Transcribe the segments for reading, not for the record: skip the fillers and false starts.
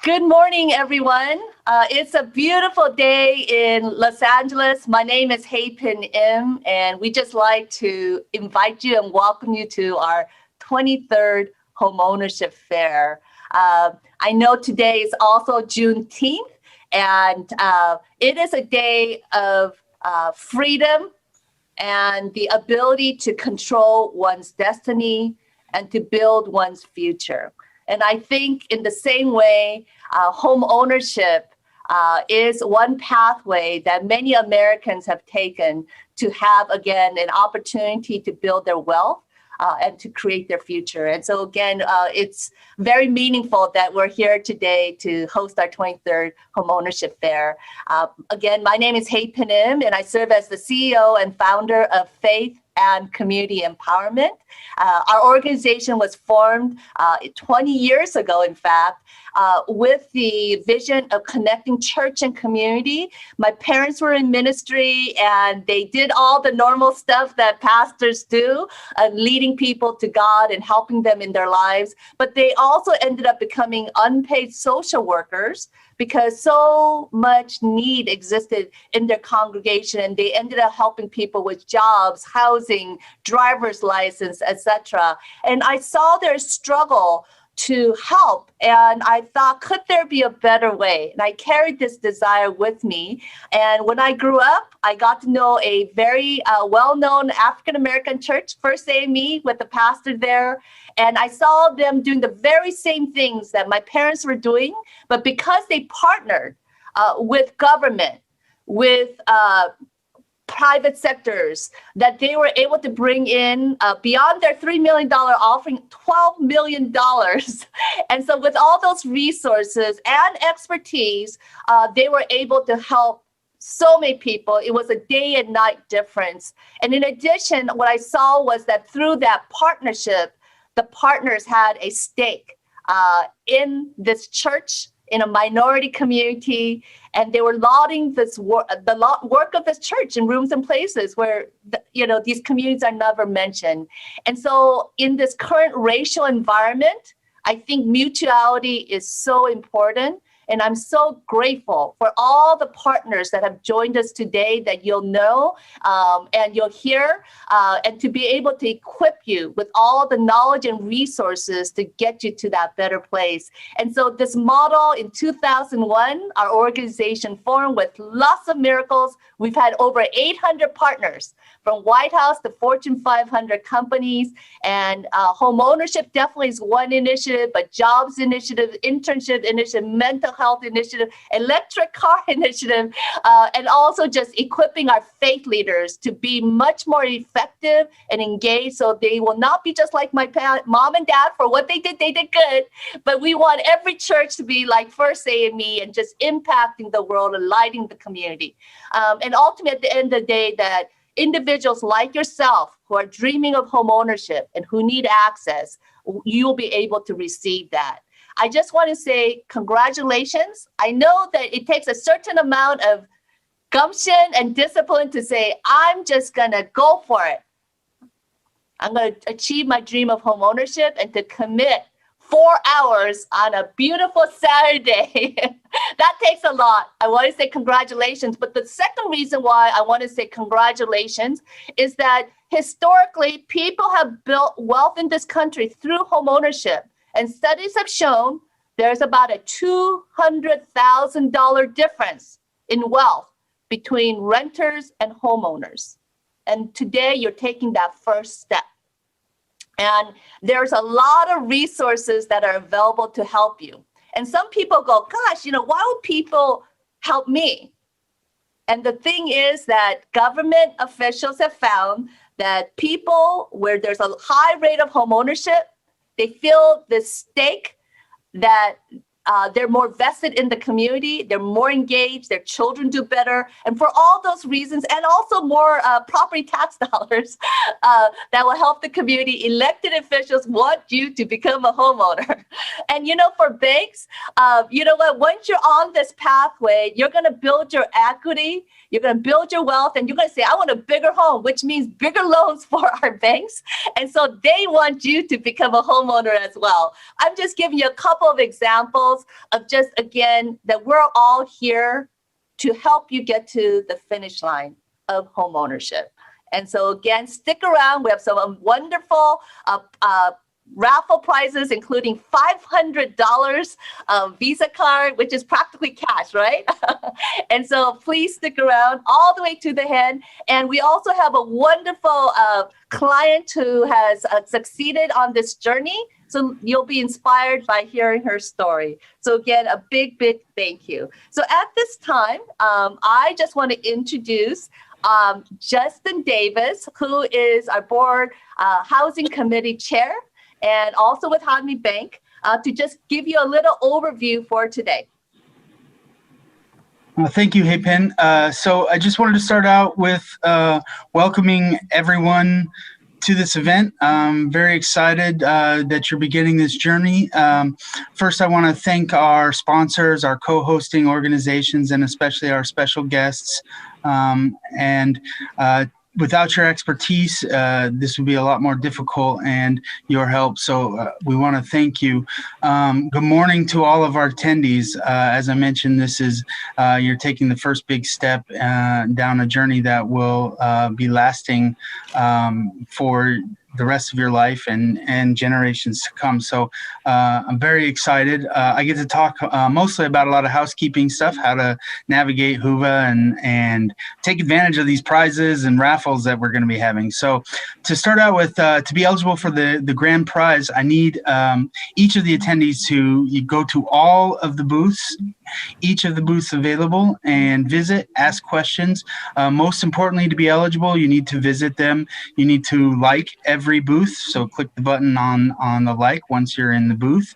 Good morning, everyone. It's a beautiful day in Los Angeles. My name is Pin Im, and we just like to invite you and welcome you to our 23rd Homeownership Fair. I know today is also Juneteenth, and it is a day of freedom and the ability to control one's destiny and to build one's future. And I think in the same way, home ownership is one pathway that many Americans have taken to have, again, an opportunity to build their wealth and to create their future. And so, again, it's very meaningful that we're here today to host our 23rd Homeownership Fair. Again, my name is Pin Im, and I serve as the CEO and founder of Faith and Community Empowerment. Our organization was formed 20 years ago, in fact, with the vision of connecting church and community. My parents were in ministry, and they did all the normal stuff that pastors do, leading people to God and helping them in their lives. But they also ended up becoming unpaid social workers because so much need existed in their congregation, and they ended up helping people with jobs, housing, driver's license, etc. And I saw their struggle to help, and I thought, could there be a better way? And I carried this desire with me. And when I grew up, I got to know a very well-known African-American church, First AME, with the pastor there. And I saw them doing the very same things that my parents were doing, but because they partnered with government, with private sectors, that they were able to bring in beyond their $3 million offering, $12 million. And so with all those resources and expertise, they were able to help so many people. It was a day and night difference. And in addition, what I saw was that through that partnership, the partners had a stake in this church, in a minority community, and they were lauding this work of this church in rooms and places where these communities are never mentioned. And so in this current racial environment, I think mutuality is so important. And I'm so grateful for all the partners that have joined us today that you'll know and you'll hear, and to be able to equip you with all the knowledge and resources to get you to that better place. And so this model in 2001, our organization formed with lots of miracles. We've had over 800 partners from White House to Fortune 500 companies. And home ownership definitely is one initiative, but jobs initiative, internship initiative, mental health initiative, electric car initiative, and also just equipping our faith leaders to be much more effective and engaged, so they will not be just like my mom and dad. For what they did good, but we want every church to be like First AME and just impacting the world and lighting the community. And ultimately, at the end of the day, that individuals like yourself who are dreaming of home ownership and who need access, you'll be able to receive that. I just want to say congratulations. I know that it takes a certain amount of gumption and discipline to say, I'm just going to go for it. I'm going to achieve my dream of home ownership and to commit 4 hours on a beautiful Saturday. That takes a lot. I want to say congratulations. But the second reason why I want to say congratulations is that historically, people have built wealth in this country through home ownership. And studies have shown there's about a $200,000 difference in wealth between renters and homeowners. And today you're taking that first step. And there's a lot of resources that are available to help you. And some people go, gosh, why would people help me? And the thing is that government officials have found that people where there's a high rate of home ownership, they feel this stake that they're more vested in the community, they're more engaged, their children do better. And for all those reasons, and also more property tax dollars that will help the community, elected officials want you to become a homeowner. And for banks, you know what, once you're on this pathway, you're going to build your equity, you're going to build your wealth, and you're going to say, I want a bigger home, which means bigger loans for our banks. And so they want you to become a homeowner as well. I'm just giving you a couple of examples principles of just, again, that we're all here to help you get to the finish line of homeownership. And so again, stick around. We have some wonderful raffle prizes, including $500 Visa card, which is practically cash, right? And so please stick around all the way to the end. And we also have a wonderful client who has succeeded on this journey. So you'll be inspired by hearing her story. So again, a big, big thank you. So at this time, I just want to introduce Justin Davis, who is our board housing committee chair, and also with Hanmi Bank, to just give you a little overview for today. Thank you, Hey-Pin. So I just wanted to start out with welcoming everyone to this event. I'm very excited that you're beginning this journey. First, I want to thank our sponsors, our co-hosting organizations, and especially our special guests. Without your expertise, this would be a lot more difficult, and your help. So we want to thank you. Good morning to all of our attendees. As I mentioned, this is you're taking the first big step down a journey that will be lasting for the rest of your life and generations to come. So I'm very excited. I get to talk mostly about a lot of housekeeping stuff, how to navigate HUVA and take advantage of these prizes and raffles that we're going to be having. So to start out with, to be eligible for the grand prize, I need each of the attendees to go to all of the booths, each of the booths available, and visit, ask questions. Most importantly, to be eligible, you need to visit them. You need to like every booth. So click the button on the like once you're in the booth.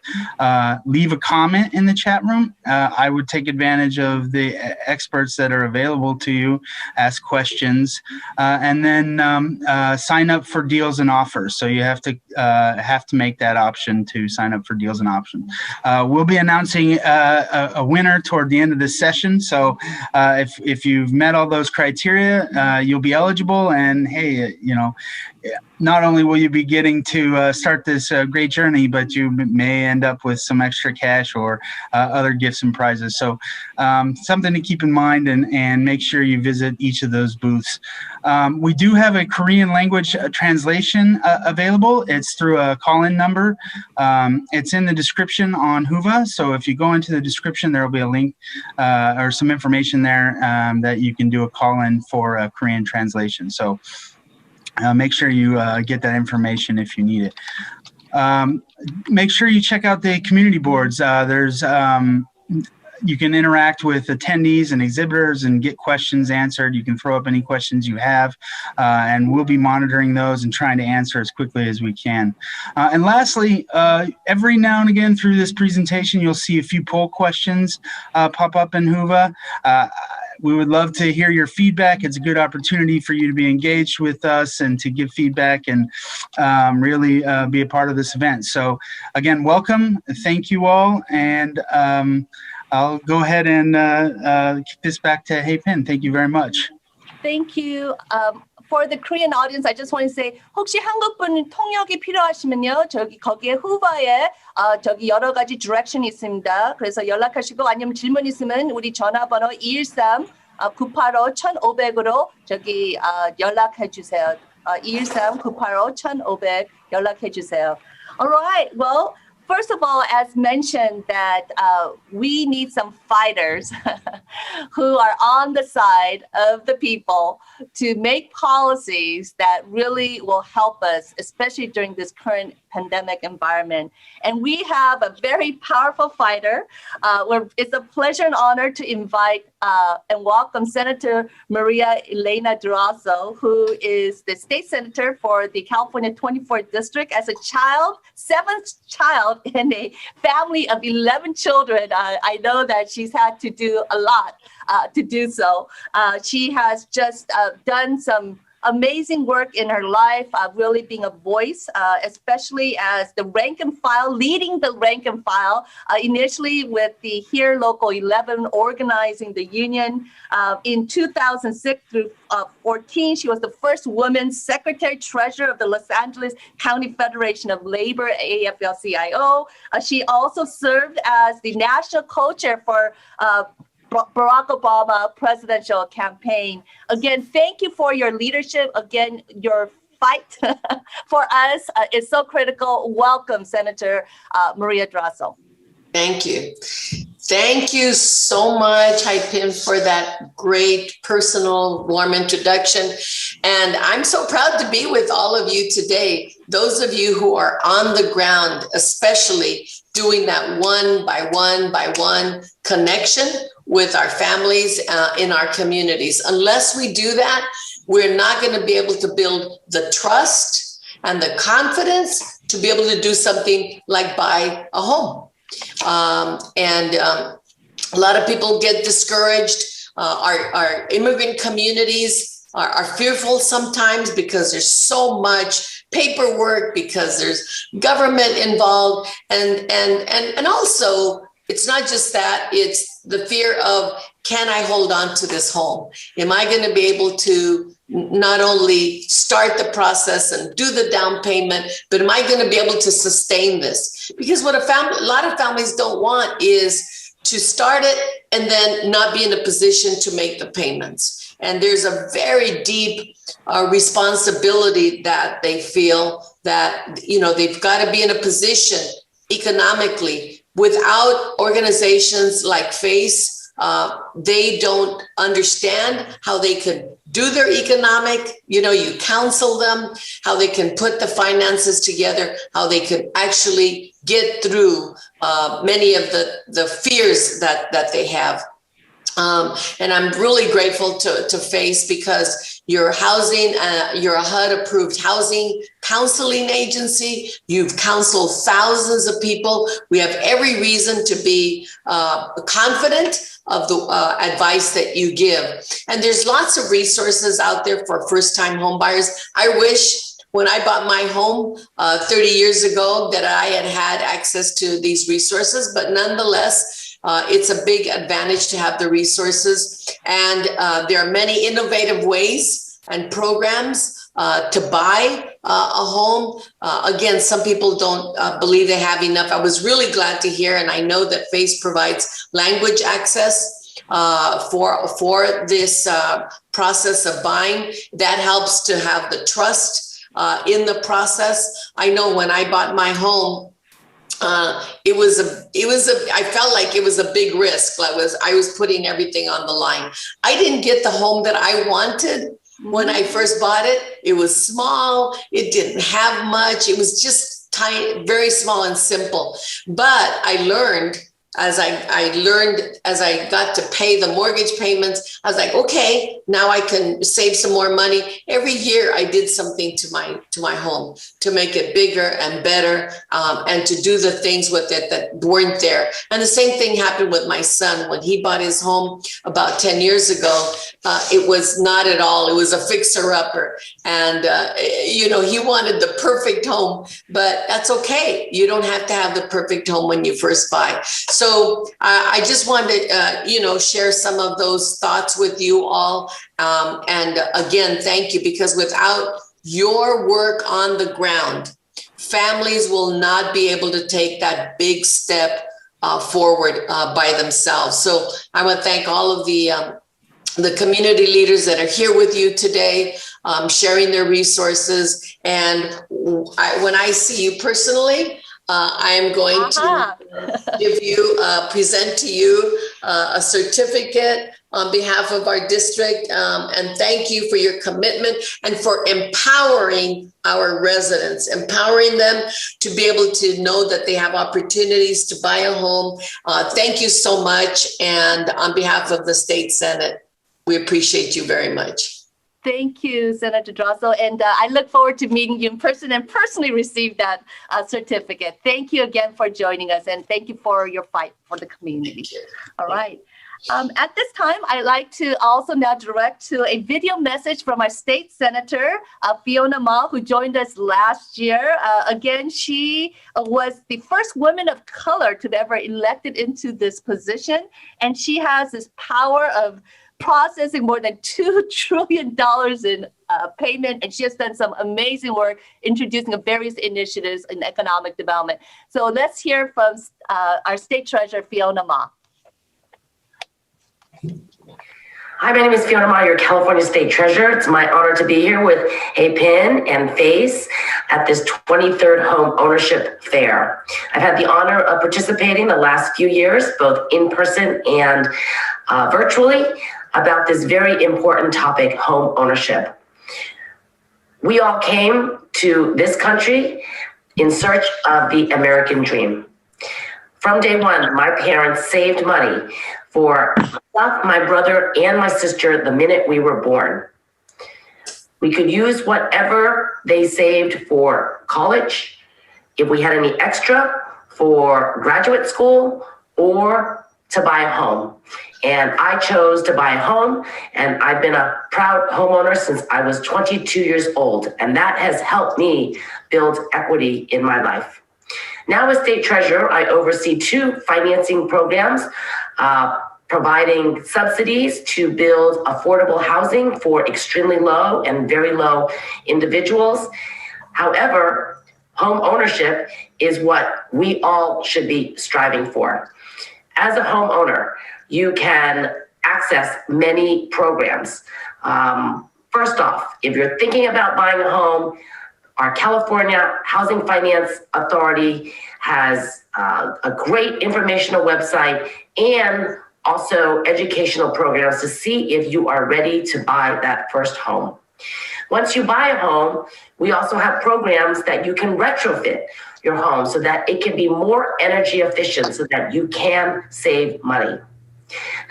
Leave a comment in the chat room. I would take advantage of the experts that are available to you, ask questions, and then sign up for deals and offers. So you have to make that option to sign up for deals and options. We'll be announcing a winner toward the end of this session. So if you've met all those criteria, you'll be eligible. And hey, not only will you be getting to start this great journey, but you may end up with some extra cash or other gifts and prizes. So something to keep in mind, and make sure you visit each of those booths. We do have a Korean language translation available. It's through a call-in number. It's in the description on HUVA. So if you go into the description, there will be a link or some information there that you can do a call-in for a Korean translation. So make sure you get that information if you need it. Make sure you check out the community boards. You can interact with attendees and exhibitors and get questions answered. You can throw up any questions you have, and we'll be monitoring those and trying to answer as quickly as we can. And lastly, every now and again through this presentation, you'll see a few poll questions pop up in HUVA. We would love to hear your feedback. It's a good opportunity for you to be engaged with us and to give feedback and really be a part of this event. So again, welcome. Thank you all. And I'll go ahead and kick this back to Hey-Pin. Thank you very much. Thank you. For the Korean audience, I just want to say, 혹시 한국분 통역이 필요하시면요, 거기에 후바에 저기 여러 가지 디렉션이 있습니다. 그래서 연락하시고 아니면 질문 있으면 우리 전화번호 213-985-1500으로 저기 연락해 주세요. 213-985-1500 연락해 주세요. All right. Well, first of all, as mentioned, that we need some fighters who are on the side of the people to make policies that really will help us, especially during this current pandemic environment. And we have a very powerful fighter. It's a pleasure and honor to invite and welcome Senator Maria Elena Durazo, who is the state senator for the California 24th District. As a child, seventh child in a family of 11 children, I know that she's had to do a lot to do so. She has just done some amazing work in her life, really being a voice, especially as the rank and file, leading the rank and file, initially with the here Local 11, organizing the union. In 2006 through 14, she was the first woman secretary treasurer of the Los Angeles County Federation of Labor, AFL-CIO. She also served as the national co-chair for Barack Obama presidential campaign. Again, thank you for your leadership. Again, your fight for us is so critical. Welcome, Senator Maria Drasso. Thank you. Thank you so much, Hai-Pin, for that great personal, warm introduction. And I'm so proud to be with all of you today. Those of you who are on the ground, especially doing that one by one connection with our families in our communities. Unless we do that, we're not going to be able to build the trust and the confidence to be able to do something like buy a home. A lot of people get discouraged. Our immigrant communities are fearful sometimes because there's so much paperwork, because there's government involved, and also it's not just that, it's the fear of, can I hold on to this home? Am I going to be able to not only start the process and do the down payment, but am I going to be able to sustain this? Because what a lot of families don't want is to start it and then not be in a position to make the payments. And there's a very deep responsibility that they feel that, you know, they've got to be in a position economically. Without organizations like FACE, they don't understand how they could do their economic, you counsel them, how they can put the finances together, how they can actually get through many of the fears that they have. And I'm really grateful to FACE because you're housing, you're a HUD-approved housing counseling agency. You've counseled thousands of people. We have every reason to be confident of the advice that you give. And there's lots of resources out there for first-time home buyers. I wish when I bought my home 30 years ago that I had access to these resources, but nonetheless, it's a big advantage to have the resources. And there are many innovative ways and programs to buy a home. Again, some people don't believe they have enough. I was really glad to hear, and I know that FACE provides language access for this process of buying. That helps to have the trust in the process. I know when I bought my home, I felt like it was a big risk. I was putting everything on the line. I didn't get the home that I wanted when I first bought it. It was small. It didn't have much. It was just tiny, very small and simple. But I learned as I got to pay the mortgage payments, I was like, okay, now I can save some more money. Every year I did something to my home to make it bigger and better, and to do the things with it that weren't there. And the same thing happened with my son. When he bought his home about 10 years ago, it was not at all. It was a fixer-upper. And, he wanted the perfect home, but that's okay. You don't have to have the perfect home when you first buy. So I just wanted to, share some of those thoughts with you all. And again, thank you, because without your work on the ground, families will not be able to take that big step forward by themselves. So I want to thank all of the community leaders that are here with you today, sharing their resources. And when I see you personally, I am going to present to you a certificate on behalf of our district. And thank you for your commitment and for empowering our residents, empowering them to be able to know that they have opportunities to buy a home. Thank you so much. And on behalf of the State Senate, we appreciate you very much. Thank you, Senator Drossel. And I look forward to meeting you in person and personally receive that certificate. Thank you again for joining us, and thank you for your fight for the community. All right. At this time, I'd like to also now direct to a video message from our state senator, Fiona Ma, who joined us last year. Again, she was the first woman of color to be ever elected into this position, and she has this power of processing more than $2 trillion in payment, and she has done some amazing work introducing various initiatives in economic development. So let's hear from our state treasurer, Fiona Ma. Hi, my name is Fiona Ma, your California State Treasurer. It's my honor to be here with Pin and Face at this 23rd Home Ownership Fair. I've had the honor of participating the last few years, both in person and virtually, about this very important topic, home ownership. We all came to this country in search of the American dream. From day one, my parents saved money for myself, my brother, and my sister the minute we were born. We could use whatever they saved for college, if we had any extra, for graduate school, or to buy a home. And I chose to buy a home, and I've been a proud homeowner since I was 22 years old, and that has helped me build equity in my life. Now as state treasurer, I oversee 2 financing programs, providing subsidies to build affordable housing for extremely low and very low individuals. However, home ownership is what we all should be striving for. As a homeowner, you can access many programs. First off, if you're thinking about buying a home, our California Housing Finance Authority has a great informational website and also educational programs to see if you are ready to buy that first home. Once you buy a home, we also have programs that you can retrofit your home so that it can be more energy efficient so that you can save money.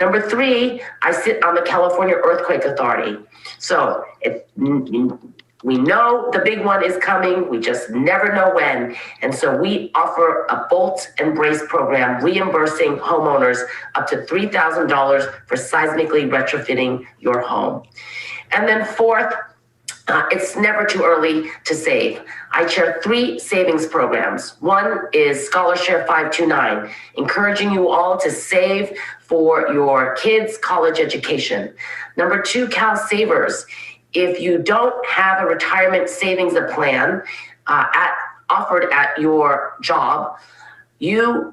Number 3, I sit on the California Earthquake Authority. So we know the big one is coming, we just never know when. And so we offer a bolt and brace program reimbursing homeowners up to $3,000 for seismically retrofitting your home. And then 4th, it's never too early to save. I chair 3 savings programs. One is Scholarshare 529, encouraging you all to save for your kids' college education. Number 2, Cal Savers. If you don't have a retirement savings plan offered at your job, you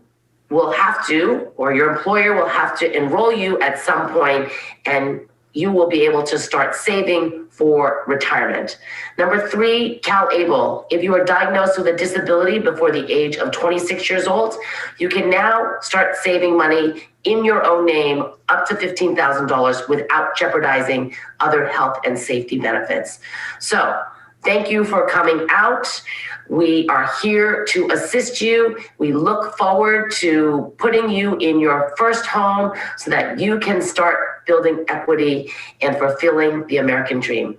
will have to, or your employer will have to enroll you at some point, and you will be able to start saving for retirement. Number 3, Cal Able. If you are diagnosed with a disability before the age of 26 years old, you can now start saving money in your own name up to $15,000 without jeopardizing other health and safety benefits. So thank you for coming out. We are here to assist you. We look forward to putting you in your first home so that you can start building equity and fulfilling the American dream.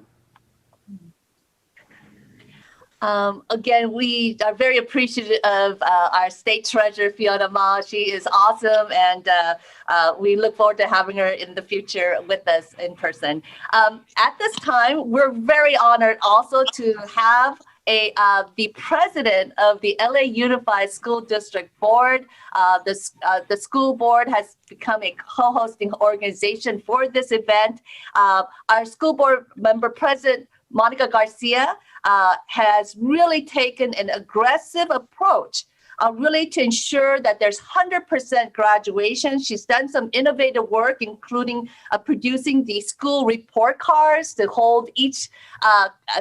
Again, we are very appreciative of our state treasurer, Fiona Ma. She is awesome, and we look forward to having her in the future with us in person. At this time, we're very honored also to have the president of the LA Unified School District Board. The school board has become a co-hosting organization for this event. Our school board member president, Monica Garcia, has really taken an aggressive approach really to ensure that there's 100% graduation. She's done some innovative work, including producing the school report cards to hold each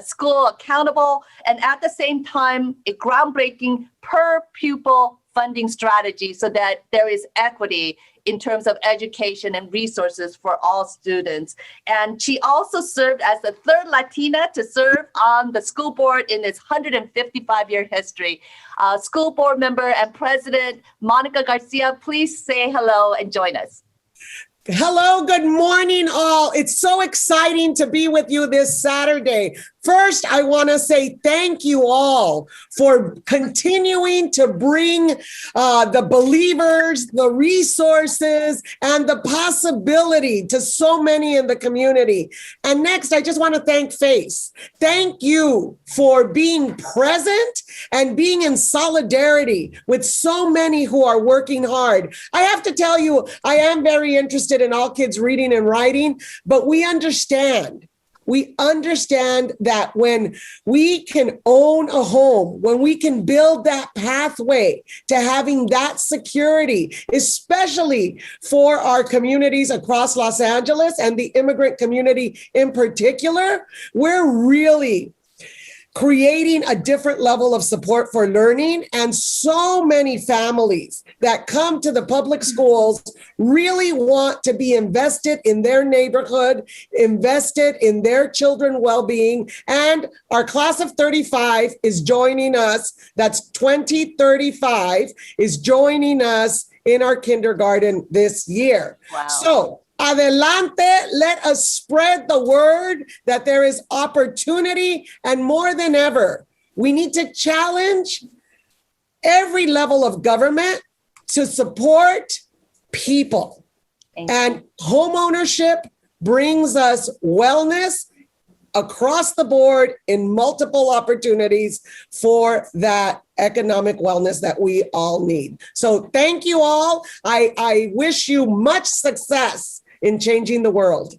school accountable, and at the same time, a groundbreaking per pupil funding strategy so that there is equity in terms of education and resources for all students. And she also served as the 3rd Latina to serve on the school board in its 155-year history. School board member and president Monica Garcia, please say hello and join us. Hello, good morning, all. It's so exciting to be with you this Saturday. First, I want to say thank you all for continuing to bring the believers, the resources, and the possibility to so many in the community. And next, I just want to thank Face. Thank you for being present and being in solidarity with so many who are working hard. I have to tell you, I am very interested in all kids reading and writing, but we understand that when we can own a home, when we can build that pathway to having that security, especially for our communities across Los Angeles and the immigrant community in particular, we're really creating a different level of support for learning. And so many families that come to the public schools really want to be invested in their neighborhood, invested in their children's well-being. And our class of 35 is joining us. That's 2035 is joining us in our kindergarten this year. Wow. So adelante, let us spread the word that there is opportunity, and more than ever, we need to challenge every level of government to support people. And homeownership brings us wellness across the board in multiple opportunities for that economic wellness that we all need. So thank you all. I wish you much success in changing the world.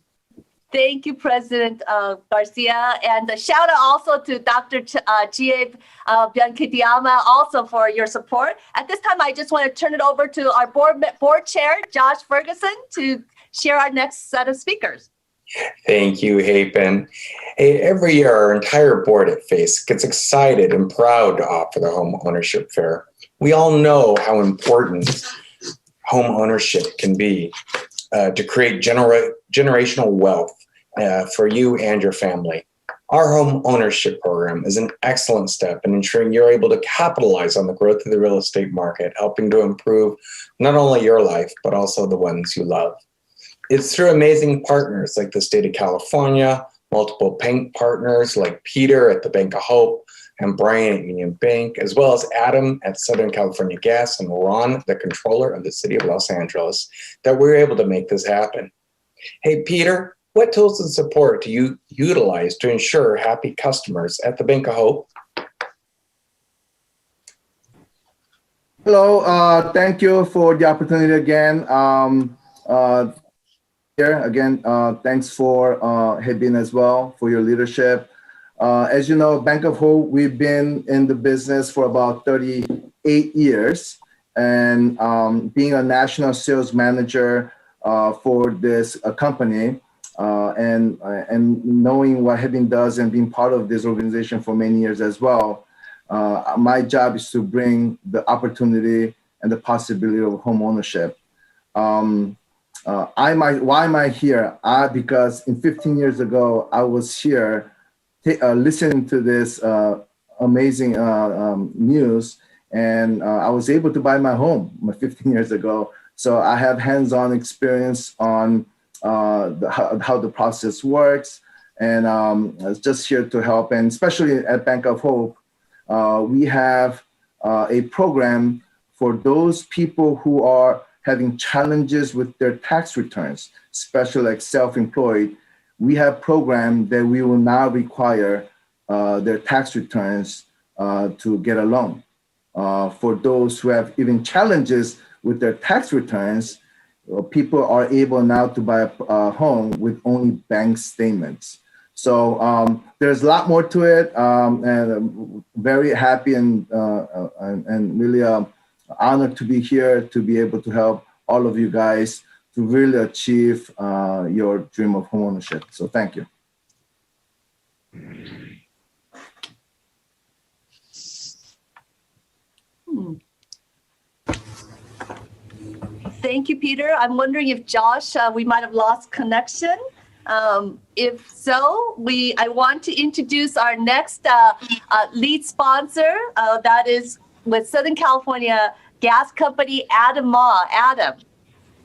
Thank you, President Garcia. And a shout out also to Dr. Chief Bianchitiama also for your support. At this time, I just want to turn it over to our board chair, Josh Ferguson, to share our next set of speakers. Thank you, Hapen. Hey, every year, our entire board at FACE gets excited and proud to offer the Home Ownership Fair. We all know how important home ownership can be to create generational wealth for you and your family. Our home ownership program is an excellent step in ensuring you're able to capitalize on the growth of the real estate market, helping to improve not only your life, but also the ones you love. It's through amazing partners like the state of California, multiple bank partners like Peter at the Bank of Hope and Brian at Union Bank, as well as Adam at Southern California Gas and Ron, the controller of the city of Los Angeles, that we're able to make this happen. Hey, Peter, what tools and support do you utilize to ensure happy customers at the Bank of Hope? Hello, thank you for the opportunity again. Thanks for Hebin as well for your leadership. As you know, Bank of Hope, we've been in the business for about 38 years, and being a national sales manager for this company, and knowing what Hebin does and being part of this organization for many years as well, my job is to bring the opportunity and the possibility of home ownership. Why am I here? Because 15 years ago, I was here listening to this amazing news, and I was able to buy my home 15 years ago. So I have hands-on experience on how the process works, and I was just here to help. And especially at Bank of Hope, we have a program for those people who are having challenges with their tax returns, especially like self-employed. We have programs that we will now require their tax returns to get a loan. For those who have even challenges with their tax returns, people are able now to buy a home with only bank statements. So there's a lot more to it, and I'm very happy and really honored to be here to be able to help all of you guys to really achieve your dream of homeownership. So thank you. Thank you, Peter. I'm wondering if Josh, we might have lost connection. If so, I want to introduce our next lead sponsor. That is with Southern California Gas Company, Adam Ma. Adam.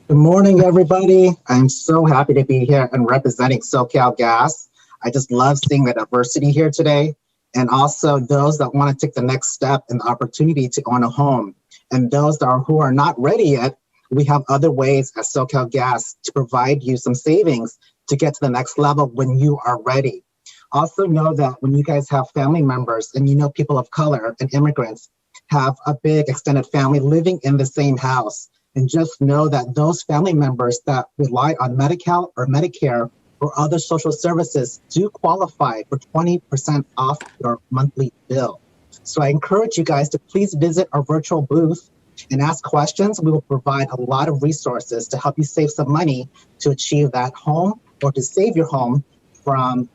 Good morning, everybody. I'm so happy to be here and representing SoCal Gas. I just love seeing the diversity here today, and also those that want to take the next step and the opportunity to own a home. And those who are not ready yet, we have other ways at SoCal Gas to provide you some savings to get to the next level when you are ready. Also know that when you guys have family members and you know people of color and immigrants have a big extended family living in the same house, and just know that those family members that rely on Medi-Cal or Medicare or other social services do qualify for 20% off your monthly bill. So I encourage you guys to please visit our virtual booth and ask questions. We will provide a lot of resources to help you save some money to achieve that home or to save your home from,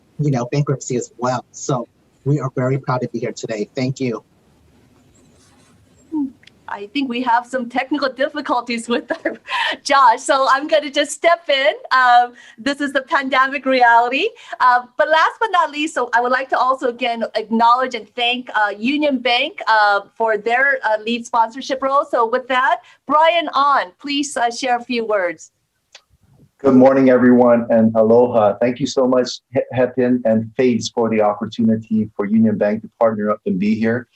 bankruptcy as well. So we are very proud to be here today. Thank you. I think we have some technical difficulties with Josh, so I'm going to just step in. This is the pandemic reality. But last but not least, so I would like to also again acknowledge and thank Union Bank for their lead sponsorship role. So with that, Brian please share a few words. Good morning, everyone, and aloha. Thank you so much, Hepin and FACE, for the opportunity for Union Bank to partner up and be here.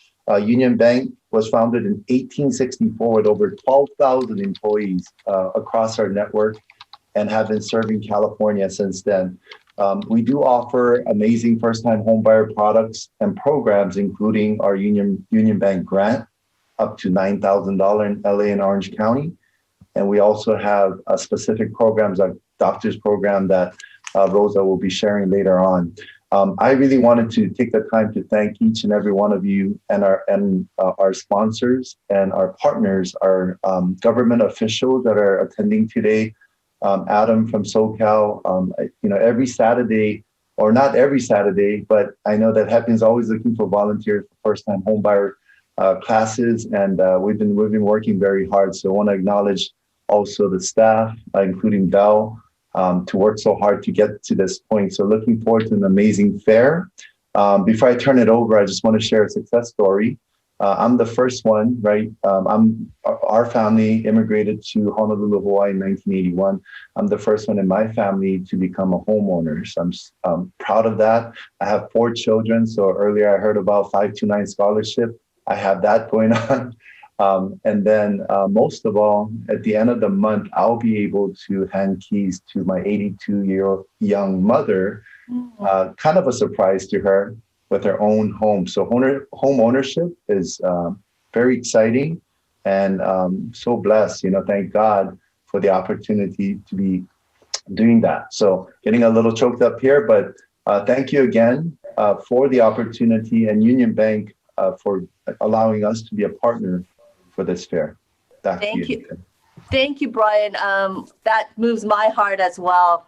Union Bank was founded in 1864 with over 12,000 employees across our network and have been serving California since then. We do offer amazing first-time homebuyer products and programs, including our Union Bank grant up to $9,000 in LA and Orange County. And we also have specific programs like doctor's program that Rosa will be sharing later on. I really wanted to take the time to thank each and every one of you and our sponsors and our partners, our government officials that are attending today. Adam from SoCal, every Saturday, or not every Saturday, but I know that Hepin's always looking for volunteers for first-time homebuyer classes, and we've been working very hard. So I want to acknowledge also the staff, including Bell, to work so hard to get to this point. So looking forward to an amazing fair. Before I turn it over, I just want to share a success story. I'm the first one, right? Our family immigrated to Honolulu, Hawaii in 1981. I'm the first one in my family to become a homeowner. So I'm proud of that. I have 4 children. So earlier I heard about 529 scholarship. I have that going on. And then most of all, at the end of the month, I'll be able to hand keys to my 82-year-old young mother, kind of a surprise to her, with her own home. So home ownership is very exciting, and so blessed, thank God for the opportunity to be doing that. So getting a little choked up here, but thank you again for the opportunity, and Union Bank for allowing us to be a partner for this fair. Thank you. Thank you, Brian. That moves my heart as well.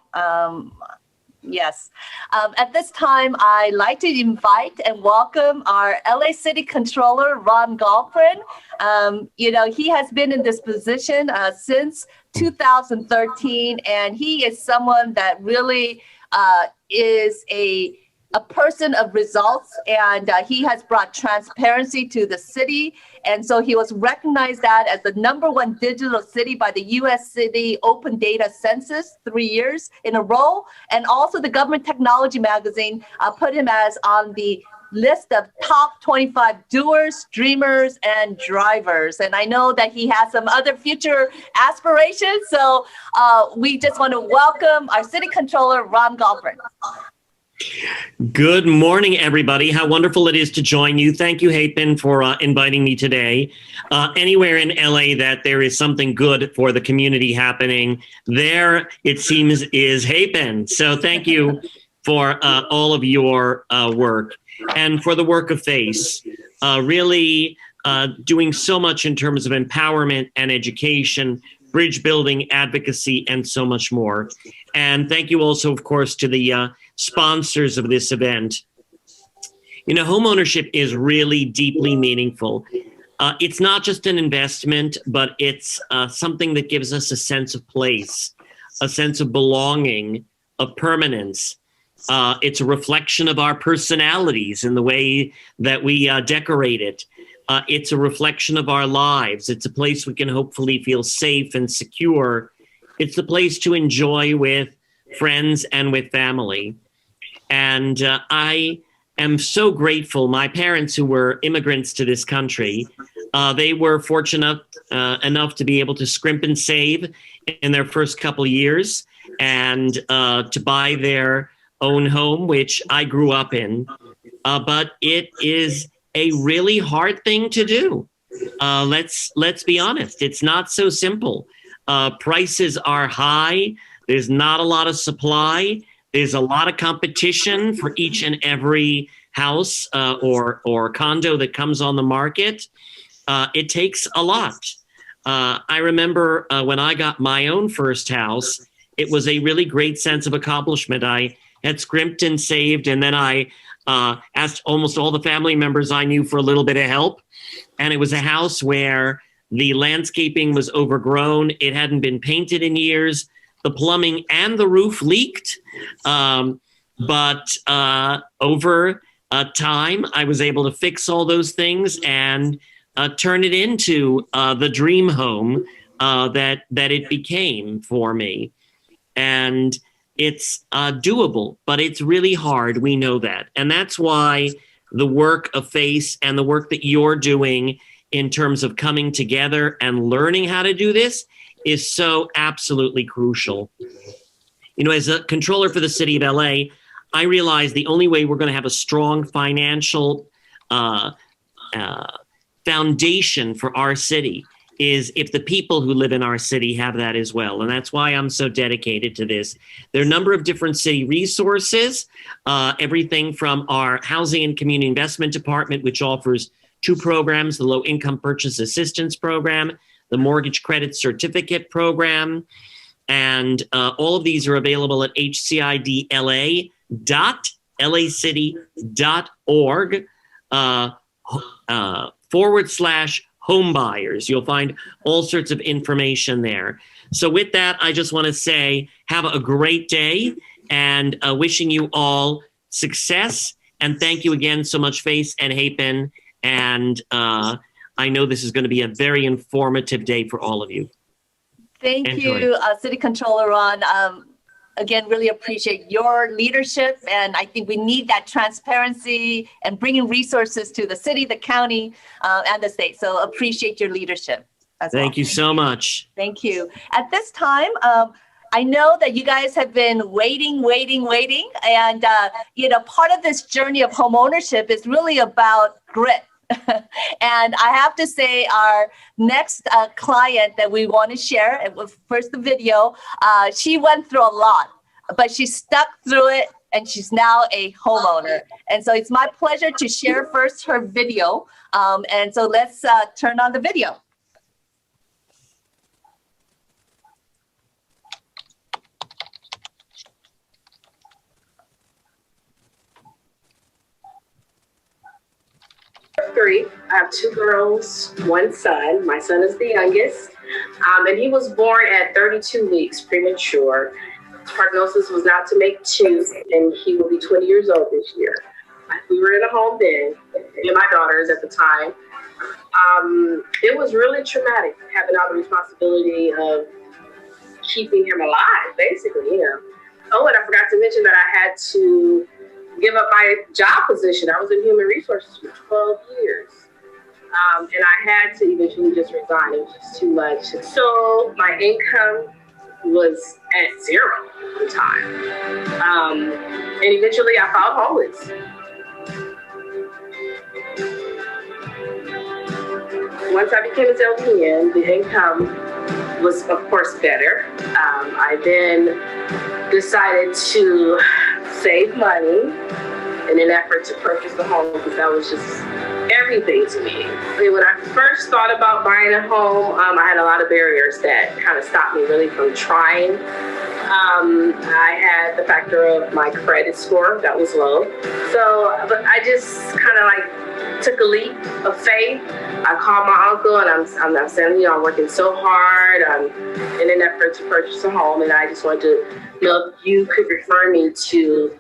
Yes. At this time, I'd like to invite and welcome our LA City Controller, Ron Galprin. He has been in this position since 2013, and he is someone that really is a person of results, and he has brought transparency to the city. And so he was recognized that as the #1 digital city by the U.S. City Open Data Census 3 years in a row. And also the Government Technology magazine put him as on the list of top 25 doers, dreamers, and drivers. And I know that he has some other future aspirations. So we just want to welcome our City Controller, Ron Galprin. Good morning, everybody. How wonderful it is to join you. Thank you, Hepin, for inviting me today. Anywhere in LA that there is something good for the community happening, there, it seems, is Hepin. So thank you for all of your work and for the work of FACE. Really doing so much in terms of empowerment and education, bridge building, advocacy, and so much more. And thank you also, of course, to the sponsors of this event. Home ownership is really deeply meaningful. It's not just an investment, but it's something that gives us a sense of place, a sense of belonging, of permanence. It's a reflection of our personalities in the way that we decorate it. It's a reflection of our lives. It's a place we can hopefully feel safe and secure It's the place to enjoy with friends and with family. And I am so grateful. My parents, who were immigrants to this country, they were fortunate enough to be able to scrimp and save in their first couple of years and to buy their own home, which I grew up in. But it is a really hard thing to do. Let's be honest. It's not so simple. Prices are high. There's not a lot of supply. There's a lot of competition for each and every house or condo that comes on the market. It takes a lot. I remember when I got my own first house, it was a really great sense of accomplishment. I had scrimped and saved, and then I asked almost all the family members I knew for a little bit of help. And it was a house where the landscaping was overgrown. It hadn't been painted in years. The plumbing and the roof leaked. But over time, I was able to fix all those things and turn it into the dream home that it became for me. And it's doable, but it's really hard. We know that. And that's why the work of FACE and the work that you're doing in terms of coming together and learning how to do this is so absolutely crucial. You know, as a controller for the city of LA, I realize the only way we're going to have a strong financial foundation for our city is if the people who live in our city have that as well. And that's why I'm so dedicated to this. There are a number of different city resources, everything from our Housing and Community Investment Department, which offers 2 programs, the Low Income Purchase Assistance Program, the Mortgage Credit Certificate Program, and all of these are available at hcidla.lacity.org /homebuyers. You'll find all sorts of information there. So with that, I just want to say, have a great day and wishing you all success. And thank you again so much, FACE and HAPEN. And I know this is going to be a very informative day for all of you. Thank you, City Controller Ron. Again, really appreciate your leadership. And I think we need that transparency and bringing resources to the city, the county, and the state. So appreciate your leadership as well. Thank you so much. Thank you. At this time, I know that you guys have been waiting. And, part of this journey of home ownership is really about grit. And I have to say, our next client that we want to share, it was first the video, she went through a lot, but she stuck through it and she's now a homeowner. And so it's my pleasure to share first her video. And so let's turn on the video. Three. I have 2 girls, 1 son. My son is the youngest, and he was born at 32 weeks premature. His prognosis was not to make 2, and he will be 20 years old this year. We were in a home then, and my daughters at the time. It was really traumatic having all the responsibility of keeping him alive, basically. Oh, and I forgot to mention that I had to give up my job position. I was in human resources for 12 years. And I had to eventually just resign. It was just too much. So my income was at 0 at the time. And eventually I filed homeless. Once I became a LPN, the income was, of course, better. I then decided to save money in an effort to purchase a home because that was just everything to me. When I first thought about buying a home, I had a lot of barriers that kind of stopped me really from trying. I had the factor of my credit score that was low. But I just kind of took a leap of faith. I called my uncle and I'm saying, I'm working so hard in an effort to purchase a home, and I just wanted to know if you could refer me to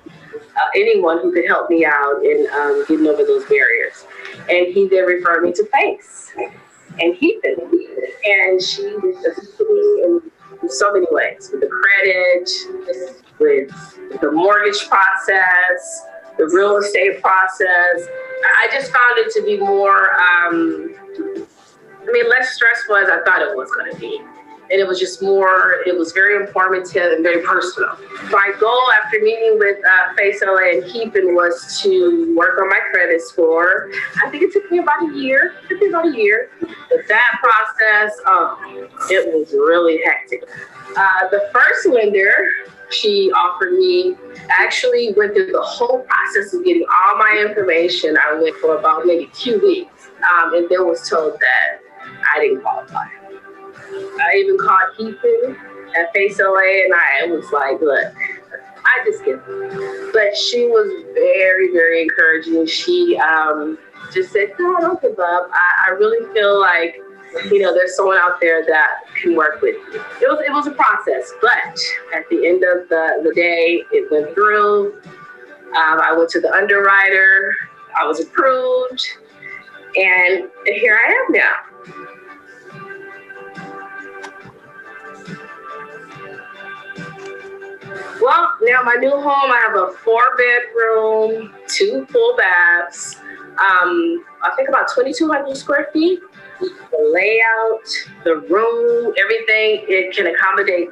anyone who could help me out in getting over those barriers. And he then referred me to FACE and HAPEN. And she assisted me in so many ways, with the credit, with the mortgage process, the real estate process. I just found it to be more, less stressful as I thought it was going to be. And it was just more, it was very informative and very personal. My goal after meeting with Face LA and Keepin was to work on my credit score. I think it took me about a year. But that process, it was really hectic. The first lender, she offered me, actually went through the whole process of getting all my information. I went for about maybe 2 weeks, and then was told that I didn't qualify. I even called Keepin at Face LA, and I was like, look, I just give up. But she was very, very encouraging. She just said, no, don't give up. I really feel like, there's someone out there that can work with you. It was a process, but at the end of the day, it went through. I went to the underwriter. I was approved. And here I am now. Well, now my new home, I have a 4-bedroom, 2 full baths. I think about 2,200 square feet. The layout, the room, everything, it can accommodate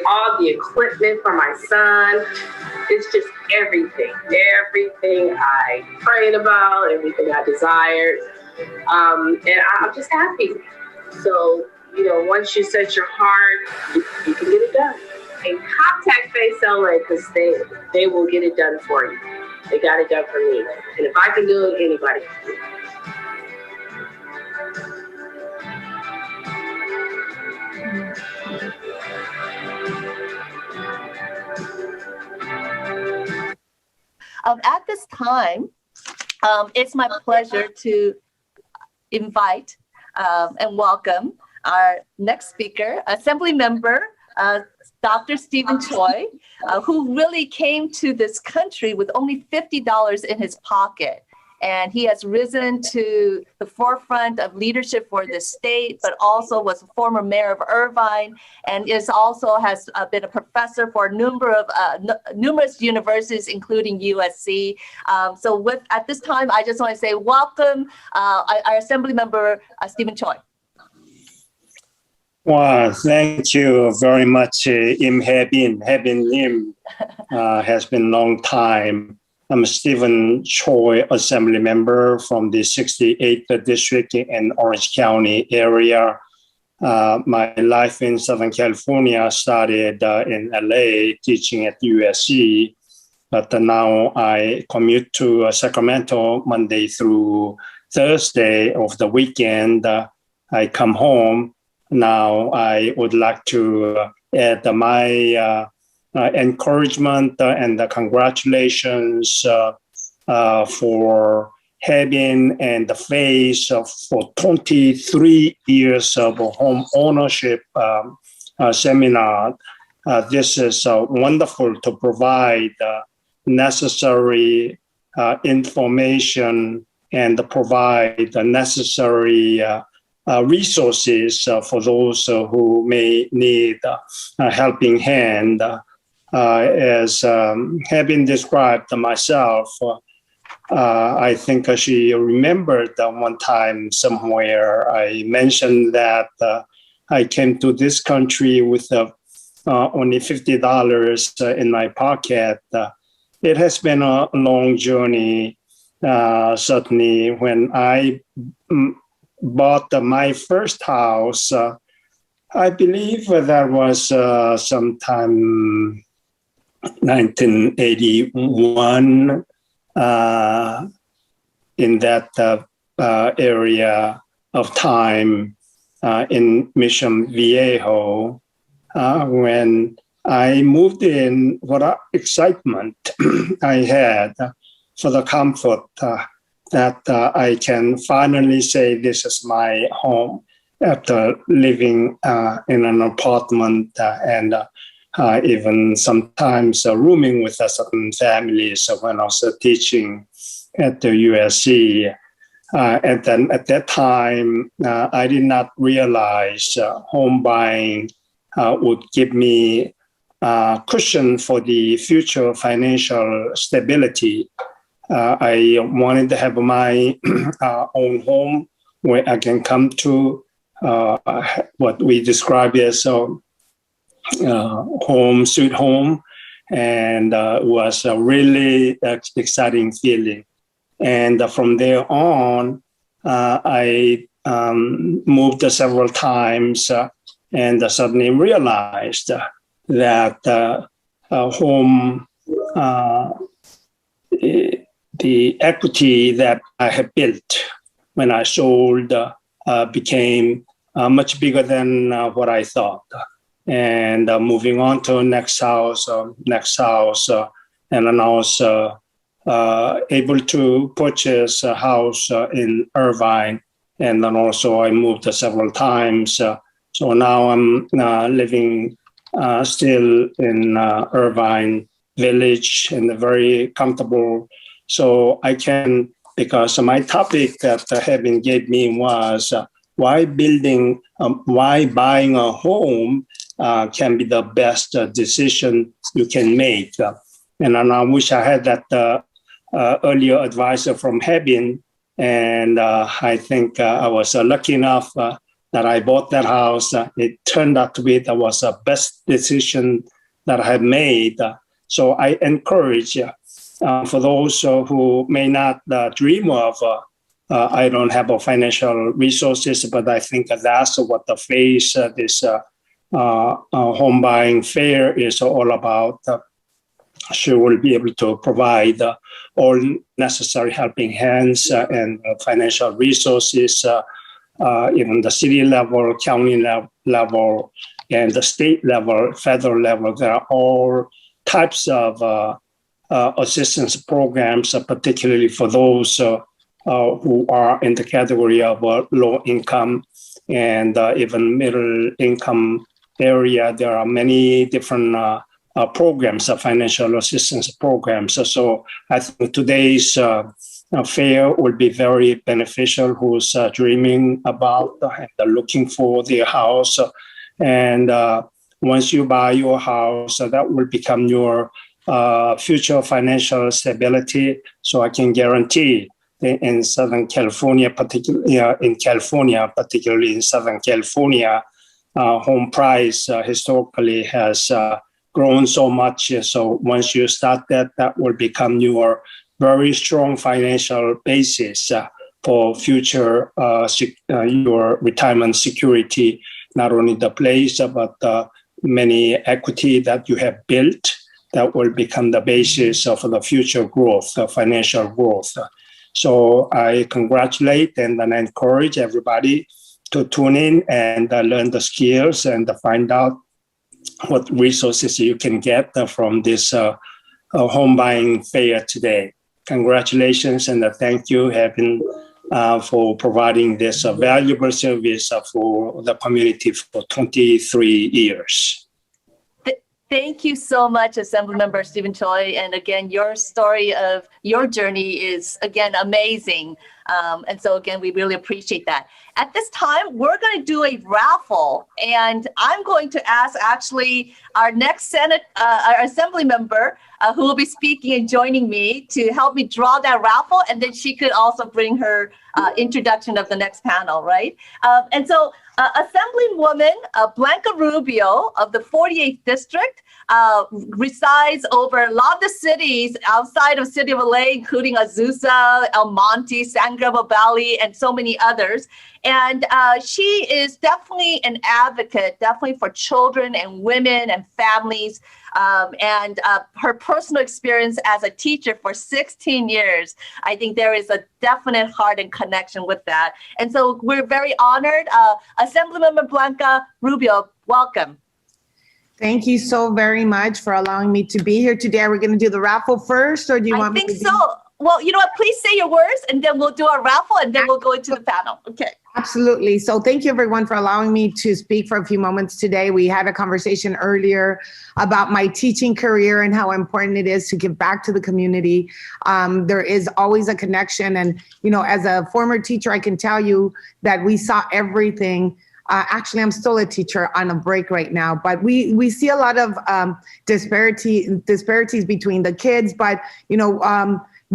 all the equipment for my son. It's just everything I prayed about, everything I desired. And I'm just happy. So, once you set your heart, you can get it done. And contact Face LA because they will get it done for you. They got it done for me. And if I can do it, anybody can do it. At this time, it's my pleasure to invite and welcome our next speaker, Assembly Member Dr. Stephen Choi, who really came to this country with only $50 in his pocket. And he has risen to the forefront of leadership for the state, but also was a former mayor of Irvine, and has been a professor for a number of numerous universities, including USC. At this time, I just want to say welcome, our Assembly Member Stephen Choi. Well, thank you very much, Having him has been a long time. I'm Stephen Choi, Assembly Member from the 68th District in Orange County area. My life in Southern California started in LA, teaching at USC, but now I commute to Sacramento Monday through Thursday of the weekend. I come home. Now I would like to add my encouragement and the congratulations for having and the face for 23 years of home ownership seminar. This is wonderful to provide necessary information and provide the necessary resources for those who may need a helping hand. As having described myself, I think she remembered one time somewhere I mentioned that I came to this country with only $50 in my pocket. It has been a long journey. Certainly, when I bought my first house, I believe that was sometime 1981 in that area of time in Mission Viejo. When I moved in, what excitement I had for the comfort that I can finally say this is my home after living in an apartment and even sometimes rooming with certain families when I was teaching at the USC. And then at that time, I did not realize home buying would give me cushion for the future financial stability. I wanted to have my own home where I can come to what we describe as home, sweet home. And it was a really exciting feeling. And from there on, I moved several times and suddenly realized that home, the equity that I had built when I sold became much bigger than what I thought. And moving on to next house, and then I was able to purchase a house in Irvine, and then also I moved several times. So now I'm living still in Irvine Village and very comfortable. So I can, because my topic that Heaven gave me was why buying a home can be the best decision you can make. And I wish I had that earlier advisor from Heaven. And I think I was lucky enough that I bought that house. It turned out to be that was the best decision that I have made. So I encourage for those who may not dream of, I don't have a financial resources, but I think that's what the phase this home buying fair is all about. She will be able to provide all necessary helping hands and financial resources, even the city level, county level, and the state level, federal level. There are all types of assistance programs, particularly for those who are in the category of low income and even middle income area. There are many different programs, financial assistance programs. So I think today's fair will be very beneficial who's dreaming about and looking for their house. And once you buy your house, that will become your future financial stability. So I can guarantee in Southern California, particularly in Southern California, home price historically has grown so much. So once you start that will become your very strong financial basis for future your retirement security, not only the place, but many equity that you have built that will become the basis for the future growth, financial growth. So I congratulate and then encourage everybody to tune in and learn the skills and find out what resources you can get from this home buying fair today. Congratulations and thank you, Heaven, for providing this valuable service for the community for 23 years. Thank you so much, Assemblymember Stephen Choi. And again, your story of your journey is, again, amazing. And so, again, we really appreciate that. At this time, we're going to do a raffle. And I'm going to ask, actually, our next our Assembly member who will be speaking and joining me to help me draw that raffle. And then she could also bring her introduction of the next panel, right? And so, Assemblywoman Blanca Rubio of the 48th District resides over a lot of the cities outside of City of LA, including Azusa, El Monte, San Gabriel Valley, and so many others. And she is definitely an advocate, definitely for children and women and families. And her personal experience as a teacher for 16 years, I think there is a definite heart and connection with that. And so we're very honored. Assemblymember Blanca Rubio, welcome. Thank you so very much for allowing me to be here today. Are we going to do the raffle first, or do you want me to? I think so. Well, you know what? Please say your words, and then we'll do our raffle, and then we'll go into the panel. Okay. Absolutely. So thank you, everyone, for allowing me to speak for a few moments today. We had a conversation earlier about my teaching career and how important it is to give back to the community. There is always a connection. And, you know, as a former teacher, I can tell you that we saw everything actually, I'm still a teacher on a break right now, but we see a lot of disparities between the kids. But,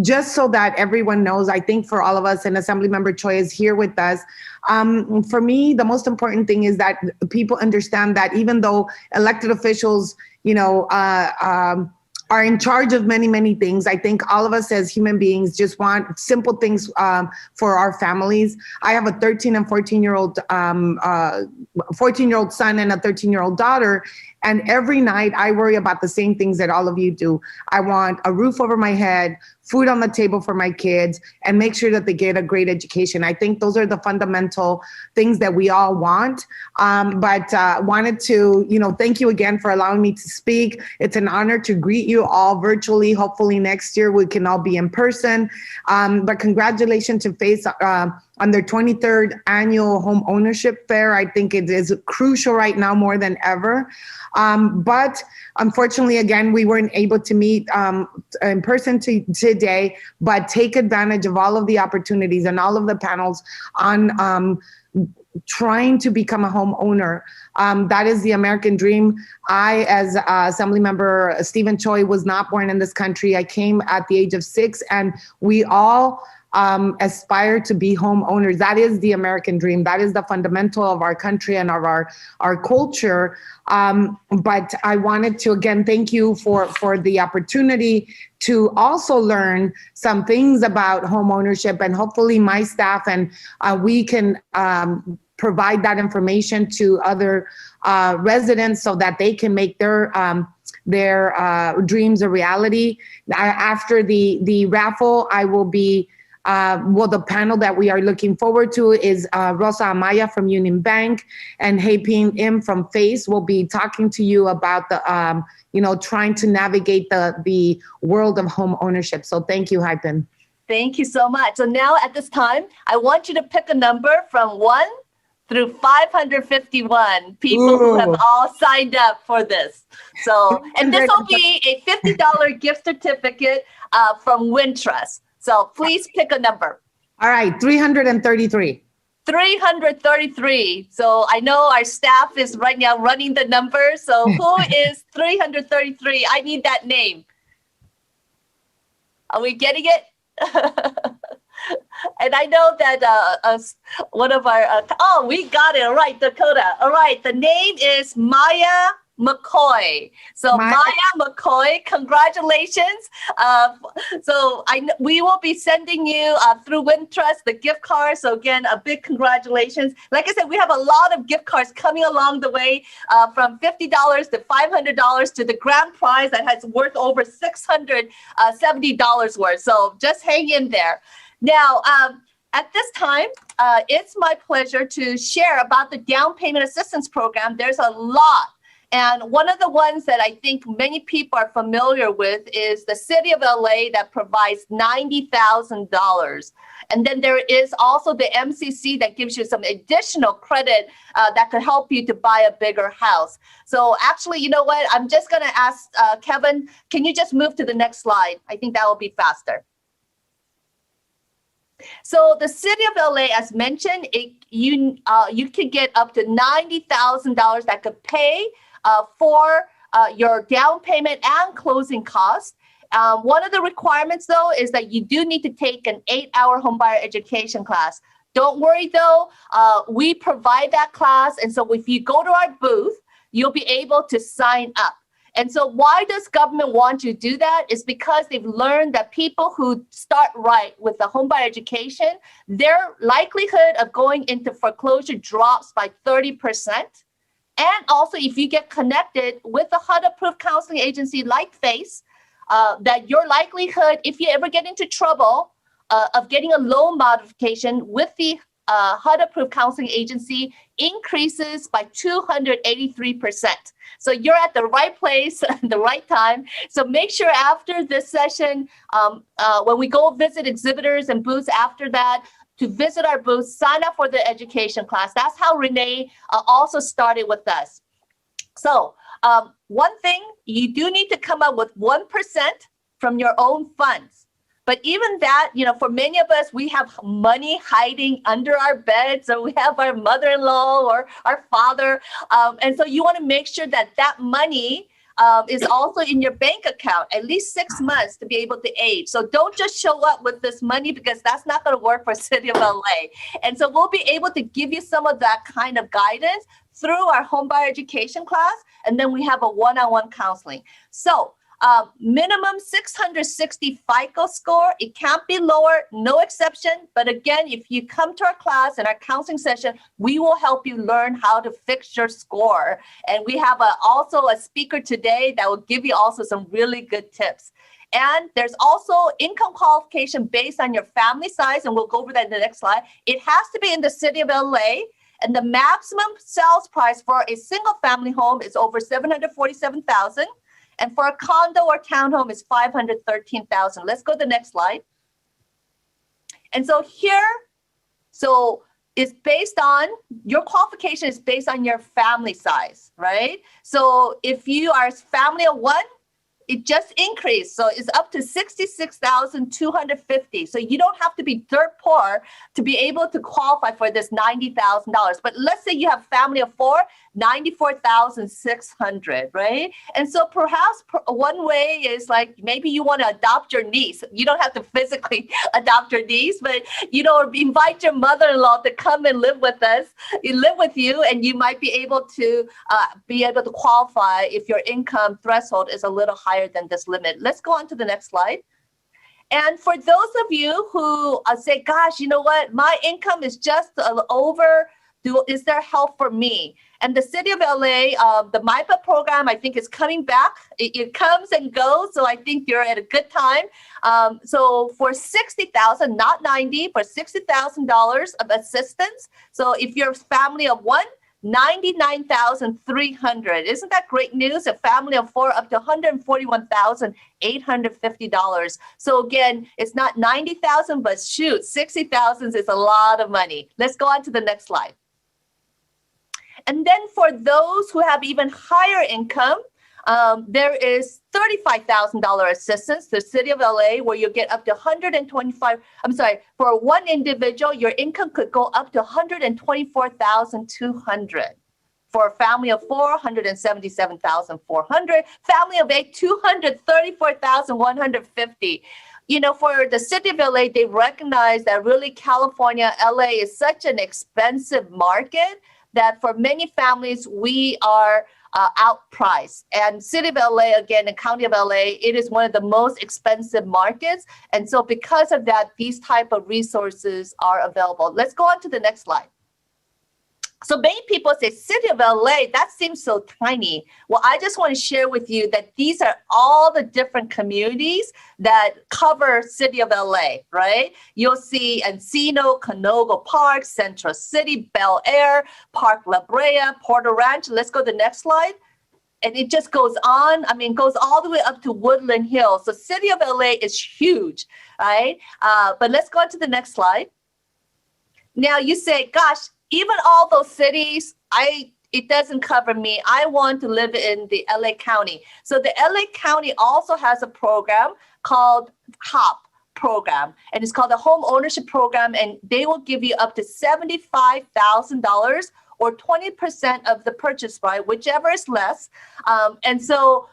just so that everyone knows, I think for all of us, and Assemblymember Choi is here with us. For me, the most important thing is that people understand that even though elected officials, are in charge of many, many things, I think all of us as human beings just want simple things for our families. I have a 13 and 14-year-old, 14-year-old son and a 13-year-old daughter. And every night I worry about the same things that all of you do. I want a roof over my head, food on the table for my kids, and make sure that they get a great education. I think those are the fundamental things that we all want. But wanted to, thank you again for allowing me to speak. It's an honor to greet you all virtually. Hopefully next year we can all be in person. But congratulations to FACE on their 23rd annual home ownership fair. I think it is crucial right now more than ever. But unfortunately, again, we weren't able to meet in person today, but take advantage of all of the opportunities and all of the panels on trying to become a homeowner. That is the American dream. I, as Assemblymember Stephen Choi, was not born in this country. I came at the age of 6, and we all aspire to be homeowners. That is the American dream. That is the fundamental of our country and of our culture. But I wanted to, again, thank you for the opportunity to also learn some things about homeownership, and hopefully my staff and we can provide that information to other residents so that they can make their dreams a reality. After the raffle, I will be the panel that we are looking forward to is Rosa Amaya from Union Bank and Haipin Im from FACE. Will be talking to you about the, trying to navigate the world of home ownership. So thank you, Haipin. Thank you so much. So now at this time, I want you to pick a number from 1 through 551 people who have all signed up for this. So, and this will be a $50 gift certificate from Wintrust. So please pick a number. All right, 333. 333. So I know our staff is right now running the numbers. So who is 333? I need that name. Are we getting it? And I know that one of our, we got it. All right, Dakota. All right, the name is Maya McCoy. So Maya McCoy, congratulations. We will be sending you through Wintrust the gift card. So again, a big congratulations. Like I said, we have a lot of gift cards coming along the way, from $50 to $500 to the grand prize that has worth over $670 worth. So just hang in there. Now, at this time, it's my pleasure to share about the down payment assistance program. There's a lot. And one of the ones that I think many people are familiar with is the city of LA that provides $90,000. And then there is also the MCC that gives you some additional credit that could help you to buy a bigger house. So actually, you know what? I'm just going to ask Kevin, can you just move to the next slide? I think that will be faster. So the city of LA, as mentioned, you could get up to $90,000 that could pay for your down payment and closing costs. One of the requirements, though, is that you do need to take an 8-hour homebuyer education class. Don't worry, though, we provide that class. And so if you go to our booth, you'll be able to sign up. And so why does government want you to do that? Is because they've learned that people who start right with the homebuyer education, their likelihood of going into foreclosure drops by 30%. And also, if you get connected with a HUD-approved counseling agency like FACE, that your likelihood, if you ever get into trouble, of getting a loan modification with the HUD-approved counseling agency increases by 283%. So you're at the right place at the right time. So make sure after this session, when we go visit exhibitors and booths after that, to visit our booth, sign up for the education class. That's how Renee also started with us. So one thing, you do need to come up with 1% from your own funds. But even that, for many of us, we have money hiding under our beds, or we have our mother-in-law or our father. And so you want to make sure that that money is also in your bank account at least 6 months to be able to age. So don't just show up with this money, because that's not going to work for City of LA. And so we'll be able to give you some of that kind of guidance through our Homebuyer Education class. And then we have a one-on-one counseling. So minimum 660 FICO score. It can't be lower, no exception. But again, if you come to our class and our counseling session, we will help you learn how to fix your score. And we have also a speaker today that will give you also some really good tips. And there's also income qualification based on your family size, and we'll go over that in the next slide. It has to be in the City of LA, and the maximum sales price for a single family home is over $747,000. And for a condo or townhome is $513,000. Let's go to the next slide. And so here, it's based on, your qualification is based on your family size, right? So if you are a family of one, it just increased. So it's up to $66,250. So you don't have to be dirt poor to be able to qualify for this $90,000. But let's say you have a family of four, $94,600, right? And so perhaps one way is like, maybe you want to adopt your niece. You don't have to physically adopt your niece, but invite your mother-in-law to come and live with us, live with you, and you might be able to qualify if your income threshold is a little higher than this limit. Let's go on to the next slide. And for those of you who say, gosh, you know what, my income is just over, is there help for me? And the City of LA, the MIPA program, I think is coming back. It comes and goes, so I think you're at a good time. So for $60,000, not $90,000, for $60,000 of assistance. So if you're a family of one, $99,300. Isn't that great news? A family of four, up to $141,850. So again, it's not $90,000, but shoot, $60,000 is a lot of money. Let's go on to the next slide. And then for those who have even higher income, there is $35,000 assistance to the City of LA, where you get up to for one individual, your income could go up to $124,200. For a family of four, $177,400. Family of eight, $234,150. For the City of LA, they recognize that really California, LA is such an expensive market that for many families, we are outpriced. And City of LA, again, and County of LA, it is one of the most expensive markets. And so because of that, these type of resources are available. Let's go on to the next slide. So many people say, City of LA, that seems so tiny. Well, I just want to share with you that these are all the different communities that cover City of LA, right? You'll see Encino, Canoga Park, Central City, Bel Air, Park La Brea, Porter Ranch. Let's go to the next slide. And it just goes on. Goes all the way up to Woodland Hills. So City of LA is huge, right? But let's go on to the next slide. Now you say, gosh, even all those cities, it doesn't cover me. I want to live in the LA County. So the LA County also has a program called HOP program, and it's called the Homeownership program, and they will give you up to $75,000 or 20% of the purchase price, whichever is less. And so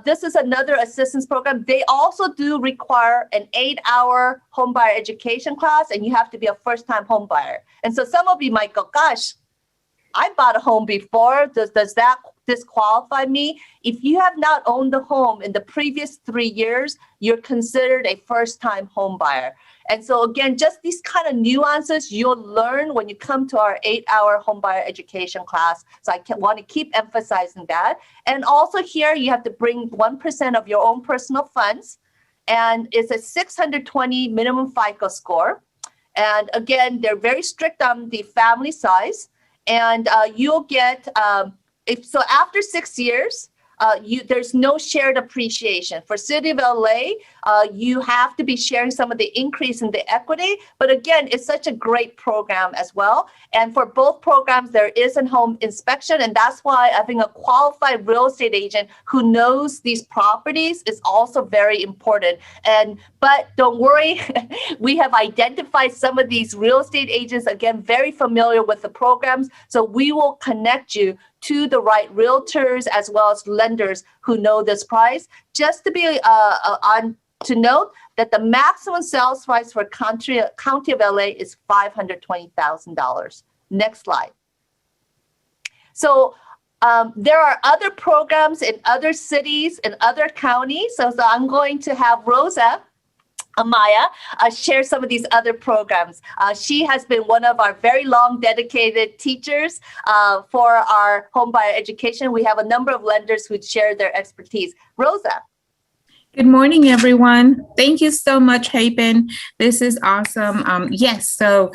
this is another assistance program. They also do require an 8-hour homebuyer education class, and you have to be a first-time home buyer. And so some of you might go, gosh, I bought a home before. Does that disqualify me? If you have not owned a home in the previous 3 years, you're considered a first-time home buyer. And so again, just these kind of nuances you'll learn when you come to our 8-hour homebuyer education class. So I want to keep emphasizing that. And also here, you have to bring 1% of your own personal funds. And it's a 620 minimum FICO score. And again, they're very strict on the family size. And you'll get, after 6 years, there's no shared appreciation. For City of LA, you have to be sharing some of the increase in the equity. But again, it's such a great program as well. And for both programs, there is a home inspection. And that's why having a qualified real estate agent who knows these properties is also very important. But don't worry, we have identified some of these real estate agents, again, very familiar with the programs. So we will connect you to the right realtors as well as lenders who know this price. Just to be to note that the maximum sales price for County of LA is $520,000. Next slide. So there are other programs in other cities and other counties. So I'm going to have Rosa Amaya share some of these other programs. She has been one of our very long dedicated teachers for our homebuyer education. We have a number of lenders who share their expertise. Rosa. Good morning, everyone. Thank you so much, Hapen. This is awesome. Yes, so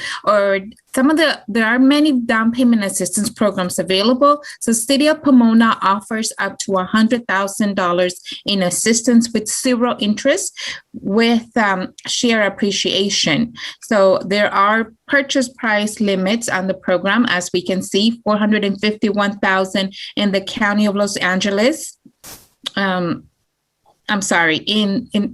there are many down payment assistance programs available. So City of Pomona offers up to $100,000 in assistance with zero interest with share appreciation. So there are purchase price limits on the program, as we can see, $451,000 in the County of Los Angeles. I'm sorry,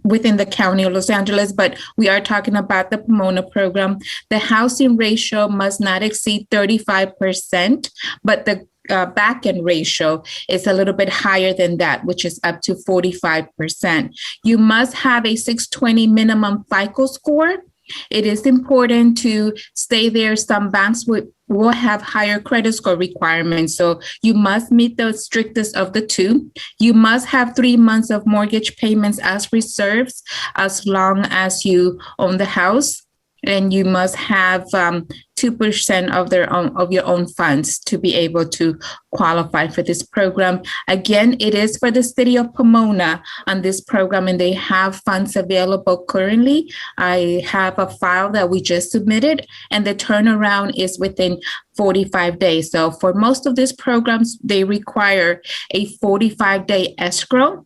within the County of Los Angeles, but we are talking about the Pomona program. The housing ratio must not exceed 35%, but the back-end ratio is a little bit higher than that, which is up to 45%. You must have a 620 minimum FICO score. It is important to stay there. Some banks will have higher credit score requirements. So you must meet the strictest of the two. You must have 3 months of mortgage payments as reserves as long as you own the house. And you must have 2% of your own funds to be able to qualify for this program. Again, it is for the City of Pomona on this program, and they have funds available currently. I have a file that we just submitted, and the turnaround is within 45 days. So for most of these programs, they require a 45-day escrow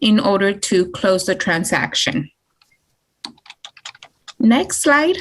in order to close the transaction. Next slide.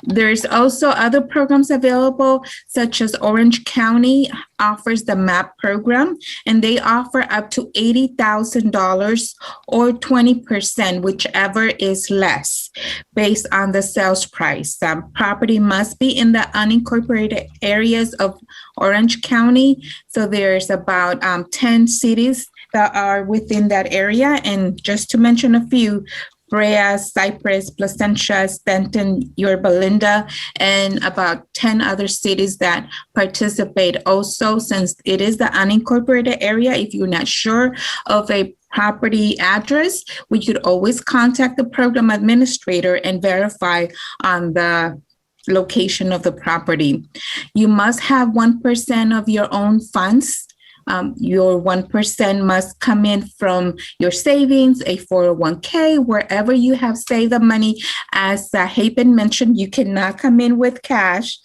There's also other programs available, such as Orange County offers the MAP program, and they offer up to $80,000 or 20%, whichever is less, based on the sales price. Property must be in the unincorporated areas of Orange County. So there's about 10 cities that are within that area. And just to mention a few, Brea, Cypress, Placentia, Stanton, Yorba Linda, and about 10 other cities that participate also. Since it is the unincorporated area, if you're not sure of a property address, we could always contact the program administrator and verify on the location of the property. You must have 1% of your own funds. Your 1% must come in from your savings, a 401k, wherever you have saved the money. As Hapen mentioned, you cannot come in with cash.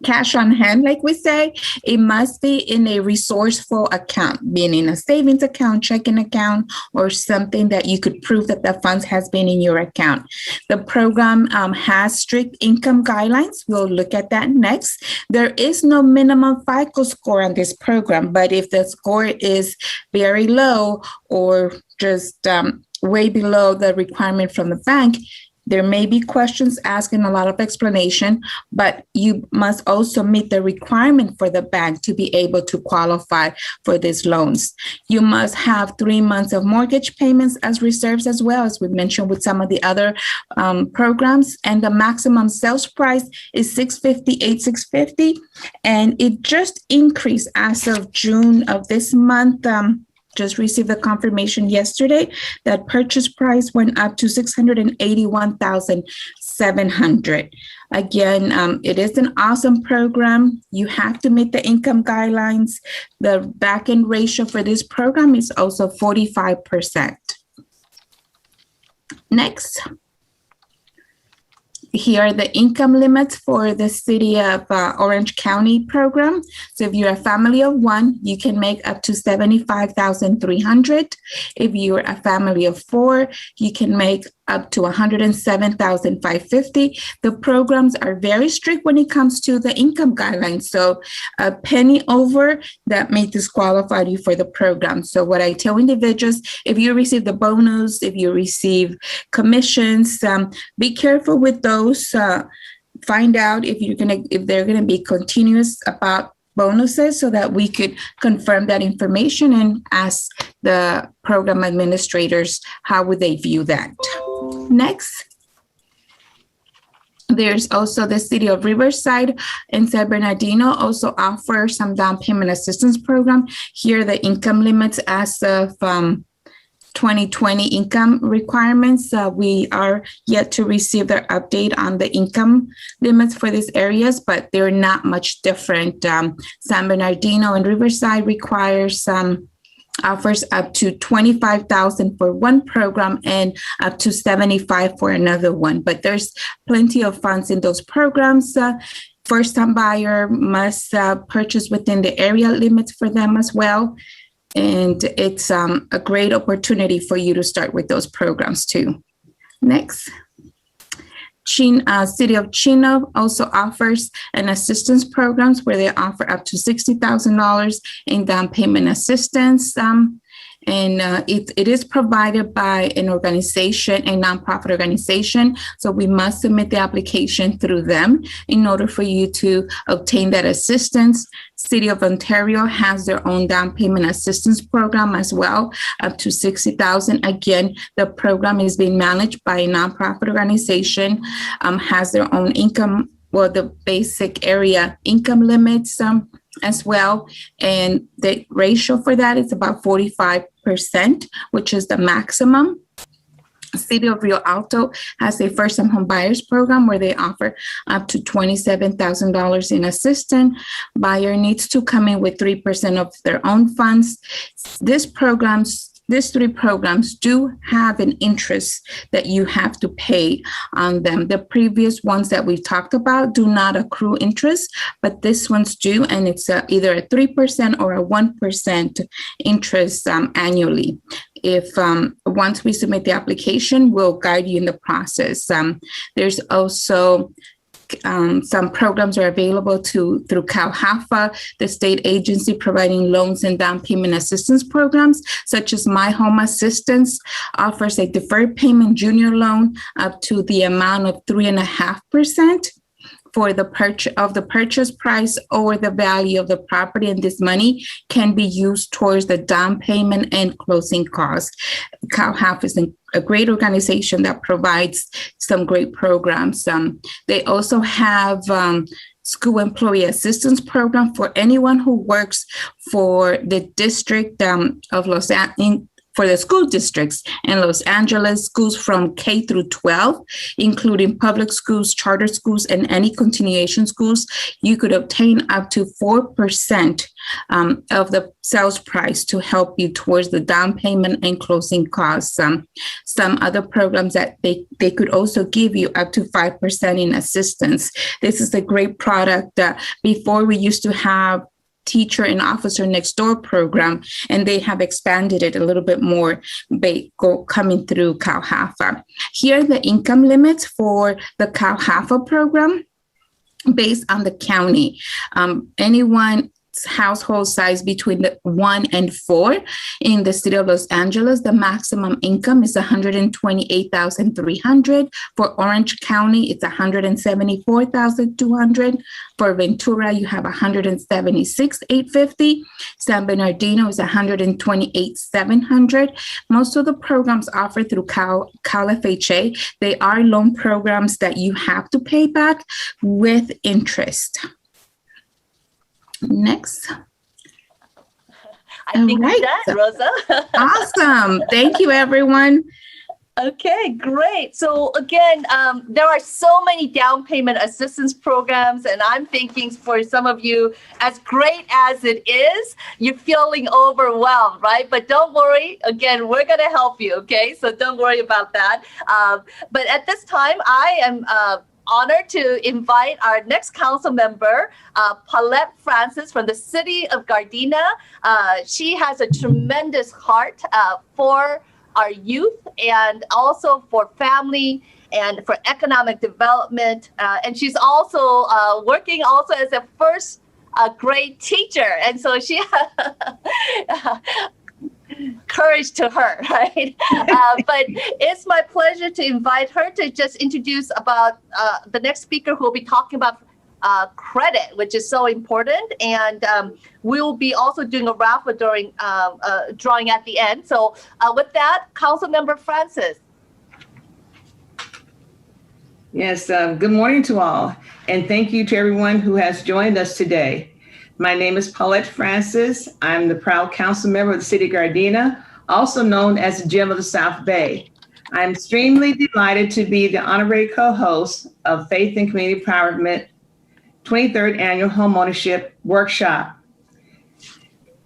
Cash on hand, like we say. It must be in a resourceful account, meaning a savings account, checking account, or something that you could prove that the funds has been in your account. The program has strict income guidelines. We'll look at that next. There is no minimum FICO score on this program, but if the score is very low or just way below the requirement from the bank, there may be questions asking a lot of explanation, but you must also meet the requirement for the bank to be able to qualify for these loans. You must have 3 months of mortgage payments as reserves, as well as we mentioned with some of the other programs. And the maximum sales price is $650,850, and it just increased as of June of this month. Just received the confirmation yesterday that purchase price went up to $681,700. Again, it is an awesome program. You have to meet the income guidelines. The back-end ratio for this program is also 45%. Next. Here are the income limits for the City of Orange County program. So if you're a family of one, you can make up to $75,300. If you're a family of four, you can make up to $107,550. The programs are very strict when it comes to the income guidelines. So a penny over, that may disqualify you for the program. So what I tell individuals, if you receive the bonus, if you receive commissions, be careful with those. Find out if they're gonna be continuous about bonuses, so that we could confirm that information and ask the program administrators how would they view that. Next. There's also the City of Riverside and San Bernardino also offer some down payment assistance program. Here are the income limits as of 2020 income requirements. We are yet to receive their update on the income limits for these areas, but they're not much different. San Bernardino and Riverside requires offers up to $25,000 for one program and up to $75,000 for another one. But there's plenty of funds in those programs. First-time buyer must purchase within the area limits for them as well. And it's a great opportunity for you to start with those programs too. Next. City of Chino also offers an assistance programs where they offer up to $60,000 in down payment assistance. It is provided by an organization, a nonprofit organization. So we must submit the application through them in order for you to obtain that assistance. City of Ontario has their own down payment assistance program as well, up to $60,000. Again, the program is being managed by a nonprofit organization, has their own income, well, the basic area income limits as well. And the ratio for that is about 45%, which is the maximum. City of Rio Alto has a first-time home buyers program where they offer up to $27,000 in assistance. Buyer needs to come in with 3% of their own funds. These three programs do have an interest that you have to pay on them. The previous ones that we've talked about do not accrue interest, but this one's do, and it's either a 3% or a 1% interest annually. If once we submit the application, we'll guide you in the process. There's also some programs are available through CalHAFA, the state agency providing loans and down payment assistance programs, such as My Home Assistance offers a deferred payment junior loan up to the amount of 3.5% for the purchase price or the value of the property, and this money can be used towards the down payment and closing costs. CalHAF is a great organization that provides some great programs. They also have school employee assistance program for anyone who works for the district of Los Angeles, for the school districts in Los Angeles, schools from K through 12, including public schools, charter schools, and any continuation schools. You could obtain up to 4% of the sales price to help you towards the down payment and closing costs. Some other programs that they could also give you up to 5% in assistance. This is a great product. Before we used to have teacher and officer next door program, and they have expanded it a little bit more coming through CalHAFA. Here are the income limits for the CalHAFA program based on the county. Anyone's household size between 1 and 4 in the city of Los Angeles, the maximum income is $128,300. For Orange County, it's $174,200. For Ventura, you have $176,850. San Bernardino is $128,700. Most of the programs offered through Cal FHA, they are loan programs that you have to pay back with interest. Next. I think we're done, Rosa. Awesome. Thank you, everyone. Okay, great. So again, there are so many down payment assistance programs, and I'm thinking for some of you, as great as it is, you're feeling overwhelmed, right? But don't worry. Again, we're going to help you, okay? So don't worry about that. But at this time, I am honored to invite our next council member, Paulette Francis from the city of Gardena. She has a tremendous heart for our youth and also for family and for economic development. And she's also working also as a first grade teacher. And so she courage to her, right? But it's my pleasure to invite her to just introduce about the next speaker who will be talking about credit, which is so important. And we'll be also doing a raffle during drawing at the end. So with that, Councilmember Francis. Yes, good morning to all. And thank you to everyone who has joined us today. My name is Paulette Francis. I'm the proud council member of the city of Gardena, also known as the Gem of the South Bay. I'm extremely delighted to be the honorary co-host of Faith and Community Empowerment 23rd Annual Homeownership Workshop.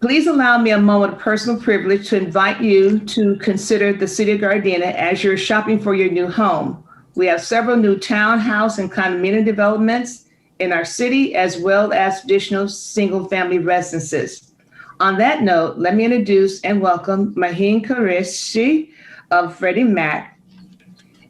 Please allow me a moment of personal privilege to invite you to consider the city of Gardena as you're shopping for your new home. We have several new townhouse and condominium developments in our city, as well as traditional single-family residences. On that note, let me introduce and welcome Maheen Qureshi of Freddie Mac.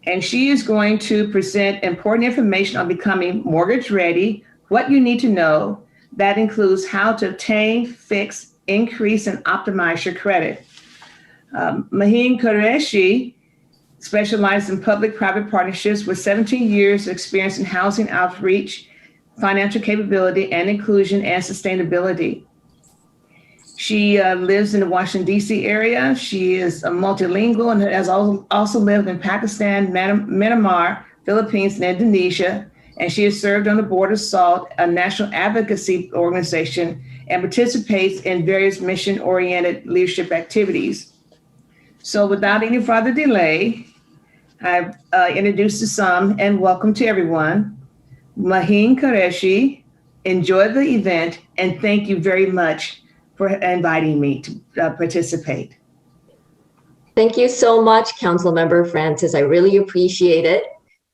And she is going to present important information on becoming mortgage ready, what you need to know. That includes how to obtain, fix, increase, and optimize your credit. Maheen Qureshi specializes in public-private partnerships with 17 years of experience in housing outreach, financial capability, and inclusion and sustainability. She lives in the Washington, D.C. area. She is a multilingual and has also lived in Pakistan, Myanmar, Philippines, and Indonesia. And she has served on the board of SALT, a national advocacy organization, and participates in various mission-oriented leadership activities. So without any further delay, I've introduced to some and welcome to everyone. Maheen Qureshi, enjoy the event, and thank you very much for inviting me to participate. Thank you so much, Councilmember Francis. I really appreciate it.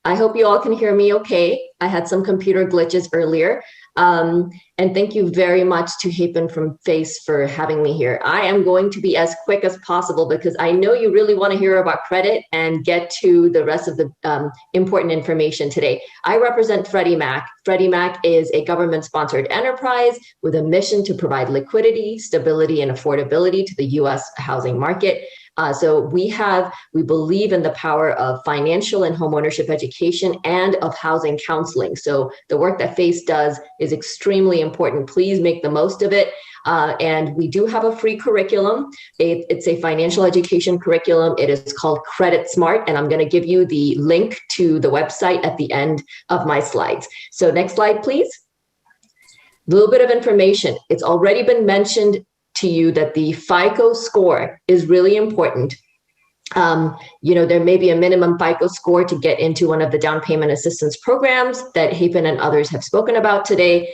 I hope you all can hear me okay. I had some computer glitches earlier. And thank you very much to Hapen from FACE for having me here. I am going to be as quick as possible because I know you really want to hear about credit and get to the rest of the important information today. I represent Freddie Mac. Freddie Mac is a government-sponsored enterprise with a mission to provide liquidity, stability, and affordability to the U.S. housing market. So we believe in the power of financial and homeownership education and of housing counseling. So the work that FACE does is extremely important. Please make the most of it. And we do have a free curriculum. It's a financial education curriculum. It is called Credit Smart, and I'm going to give you the link to the website at the end of my slides. So next slide, please. A little bit of information. It's already been mentioned to you that the FICO score is really important. There may be a minimum FICO score to get into one of the down payment assistance programs that Hapen and others have spoken about today.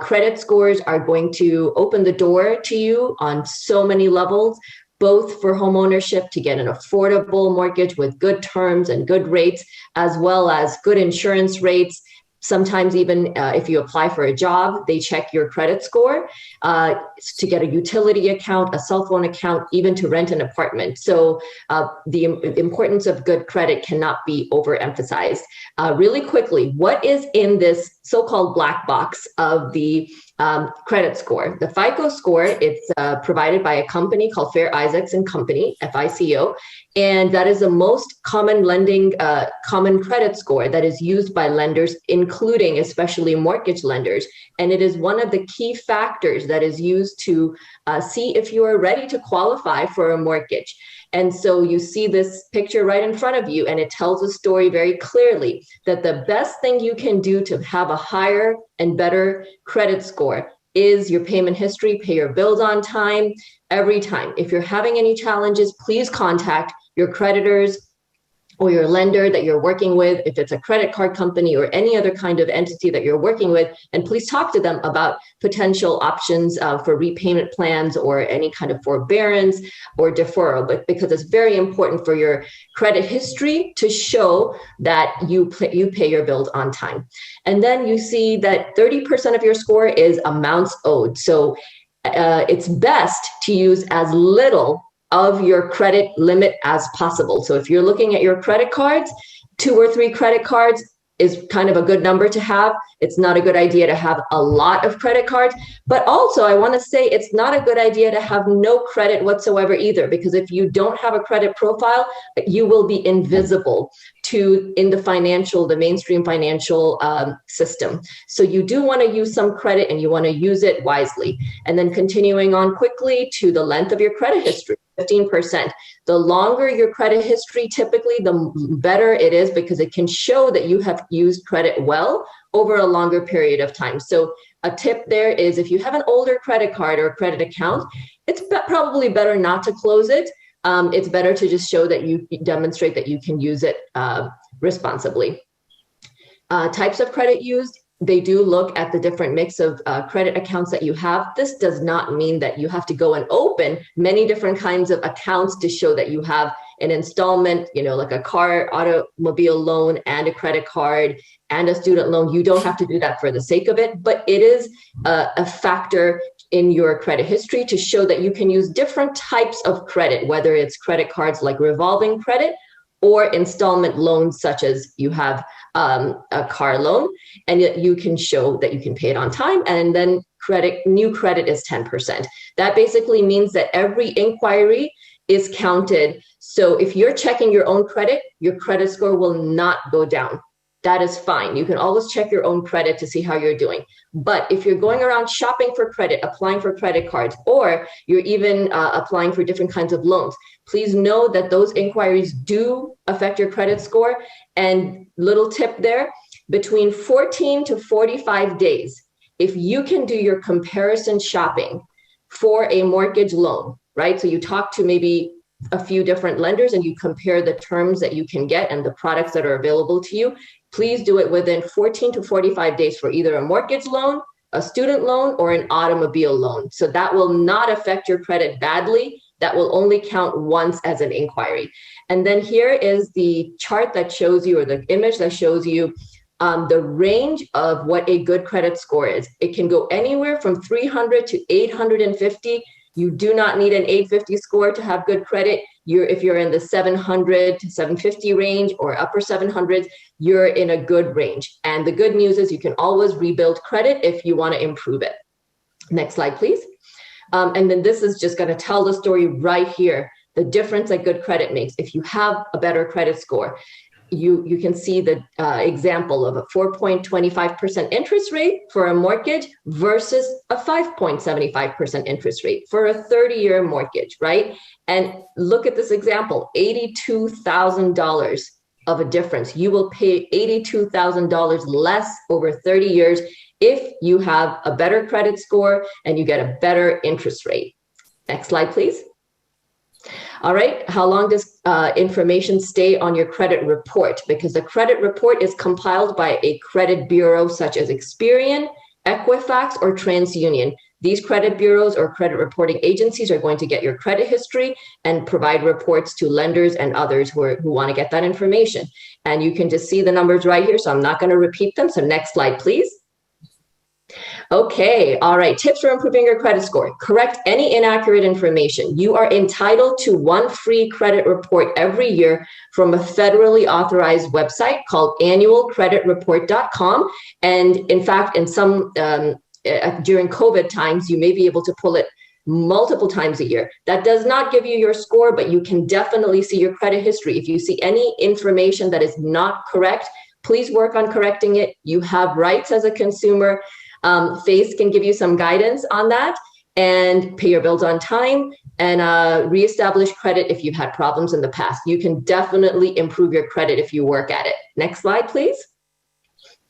Credit scores are going to open the door to you on so many levels, both for homeownership to get an affordable mortgage with good terms and good rates, as well as good insurance rates. Sometimes even if you apply for a job, they check your credit score to get a utility account, a cell phone account, even to rent an apartment. So the importance of good credit cannot be overemphasized. Really quickly, what is in this so-called black box of the credit score? The FICO score, it's provided by a company called Fair Isaacs and Company, FICO, and that is the most common common credit score that is used by lenders, including especially mortgage lenders. And it is one of the key factors that is used to see if you are ready to qualify for a mortgage. And so you see this picture right in front of you, and it tells a story very clearly that the best thing you can do to have a higher and better credit score is your payment history, pay your bills on time, every time. If you're having any challenges, please contact your creditors or your lender that you're working with, if it's a credit card company or any other kind of entity that you're working with, and please talk to them about potential options for repayment plans or any kind of forbearance or deferral, but because it's very important for your credit history to show that you pay your bills on time. And then you see that 30% of your score is amounts owed. So it's best to use as little of your credit limit as possible. So if you're looking at your credit cards, 2 or 3 credit cards is kind of a good number to have. It's not a good idea to have a lot of credit cards, but also I want to say it's not a good idea to have no credit whatsoever either, because if you don't have a credit profile, you will be invisible in the mainstream financial system. So you do want to use some credit and you want to use it wisely. And then continuing on quickly to the length of your credit history, 15%. The longer your credit history, typically, the better it is because it can show that you have used credit well over a longer period of time. So a tip there is if you have an older credit card or credit account, it's probably better not to close it. It's better to just show that you demonstrate that you can use it responsibly. Types of credit used, they do look at the different mix of credit accounts that you have. This does not mean that you have to go and open many different kinds of accounts to show that you have an installment, like a car, automobile loan and a credit card and a student loan. You don't have to do that for the sake of it, but it is a factor in your credit history to show that you can use different types of credit, whether it's credit cards like revolving credit or installment loans, such as you have a car loan, and you can show that you can pay it on time. And then new credit is 10%. That basically means that every inquiry is counted. So if you're checking your own credit, your credit score will not go down. That is fine. You can always check your own credit to see how you're doing. But if you're going around shopping for credit, applying for credit cards, or you're even applying for different kinds of loans, please know that those inquiries do affect your credit score. And little tip there, between 14 to 45 days, if you can do your comparison shopping for a mortgage loan, right? So you talk to maybe a few different lenders and you compare the terms that you can get and the products that are available to you. Please do it within 14 to 45 days for either a mortgage loan, a student loan, or an automobile loan. So that will not affect your credit badly. That will only count once as an inquiry. And then here is the chart that shows you, or the image that shows you the range of what a good credit score is. It can go anywhere from 300 to 850. You do not need an 850 score to have good credit. If you're in the 700 to 750 range or upper 700s, you're in a good range. And the good news is you can always rebuild credit if you want to improve it. Next slide, please. And then this is just going to tell the story right here, the difference that good credit makes. If you have a better credit score, you can see the example of a 4.25% interest rate for a mortgage versus a 5.75% interest rate for a 30-year mortgage, right? And look at this example, $82,000 of a difference. You will pay $82,000 less over 30 years if you have a better credit score and you get a better interest rate. Next slide, please. All right, how long does information stay on your credit report? Because the credit report is compiled by a credit bureau such as Experian, Equifax, or TransUnion. These credit bureaus or credit reporting agencies are going to get your credit history and provide reports to lenders and others who want to get that information. And you can just see the numbers right here, so I'm not going to repeat them. So next slide, please. Okay, all right, tips for improving your credit score. Correct any inaccurate information. You are entitled to one free credit report every year from a federally authorized website called annualcreditreport.com. And in fact, in some during COVID times, you may be able to pull it multiple times a year. That does not give you your score, but you can definitely see your credit history. If you see any information that is not correct, please work on correcting it. You have rights as a consumer. FACE can give you some guidance on that, and pay your bills on time and reestablish credit if you've had problems in the past. You can definitely improve your credit if you work at it. Next slide, please.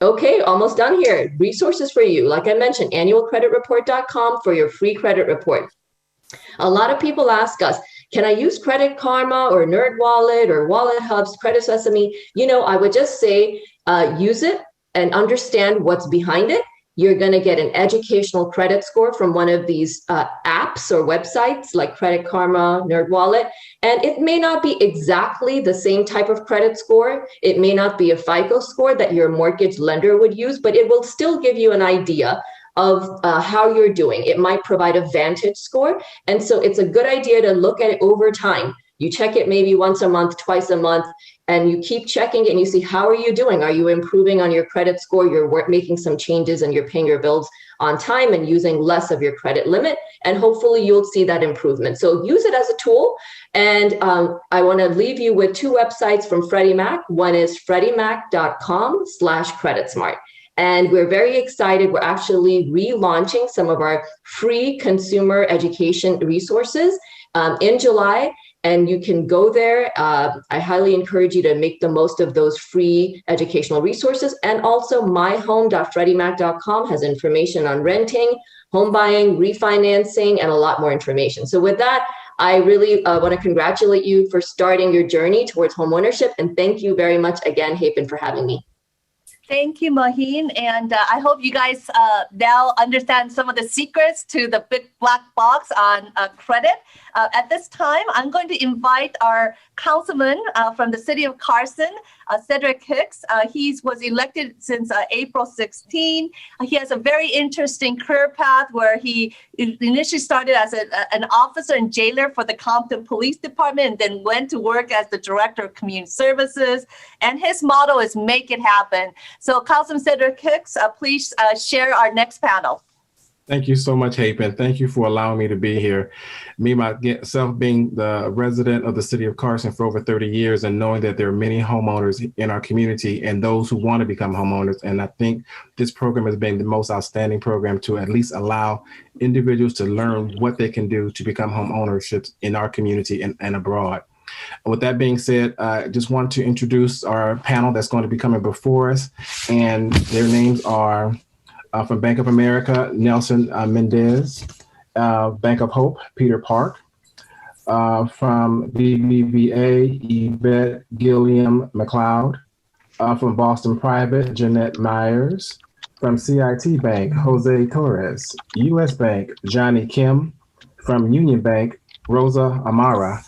Okay, almost done here. Resources for you. Like I mentioned, annualcreditreport.com for your free credit report. A lot of people ask us, can I use Credit Karma or NerdWallet or Wallet Hub's Credit Sesame? I would just say use it and understand what's behind it. You're going to get an educational credit score from one of these apps or websites like Credit Karma, NerdWallet. And it may not be exactly the same type of credit score. It may not be a FICO score that your mortgage lender would use, but it will still give you an idea of how you're doing. It might provide a Vantage score. And so it's a good idea to look at it over time. You check it maybe once a month, twice a month, and you keep checking it and you see, how are you doing? Are you improving on your credit score? You're making some changes and you're paying your bills on time and using less of your credit limit. And hopefully you'll see that improvement. So use it as a tool. And I want to leave you with two websites from Freddie Mac. One is freddiemac.com/creditsmart. And we're very excited. We're actually relaunching some of our free consumer education resources in July. And you can go there. I highly encourage you to make the most of those free educational resources. And also myhome.freddiemac.com has information on renting, home buying, refinancing, and a lot more information. So with that, I really want to congratulate you for starting your journey towards homeownership. And thank you very much again, Hapen, for having me. Thank you, Maheen. And I hope you guys now understand some of the secrets to the big black box on credit. At this time, I'm going to invite our councilman from the city of Carson, Cedric Hicks. He was elected since April 16. He has a very interesting career path where he initially started as an officer and jailer for the Compton Police Department and then went to work as the director of community services. And his motto is make it happen. So Councilman Cedric Hicks, please share our next panel. Thank you so much, Hapen. Thank you for allowing me to be here. Me, myself, being the resident of the city of Carson for over 30 years and knowing that there are many homeowners in our community and those who want to become homeowners. And I think this program has been the most outstanding program to at least allow individuals to learn what they can do to become homeownership in our community and abroad. With that being said, I just want to introduce our panel that's going to be coming before us. And their names are from Bank of America, Nelson Mendez, Bank of Hope, Peter Park, from BBVA, Yvette Gilliam McLeod, from Boston Private, Jeanette Myers, from CIT Bank, Jose Torres, US Bank, Johnny Kim, from Union Bank, Rosa Amara,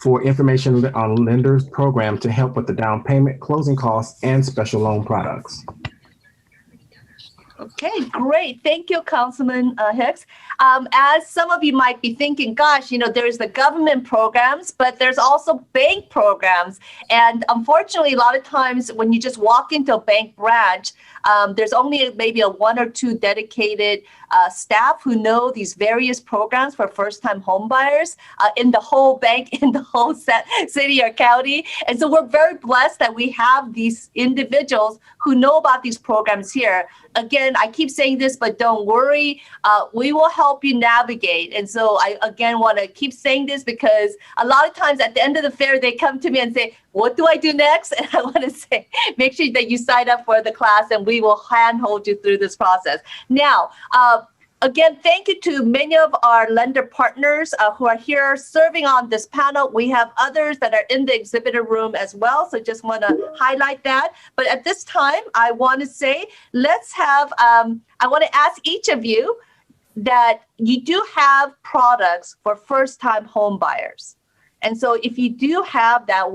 for information on lenders program to help with the down payment, closing costs, and special loan products. Okay, great. Thank you, Councilman Hicks. As some of you might be thinking, gosh, there's the government programs, but there's also bank programs. And unfortunately, a lot of times when you just walk into a bank branch, there's only maybe a one or two dedicated staff who know these various programs for first-time home buyers in the whole bank, in the whole city or county. And so we're very blessed that we have these individuals who know about these programs here. Again, I keep saying this, but don't worry. We will help you navigate. And so I, again, want to keep saying this because a lot of times at the end of the fair, they come to me and say, what do I do next? And I want to say, make sure that you sign up for the class and we will handhold you through this process. Now, again, thank you to many of our lender partners who are here serving on this panel. We have others that are in the exhibitor room as well. So just want to highlight that. But at this time, I want to say, let's have, I want to ask each of you that you do have products for first-time home buyers. And so if you do have that,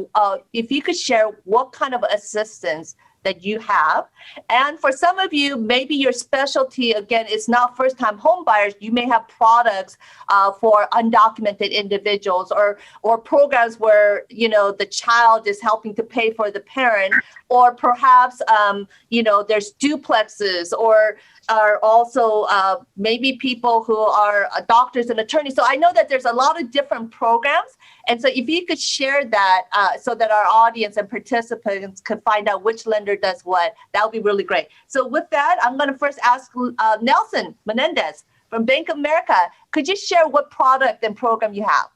if you could share what kind of assistance that you have. And for some of you, maybe your specialty, again, is not first-time home buyers. You may have products for undocumented individuals or programs where, the child is helping to pay for the parent, or perhaps, there's duplexes or are also maybe people who are doctors and attorneys. So I know that there's a lot of different programs. And so if you could share that so that our audience and participants could find out which lender does what, that would be really great. So with that, I'm going to first ask Nelson Menendez from Bank of America. Could you share what product and program you have?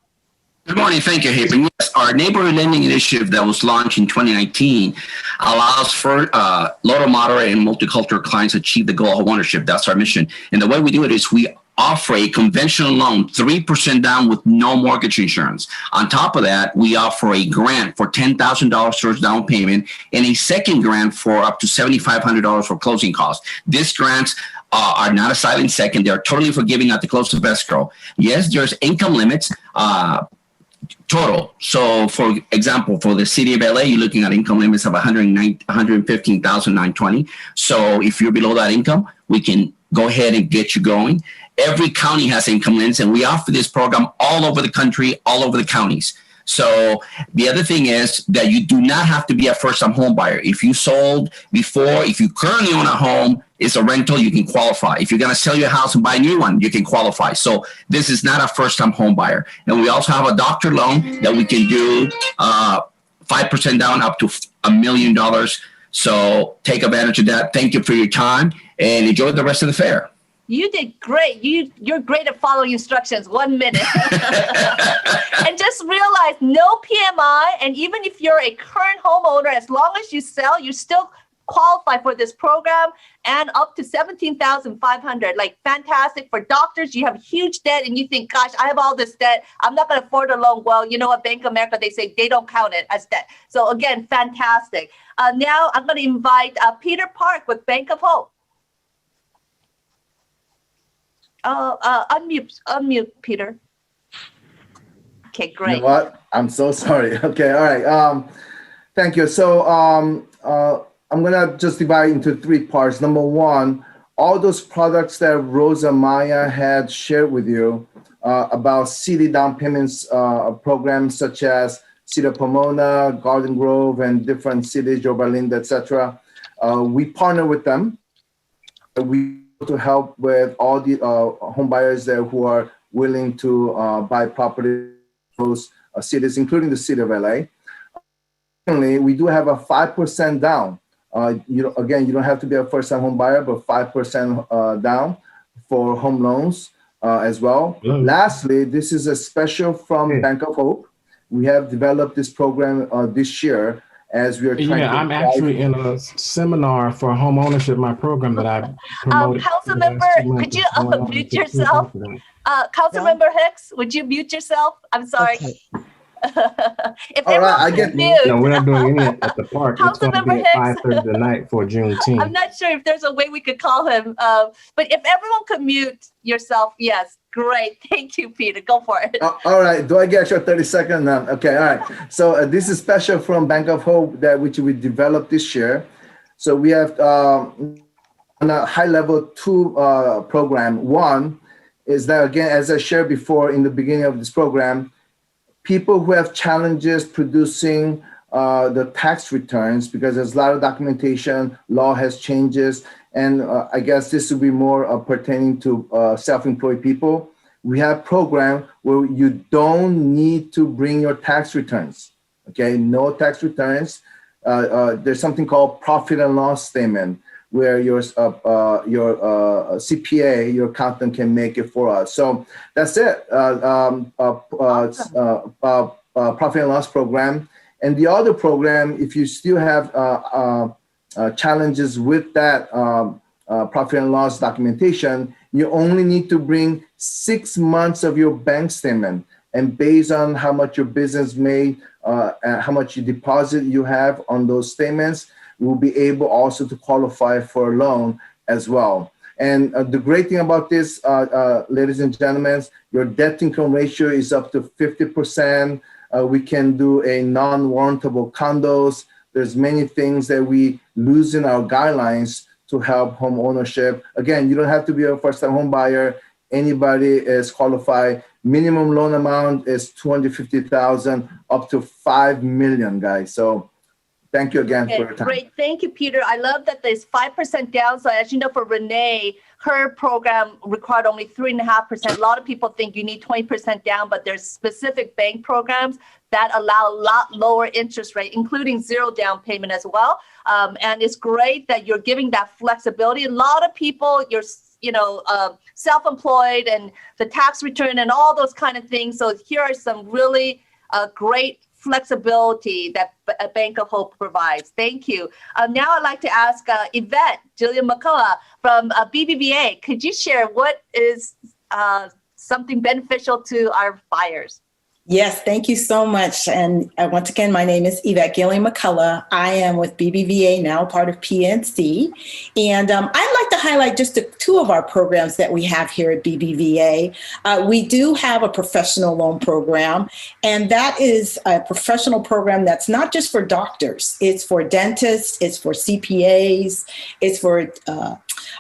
Good morning. Thank you, Hapen. Yes, our neighborhood lending initiative that was launched in 2019 allows for low to moderate and multicultural clients to achieve the goal of homeownership. That's our mission. And the way we do it is we offer a conventional loan, 3% down with no mortgage insurance. On top of that, we offer a grant for $10,000 towards down payment and a second grant for up to $7,500 for closing costs. These grants are not a silent second. They're totally forgiving at the close of escrow. Yes, there's income limits. Total. So, for example, for the city of LA, you're looking at income limits of $115,920. So, if you're below that income, we can go ahead and get you going. Every county has income limits, and we offer this program all over the country, all over the counties. So the other thing is that you do not have to be a first-time home buyer. If you sold before, if you currently own a home, it's a rental, you can qualify. If you're going to sell your house and buy a new one, you can qualify. So this is not a first-time home buyer. And we also have a doctor loan that we can do 5% down up to $1 million. So take advantage of that. Thank you for your time and enjoy the rest of the fair. You did great. You're great at following instructions. 1 minute. And just realize no PMI. And even if you're a current homeowner, as long as you sell, you still qualify for this program and up to $17,500. Like fantastic. For doctors, you have huge debt and you think, gosh, I have all this debt. I'm not going to afford a loan. Well, you know what, Bank of America, they say they don't count it as debt. So again, fantastic. Now I'm going to invite Peter Park with Bank of Hope. Unmute, Peter. Okay, great. You know what? I'm so sorry. Okay, all right. Thank you. So I'm gonna just divide into 3 parts. Number 1, all those products that Rosa Maya had shared with you about city down payments programs such as City of Pomona, Garden Grove, and different cities, Yorba Linda, etc. We partner with them. We to help with all the home buyers there who are willing to buy property in those cities, including the city of LA. Secondly, we do have a 5% down. You don't have to be a first-time home buyer, but 5% down for home loans as well. Lastly, this is a special from Bank of Hope. We have developed this program this year as we are trying to. I'm actually in a seminar for home ownership, my program that I promoted. Councilmember, could you mute yourself? Councilmember Hicks, would you mute yourself? I'm sorry. Okay. If all right, I get mute. No, we're not doing any at the park. It's going to be at 5:30 tonight for Juneteenth. I'm not sure if there's a way we could call him, but if everyone could mute yourself, yes. Great. Thank you, Peter. Go for it. All right. Do I get your 30 seconds now? Okay. All right. So this is special from Bank of Hope which we developed this year. So we have on a high level 2 program. One is that, again, as I shared before in the beginning of this program, people who have challenges producing the tax returns because there's a lot of documentation, law has changes, and I guess this will be more pertaining to self-employed people. We have a program where you don't need to bring your tax returns, okay? No tax returns. There's something called profit and loss statement where your CPA, your accountant can make it for us. So that's it, profit and loss program. And the other program, if you still have challenges with that profit and loss documentation, you only need to bring 6 months of your bank statement. And based on how much your business made, and how much deposit you have on those statements, we'll be able also to qualify for a loan as well. And the great thing about this, ladies and gentlemen, your debt income ratio is up to 50%. We can do a non-warrantable condos. There's many things that we loosen our guidelines to help home ownership. Again, you don't have to be a first-time home buyer. Anybody is qualified. Minimum loan amount is $250,000 up to $5 million, guys. So thank you again for your time. Great. Thank you, Peter. I love that there's 5% down. So as you know, for Renee, her program required only 3.5%. A lot of people think you need 20% down, but there's specific bank programs that allow a lot lower interest rate, including 0 down payment as well. And it's great that you're giving that flexibility. A lot of people, self-employed and the tax return and all those kind of things. So here are some really great flexibility that Bank of Hope provides. Thank you. Now I'd like to ask Yvette Jillian McCullough from BBVA. Could you share what is something beneficial to our buyers? Yes, thank you so much. And once again, my name is Yvette Gillian McCullough. I am with BBVA, now part of PNC. And I'd like to highlight just two of our programs that we have here at BBVA. We do have a professional loan program, and that is a professional program that's not just for doctors. It's for dentists, it's for CPAs, it's for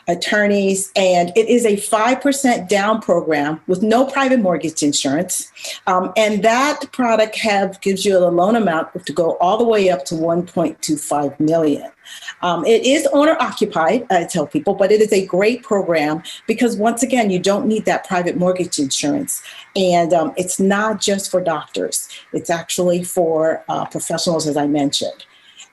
attorneys, and it is a 5% down program with no private mortgage insurance. And that product gives you a loan amount to go all the way up to $1.25 million. It is owner occupied, I tell people, but it is a great program because once again, you don't need that private mortgage insurance. And it's not just for doctors. It's actually for professionals, as I mentioned.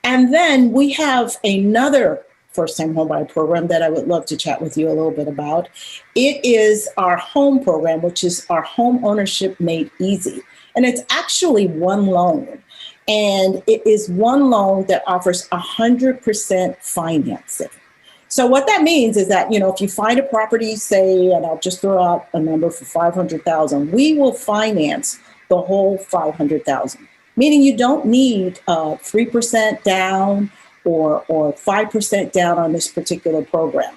And then we have another first-time homebuyer program that I would love to chat with you a little bit about. It is our home program, which is our home ownership made easy. And it's actually one loan. And it is one loan that offers 100% financing. So what that means is that, if you find a property, say, and I'll just throw out a number for $500,000, we will finance the whole $500,000, meaning you don't need 3% down or 5% down on this particular program.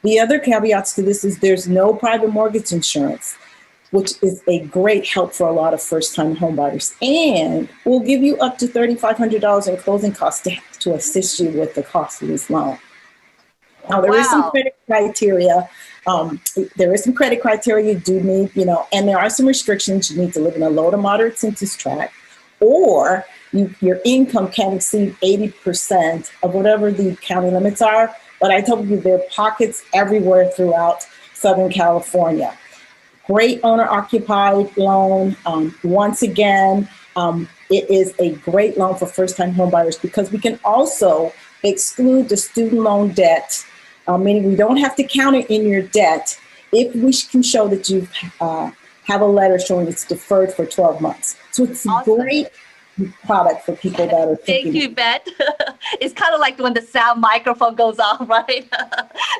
The other caveats to this is there's no private mortgage insurance, which is a great help for a lot of first-time homebuyers. And we'll give you up to $3,500 in closing costs to assist you with the cost of this loan. Now, there is some credit criteria. There is some credit criteria you do need, and there are some restrictions. You need to live in a low to moderate census tract, or your income can't exceed 80% of whatever the county limits are. But I tell you, there are pockets everywhere throughout Southern California. Great owner-occupied loan. Once again, it is a great loan for first-time homebuyers because we can also exclude the student loan debt, meaning we don't have to count it in your debt if we can show that you have a letter showing it's deferred for 12 months. So it's a great product for people that are thinking. Thank you, Beth. It's kind of like when the sound microphone goes off, right?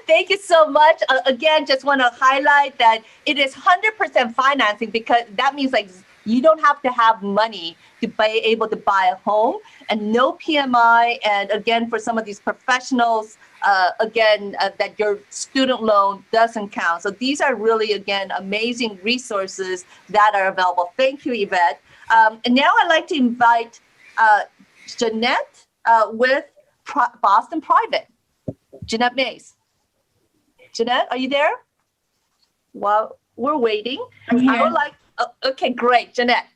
Thank you so much. Again, just want to highlight that it is 100% financing because that means you don't have to have money to be able to buy a home and no PMI. And again, for some of these professionals, that your student loan doesn't count. So these are really, again, amazing resources that are available. Thank you, Yvette. And now I'd like to invite Jeanette with Boston Private. Jeanette Mays. Jeanette, are you there? While we're waiting, I'm here. I would like, okay, great, Jeanette.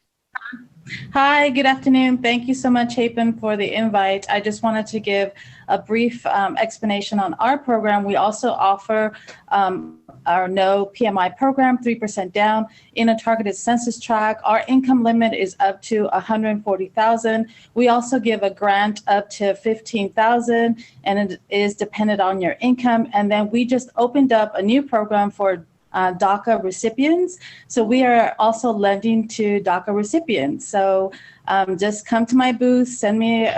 Hi, good afternoon. Thank you so much, Hapen, for the invite. I just wanted to give a brief explanation on our program. We also offer our no PMI program, 3% down in a targeted census tract. Our income limit is up to $140,000. We also give a grant up to $15,000, and it is dependent on your income. And then we just opened up a new program for DACA recipients. So we are also lending to DACA recipients. So just come to my booth, send me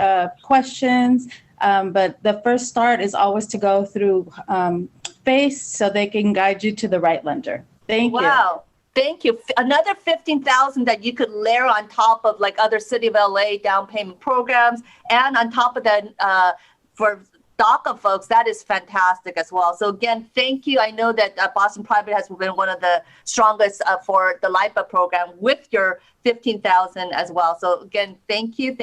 questions. But the first start is always to go through FACE so they can guide you to the right lender. Thank you. Wow. Thank you. Another $15,000 that you could layer on top of other City of LA down payment programs. And on top of that, for DACA folks, that is fantastic as well. So again, thank you. I know that Boston Private has been one of the strongest for the LIPA program with your $15,000 as well. So again, thank you.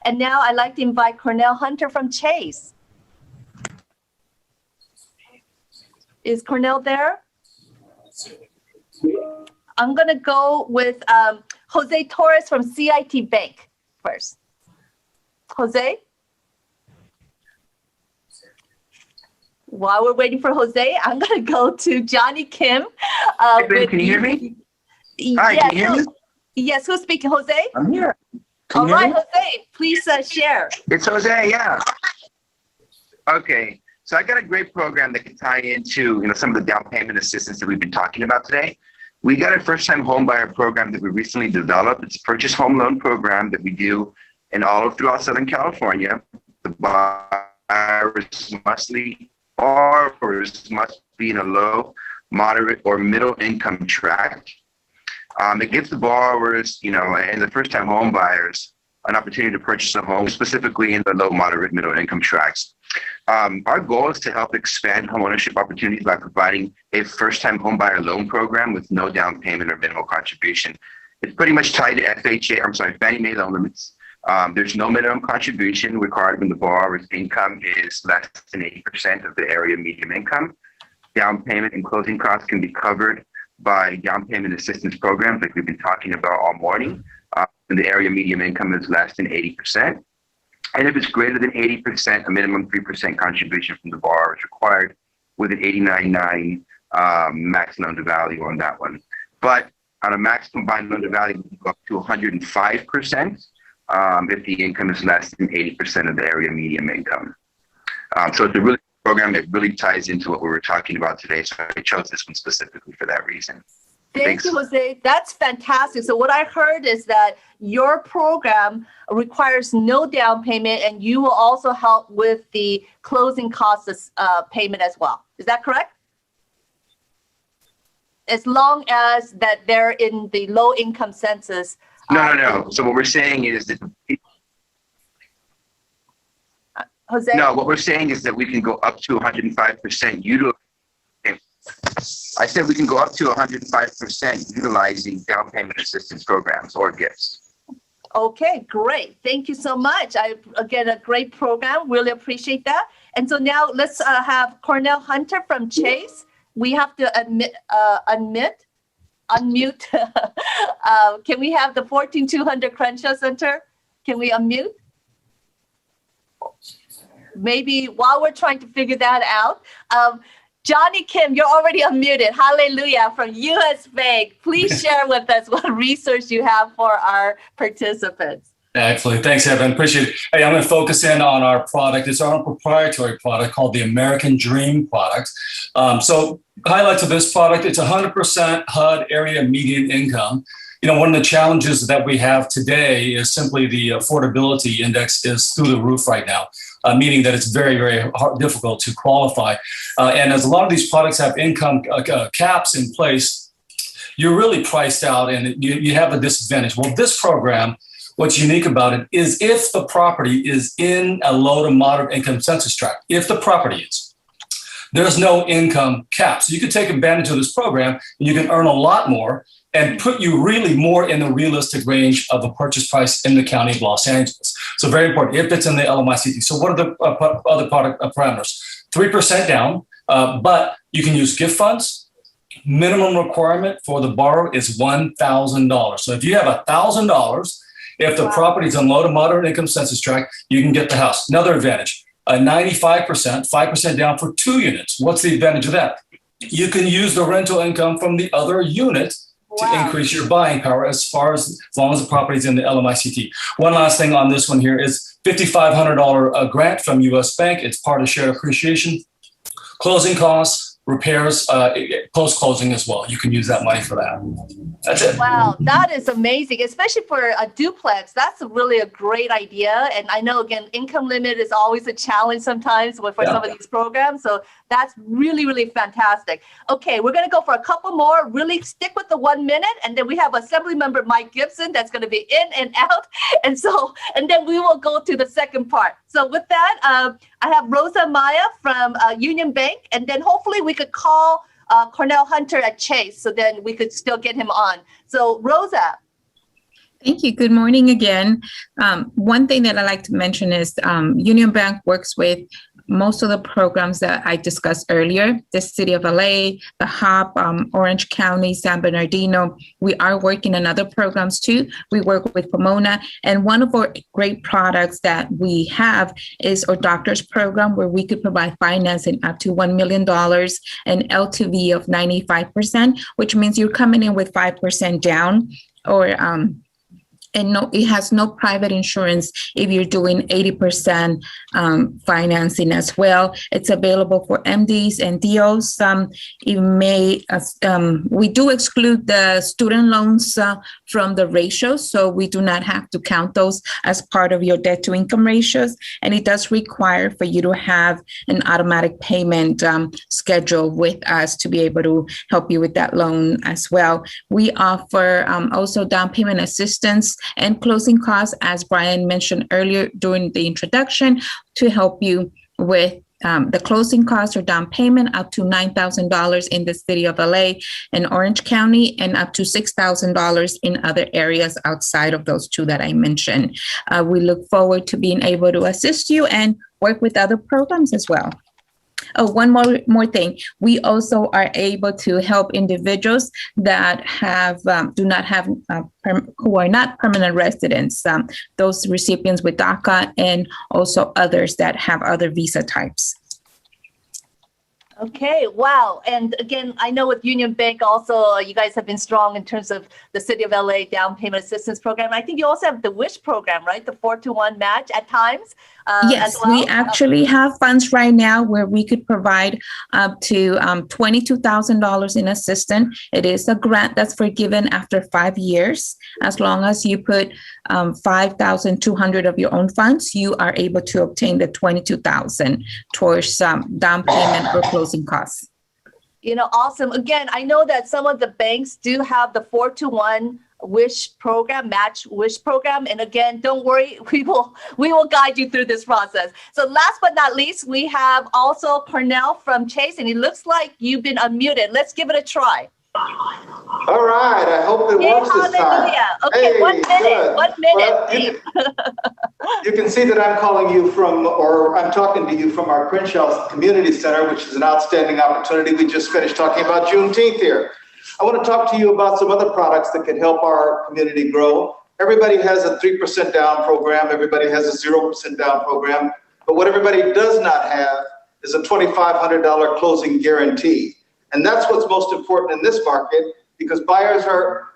And now I'd like to invite Cornell Hunter from Chase. Is Cornell there? I'm going to go with Jose Torres from CIT Bank first. Jose? While we're waiting for Jose, I'm going to go to Johnny Kim. Ben, can you hear me? Hi, yes, can you hear me? Yes, who's speaking? Jose? I'm here. All right, Jose, please share. It's Jose, yeah. Okay. So I got a great program that can tie into, some of the down payment assistance that we've been talking about today. We got a first-time home buyer program that we recently developed. It's a purchase home loan program that we do in all of throughout Southern California. The borrowers must be in a low, moderate, or middle income tract. It gives the borrowers, and the first-time home buyers an opportunity to purchase a home, specifically in the low, moderate, middle income tracts. Our goal is to help expand homeownership opportunities by providing a first-time home buyer loan program with no down payment or minimal contribution. It's pretty much tied to Fannie Mae loan limits. There's no minimum contribution required when the borrower's income is less than 80% of the area median income. Down payment and closing costs can be covered by down payment assistance programs like we've been talking about all morning. And the area median income is less than 80%. And if it's greater than 80%, a minimum 3% contribution from the borrower is required with an 89.9 max loan to value on that one. But on a max combined loan to value, we can go up to 105% if the income is less than 80% of the area median income. So it's a really good program that really ties into what we were talking about today. So I chose this one specifically for that reason. Thank you, Jose. That's fantastic. So what I heard is that your program requires no down payment, and you will also help with the closing costs payment as well. Is that correct? As long as that they're in the low income census. No. So what we're saying is that Jose? No, what we're saying is that we can go up to 105% utilizing. I said we can go up to 105% utilizing down payment assistance programs or gifts. Okay, great. Thank you so much. Again, a great program. Really appreciate that. And so now let's have Cornell Hunter from Chase. We have to unmute. Can we have the 14200 Crenshaw Center? Can we unmute? Maybe while we're trying to figure that out. Johnny Kim, you're already unmuted. Hallelujah from US Bank. Please share with us what research you have for our participants. Excellent. Thanks, Evan. Appreciate it. Hey, I'm going to focus in on our product. It's our own proprietary product called the American Dream product. So highlights of this product, it's 100% HUD area median income. One of the challenges that we have today is simply the affordability index is through the roof right now, meaning that it's very, very difficult to qualify. And as a lot of these products have income caps in place, you're really priced out and you have a disadvantage. Well, this program, what's unique about it is if the property is in a low to moderate income census tract, if the property is, there's no income cap. So you can take advantage of this program and you can earn a lot more and put you really more in the realistic range of a purchase price in the county of Los Angeles. So very important if it's in the LMICT. So what are the other product parameters? 3% down, but you can use gift funds. Minimum requirement for the borrower is $1,000. So if you have $1,000, if the property is in low to moderate income census tract, you can get the house. Another advantage, 95%, 5% down for 2 units. What's the advantage of that? You can use the rental income from the other unit to increase your buying power as long as the property is in the LMICT. One last thing on this one here is $5,500 grant from US Bank. It's part of shared appreciation. Closing costs, repairs, post-closing as well. You can use that money for that. That's it. Wow, that is amazing, especially for a duplex. That's really a great idea. And I know, again, income limit is always a challenge sometimes for some of these programs. So that's really, really fantastic. Okay, we're going to go for a couple more. Really stick with the 1 minute. And then we have Assemblymember Mike Gibson that's going to be in and out. And then we will go to the second part. So with that, I have Rosa Maya from Union Bank. And then hopefully we could call Cornell Hunter at Chase, so then we could still get him on. So Rosa. Thank you. Good morning again. One thing that I like to mention is Union Bank works with most of the programs that I discussed earlier, the City of LA, the HOP, Orange County, San Bernardino. We are working on other programs too. We work with Pomona, and one of our great products that we have is our doctor's program, where we could provide financing up to $1 million and LTV of 95%, which means you're coming in with 5% down or And no, it has no private insurance if you're doing 80% financing as well. It's available for MDs and DOs. We do exclude the student loans from the ratios, so we do not have to count those as part of your debt to income ratios. And it does require for you to have an automatic payment schedule with us to be able to help you with that loan as well. We offer also down payment assistance and closing costs, as Brian mentioned earlier during the introduction, to help you with the closing costs or down payment up to $9,000 in the city of LA and Orange County, and up to $6,000 in other areas outside of those two that I mentioned. We look forward to being able to assist you and work with other programs as well. Oh, one more thing. We also are able to help individuals that who are not permanent residents, those recipients with DACA, and also others that have other visa types. Okay, wow. And again, I know with Union Bank also, you guys have been strong in terms of the City of LA down payment assistance program. I think you also have the WISH program, right? The 4-to-1 match at times. Yes, as well. we actually have funds right now where we could provide up to $22,000 in assistance. It is a grant that's forgiven after 5 years. As long as you put $5,200 of your own funds, you are able to obtain the $22,000 towards down payment or closing costs. You know, awesome. Again, I know that some of the banks do have the 4-to-1 WISH program, match WISH program. And again, don't worry, we will guide you through this process. So last but not least, we have also Cornell from Chase, and it looks like you've been unmuted. Let's give it a try. All right, I hope it works this time. Okay, hey, 1 minute, good. 1 minute. You can see that I'm calling you from, or I'm talking to you from our Crenshaw Community Center, which is an outstanding opportunity. We just finished talking about Juneteenth here. I want to talk to you about some other products that can help our community grow. Everybody has a 3% down program. Everybody has a 0% down program. But what everybody does not have is a $2,500 closing guarantee. And that's what's most important in this market, because buyers are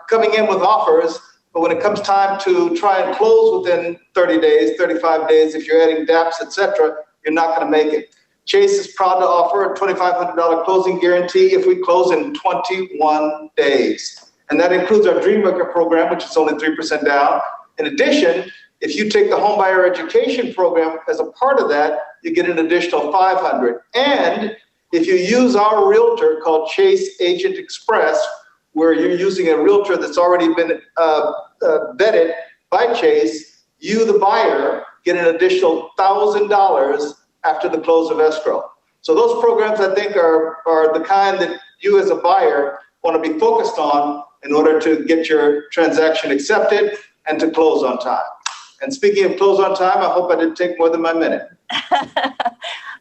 coming in with offers, but when it comes time to try and close within 30 days, 35 days, if you're adding DAPs, etc., you're not going to make it. Chase is proud to offer a $2,500 closing guarantee if we close in 21 days. And that includes our Dreammaker program, which is only 3% down. In addition, if you take the Homebuyer Education program as a part of that, you get an additional $500. And if you use our realtor called Chase Agent Express, where you're using a realtor that's already been vetted by Chase, you, the buyer, get an additional $1,000 after the close of escrow. So those programs, I think, are the kind that you as a buyer want to be focused on in order to get your transaction accepted and to close on time. And speaking of close on time, I hope I didn't take more than my minute.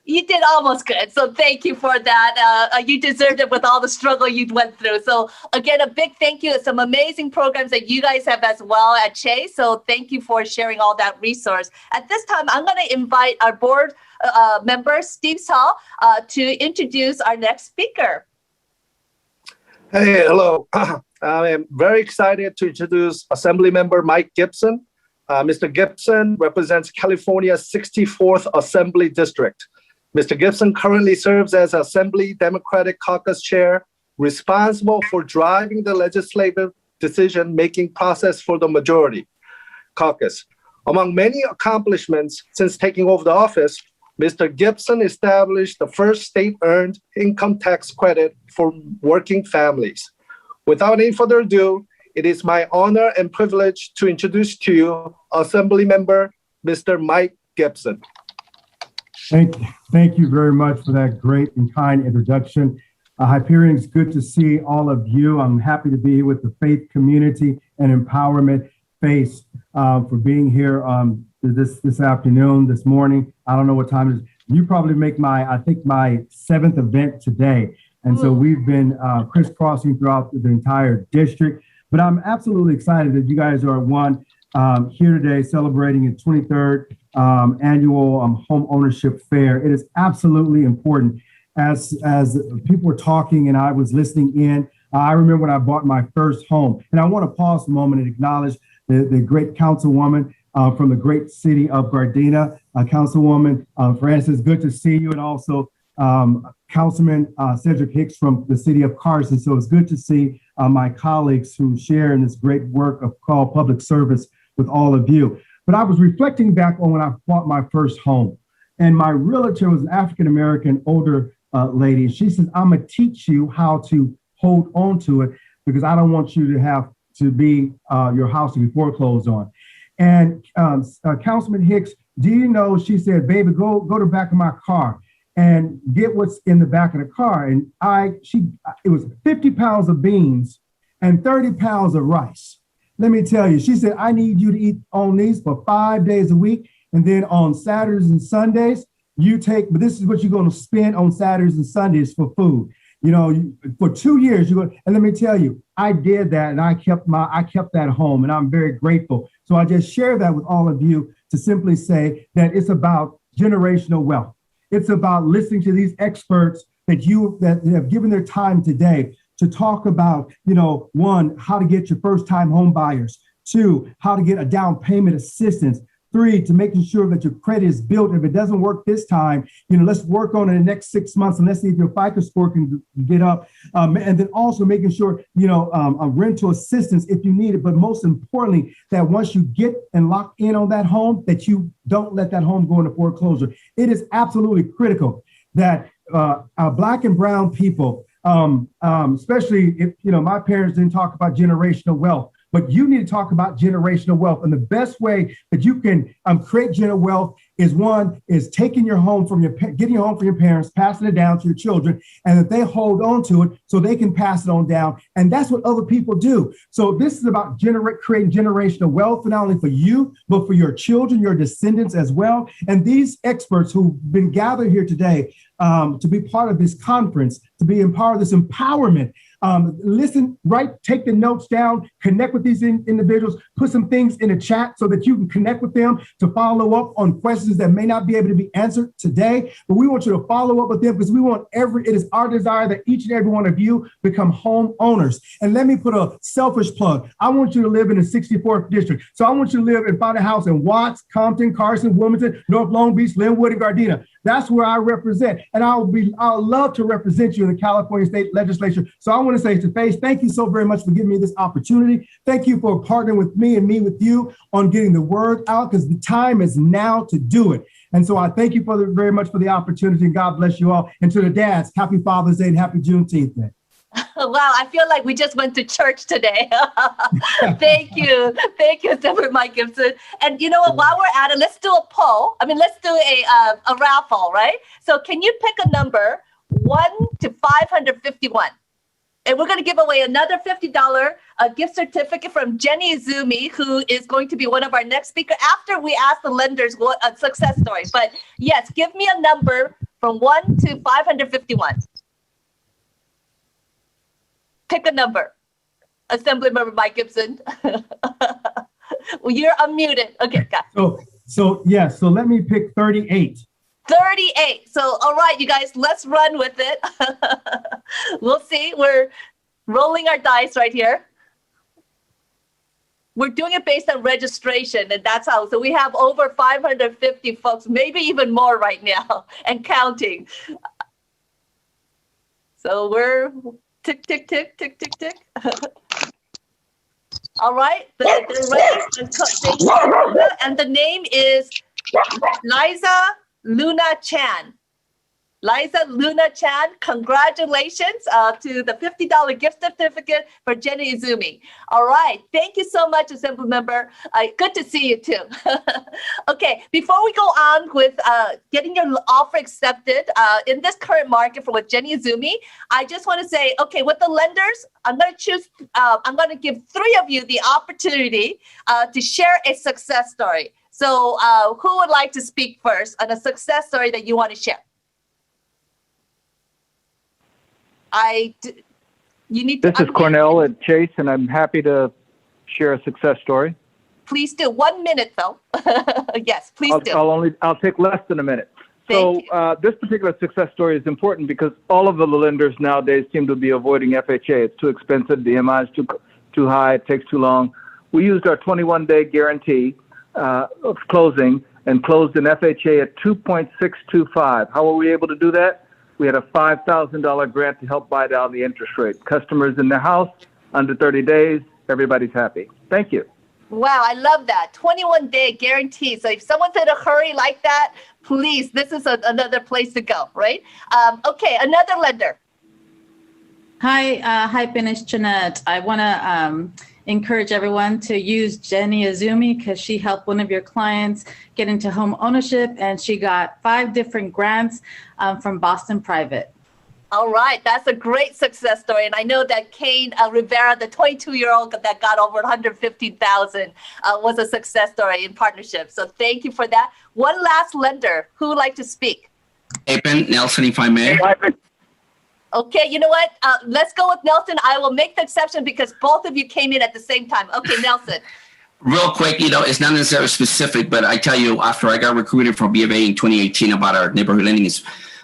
You did almost good. So thank you for that. You deserved it with all the struggle you went through. So again, a big thank you. Some amazing programs that you guys have as well at Chase. So thank you for sharing all that resource. At this time, I'm going to invite our board member, Steve Saul, to introduce our next speaker. Hey, hello. I am very excited to introduce Assembly Member Mike Gibson. Mr. Gibson represents California's 64th Assembly District. Mr. Gibson currently serves as Assembly Democratic Caucus Chair, responsible for driving the legislative decision-making process for the majority caucus. Among many accomplishments since taking over the office, Mr. Gibson established the first state-earned income tax credit for working families. Without any further ado, it is my honor and privilege to introduce to you Assembly Member Mr. Mike Gibson. Thank you very much for that great and kind introduction. Hyperion, it's good to see all of you. I'm happy to be here with the faith community and empowerment FACE for being here this afternoon, this morning. I don't know what time it is. You probably make my 7th event today. And so we've been crisscrossing throughout the entire district. But I'm absolutely excited that you guys are here today celebrating its 23rd annual home ownership fair. It is absolutely important. As people were talking and I was listening in, I remember when I bought my first home. And I want to pause a moment and acknowledge the great councilwoman from the great city of Gardena, Councilwoman Francis, good to see you, and also Councilman Cedric Hicks from the city of Carson. So it's good to see my colleagues who share in this great work of called public service with all of you. But I was reflecting back on when I bought my first home, and my realtor was an African-American older lady. She says, I'm gonna teach you how to hold on to it because I don't want you to have to be your house to be foreclosed on. And Councilman Hicks, do you know, she said, baby, go to the back of my car and get what's in the back of the car. And it was 50 pounds of beans and 30 pounds of rice. Let me tell you, she said, I need you to eat on these for 5 days a week. And then on Saturdays and Sundays, but this is what you're going to spend on Saturdays and Sundays for food. You know, for 2 years, and let me tell you, I did that and I kept that home, and I'm very grateful. So I just share that with all of you to simply say that it's about generational wealth. It's about listening to these experts that have given their time today to talk about, one, how to get your first time home buyers, two, how to get a down payment assistance, three, to making sure that your credit is built. If it doesn't work this time, let's work on it in the next 6 months and let's see if your FICO score can get up. And then also making sure, a rental assistance if you need it. But most importantly, that once you get and lock in on that home, that you don't let that home go into foreclosure. It is absolutely critical that Black and brown people, especially if, my parents didn't talk about generational wealth, but you need to talk about generational wealth. And the best way that you can create generational wealth is taking your home getting your home from your parents, passing it down to your children, and that they hold on to it so they can pass it on down. And that's what other people do. So this is about creating generational wealth, not only for you, but for your children, your descendants as well. And these experts who've been gathered here today to be part of this conference, to be a part of this empowerment, listen, take the notes down, connect with these individuals, put some things in the chat so that you can connect with them to follow up on questions that may not be able to be answered today. But we want you to follow up with them because it is our desire that each and every one of you become home owners. And let me put a selfish plug. I want you to live in the 64th district. So I want you to live and find a house in Watts, Compton, Carson, Wilmington, North Long Beach, Linwood, and Gardena. That's where I represent. And I'll love to represent you in the California State Legislature. So I want to say to Face, thank you so very much for giving me this opportunity. Thank you for partnering with me and me with you on getting the word out, because the time is now to do it. And so I thank you very much for the opportunity, and God bless you all. And to the dads, happy Father's Day and happy Juneteenth Day. Wow, I feel like we just went to church today. Thank you. Thank you, Senator Mike Gibson. And you know what, while we're at it, let's do a poll. Let's do a raffle, right? So can you pick a number 1 to 551? And we're going to give away another $50 gift certificate from Jenny Izumi, who is going to be one of our next speakers after we ask the lenders what a success story. But yes, give me a number from 1 to 551. Pick a number. Assemblymember Mike Gibson. Well, you're unmuted. Okay, got it. So let me pick 38. 38. So, all right, you guys, let's run with it. We'll see. We're rolling our dice right here. We're doing it based on registration, and that's how. So we have over 550 folks, maybe even more right now, and counting. So we're tick, tick, tick, tick, tick, tick. All right. They're ready. And the name is Liza Luna Chan. Liza Luna Chan, congratulations to the $50 gift certificate for Jenny Izumi. All right, thank you so much, Assemblymember. Good to see you too. Okay, before we go on with getting your offer accepted in this current market with Jenny Izumi, I just want to say, okay, with the lenders, I'm going to give 3 of you the opportunity to share a success story. So who would like to speak first on a success story that you want to share? This is Cornell at Chase, and I'm happy to share a success story. Please do. 1 minute, Phil. Yes, please do. I'll take less than a minute. So this particular success story is important because all of the lenders nowadays seem to be avoiding FHA. It's too expensive. The MI is too high. It takes too long. we used our 21-day guarantee of closing and closed an FHA at 2.625. How were we able to do that? We had a $5,000 grant to help buy down the interest rate. Customers in their house, under 30 days, everybody's happy. Thank you. Wow, I love that. 21-day guarantee. So if someone's in a hurry like that, please, this is another place to go, right? Okay, another lender. Hi, Ben, it's Jeanette. I want to encourage everyone to use Jenny Azumi because she helped one of your clients get into home ownership, and she got 5 different grants from Boston Private. All right, that's a great success story. And I know that Kane Rivera, the 22-year-old that got over 115,000, was a success story in partnership. So thank you for that. One last lender. Who would like to speak? Apen, Nelson, if I may. Okay, you know what? Let's go with Nelson. I will make the exception because both of you came in at the same time. Okay, Nelson. Real quick, it's not necessarily specific, but I tell you, after I got recruited from B of A in 2018 about our neighborhood lending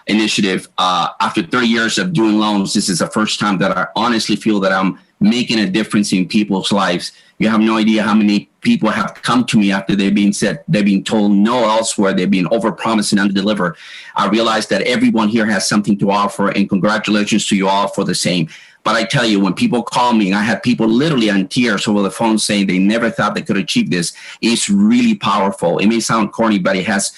initiative, after 30 years of doing loans, this is the first time that I honestly feel that I'm making a difference in people's lives. You have no idea how many people have come to me after they've been told no elsewhere, they've been overpromised and underdelivered. I realize that everyone here has something to offer, and congratulations to you all for the same. But I tell you, when people call me, and I had people literally on tears over the phone saying they never thought they could achieve this, it's really powerful. It may sound corny, but it has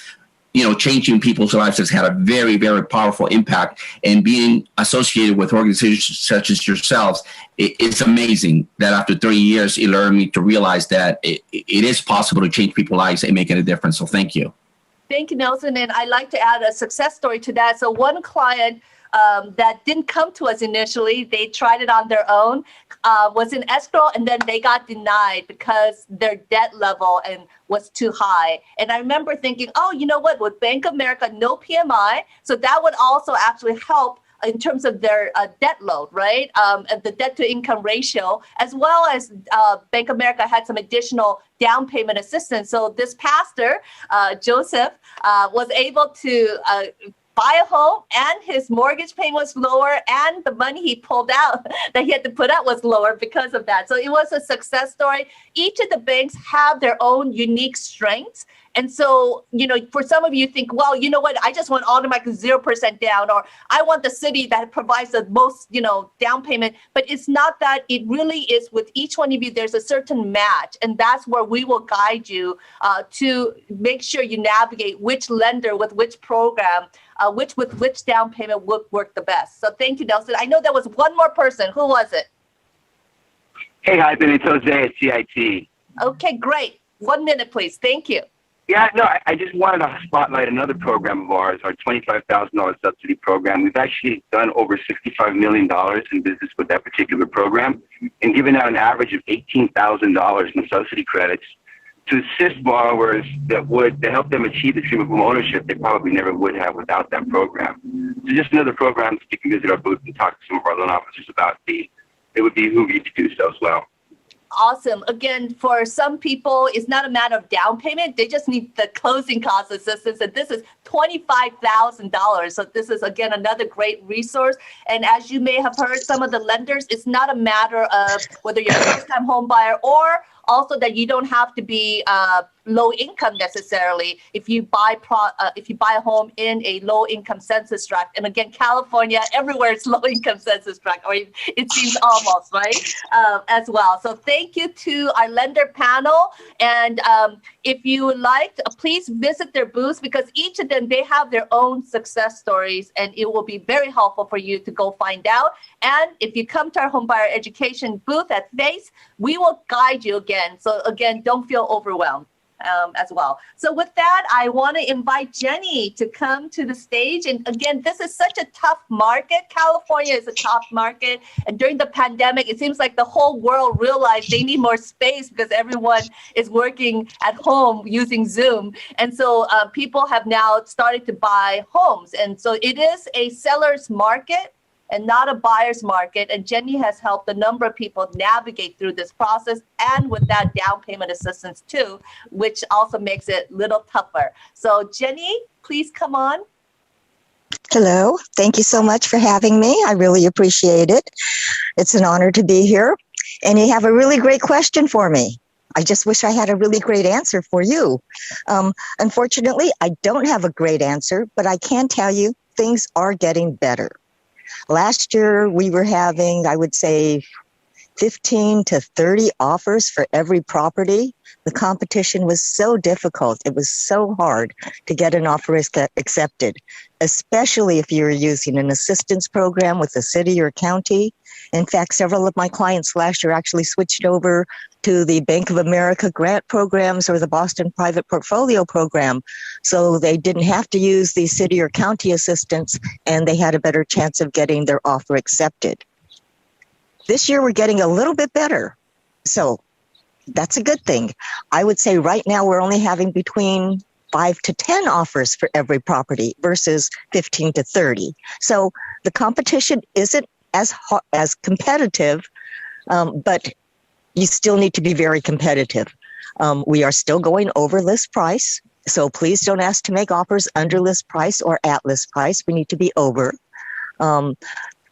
changing people's lives has had a very, very powerful impact. And being associated with organizations such as yourselves, it's amazing that after 30 years, it learned me to realize that it is possible to change people's lives and make a difference. So thank you. Thank you, Nelson. And I'd like to add a success story to that. So one client that didn't come to us initially, they tried it on their own, was in escrow, and then they got denied because their debt level was too high. And I remember thinking, oh, you know what, with Bank of America, no PMI, so that would also actually help in terms of their debt load, right? The debt to income ratio, as well as Bank of America had some additional down payment assistance. So this pastor, Joseph, was able to buy a home, and his mortgage payment was lower, and the money he pulled out that he had to put out was lower because of that. So it was a success story. Each of the banks have their own unique strengths. And so, for some of you think, well, you know what, I just want automatic 0% down, or I want the city that provides the most, down payment. But it's not that. It really is with each one of you, there's a certain match. And that's where we will guide you to make sure you navigate which lender with which program, which down payment would work the best. So thank you, Nelson. I know there was one more person. Who was it? Hey, hi, Ben. It's Jose at CIT. Okay, great. 1 minute, please. Thank you. Yeah, no, I just wanted to spotlight another program of ours, our $25,000 subsidy program. We've actually done over $65 million in business with that particular program and given out an average of $18,000 in subsidy credits to assist borrowers that help them achieve the dream of home ownership they probably never would have without that program. So just another program that you can visit our booth and talk to some of our loan officers about. It would behoove you to do so as well. Awesome. Again, for some people, it's not a matter of down payment. They just need the closing cost assistance. And this is $25,000. So this is, again, another great resource. And as you may have heard, some of the lenders, it's not a matter of whether you're a first-time home buyer or also that you don't have to be low income necessarily if you buy a home in a low income census tract. And again, California, everywhere it's low income census tract, or it seems almost, right, as well. So thank you to our lender panel. And if you would like, please visit their booths because each of them, they have their own success stories, and it will be very helpful for you to go find out. And if you come to our Homebuyer Education booth at FACE, we will guide you again. So again, don't feel overwhelmed as well. So with that, I want to invite Jenny to come to the stage. And again, this is such a tough market. California is a tough market. And during the pandemic, it seems like the whole world realized they need more space because everyone is working at home using Zoom. And so people have now started to buy homes. And so it is a seller's market and not a buyer's market. And Jenny has helped a number of people navigate through this process, and with that down payment assistance too, which also makes it a little tougher. So Jenny, please come on. Hello. Thank you so much for having me. I really appreciate it. It's an honor to be here. And you have a really great question for me. I just wish I had a really great answer for you. Unfortunately, I don't have a great answer, but I can tell you things are getting better. Last year, we were having, I would say, 15 to 30 offers for every property. The competition was so difficult. It was so hard to get an offer accepted, especially if you're using an assistance program with the city or county. In fact, several of my clients last year actually switched over to the Bank of America grant programs or the Boston Private Portfolio Program. So they didn't have to use the city or county assistance, and they had a better chance of getting their offer accepted. This year, we're getting a little bit better. So that's a good thing. I would say right now we're only having between 5 to 10 offers for every property versus 15 to 30. So the competition isn't as competitive, but you still need to be very competitive. We are still going over list price. So please don't ask to make offers under list price or at list price. We need to be over.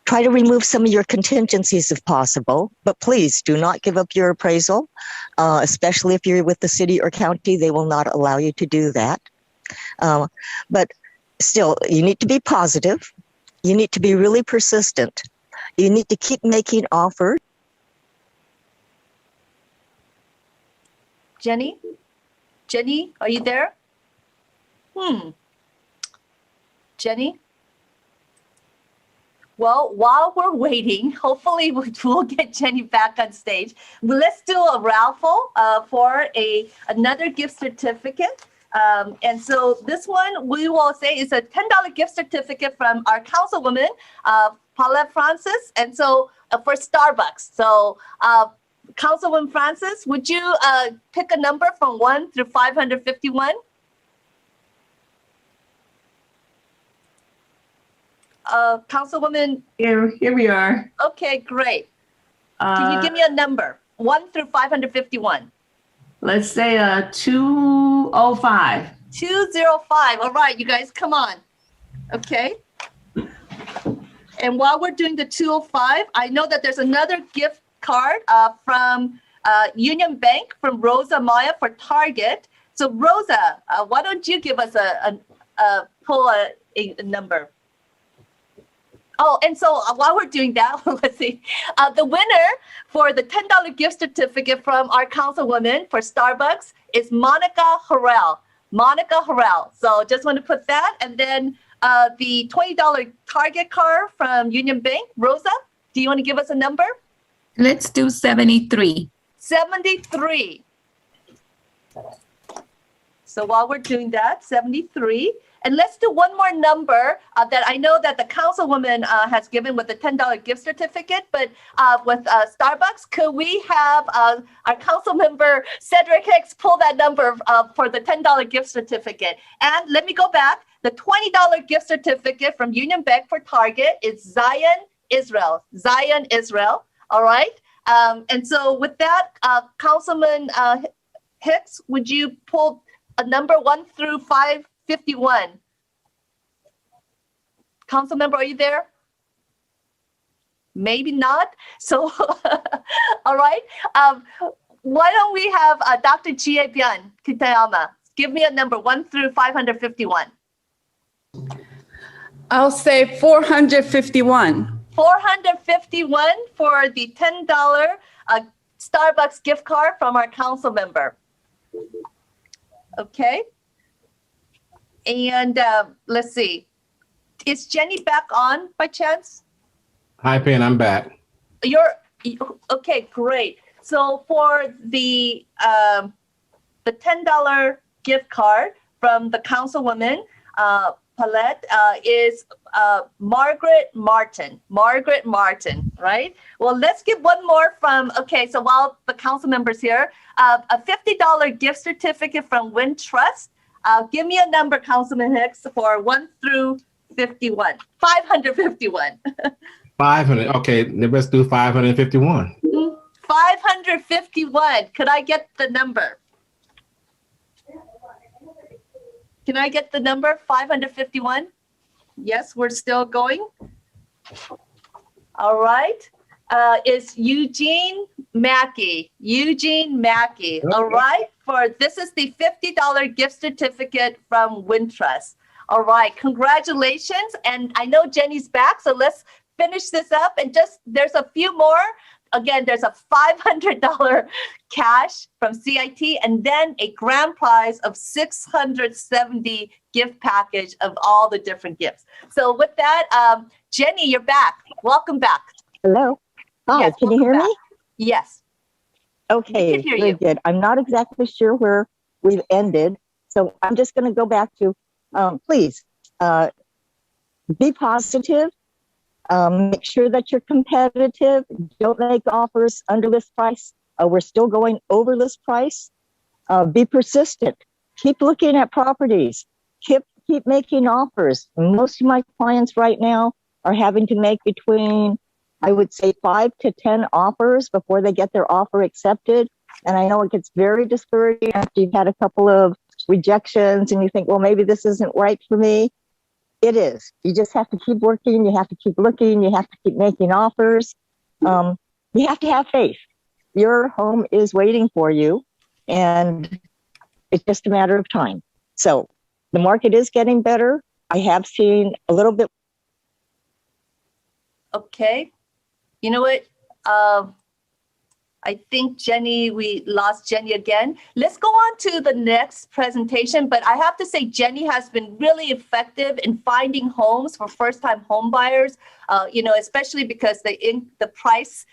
Try to remove some of your contingencies if possible, but please do not give up your appraisal, especially if you're with the city or county. They will not allow you to do that. But still, you need to be positive. You need to be really persistent. You need to keep making offers. Jenny? Jenny, are you there? Jenny? Well, while we're waiting, hopefully we'll get Jenny back on stage. Let's do a raffle for another gift certificate. And so this one we will say is a $10 gift certificate from our councilwoman, Paulette Francis, and so for Starbucks. So Councilwoman Francis, would you pick a number from 1 through 551? Councilwoman. Here we are. Okay, great. Can you give me a number? 1 through 551. Let's say 205. 205. All right, you guys, come on. Okay. And while we're doing the 205, I know that there's another gift card from Union Bank from Rosa Maya for Target. So Rosa, why don't you give us pull a number? Oh, and so while we're doing that, let's see. The winner for the $10 gift certificate from our councilwoman for Starbucks is Monica Harrell. Monica Harrell. So just want to put that. And then the $20 Target card from Union Bank. Rosa, do you want to give us a number? Let's do 73. 73. So while we're doing that, 73. And let's do one more number that I know that the councilwoman has given with the $10 gift certificate, but with Starbucks, could we have our council member Cedric Hicks pull that number for the $10 gift certificate? And let me go back. The $20 gift certificate from Union Bank for Target is Zion Israel. Zion Israel. All right. And so with that, Councilman Hicks, would you pull a number 1 through 551? Council member, are you there? Maybe not. So, all right. Why don't we have Dr. Chie Bian Kitayama give me a number 1 through 551? I'll say 451. 451 for the $10 Starbucks gift card from our council member. Okay. And let's see. Is Jenny back on by chance? Hi, Pen, I'm back. Okay, great. So for the $10 gift card from the councilwoman, Paulette, is Margaret Martin. Margaret Martin, right? Well, let's get one more from, okay, so while the council member's here, a $50 gift certificate from Wintrust. Give me a number, Councilman Hicks, for 1 through 51. 551. 500. Okay, let's do 551. 551. Could I get the number? Can I get the number 551? Yes, we're still going. All right. is Eugene Mackey. Eugene Mackey. Okay. All right. This is the $50 gift certificate from Wintrust. All right. Congratulations. And I know Jenny's back, so let's finish this up. And there's a few more. Again, there's a $500 cash from CIT and then a grand prize of $670 gift package of all the different gifts. So with that, Jenny, you're back. Welcome back. Hello. Hi, Yes, can you hear me? Yes. Okay, We can hear very you. good. I'm not exactly sure where we've ended, so I'm just going to go back to, please, be positive. Make sure that you're competitive. Don't make offers under list price. We're still going over list price. Be persistent. Keep looking at properties. Keep making offers. Most of my clients right now are having to make between, I would say, 5 to 10 offers before they get their offer accepted. And I know it gets very discouraging after you've had a couple of rejections and you think, well, maybe this isn't right for me. It is. You just have to keep working. You have to keep looking. You have to keep making offers. You have to have faith. Your home is waiting for you, and it's just a matter of time. So the market is getting better. I have seen a little bit. Okay. You know what? I think Jenny, we lost Jenny again. Let's go on to the next presentation. But I have to say, Jenny has been really effective in finding homes for first-time home buyers. Especially because the price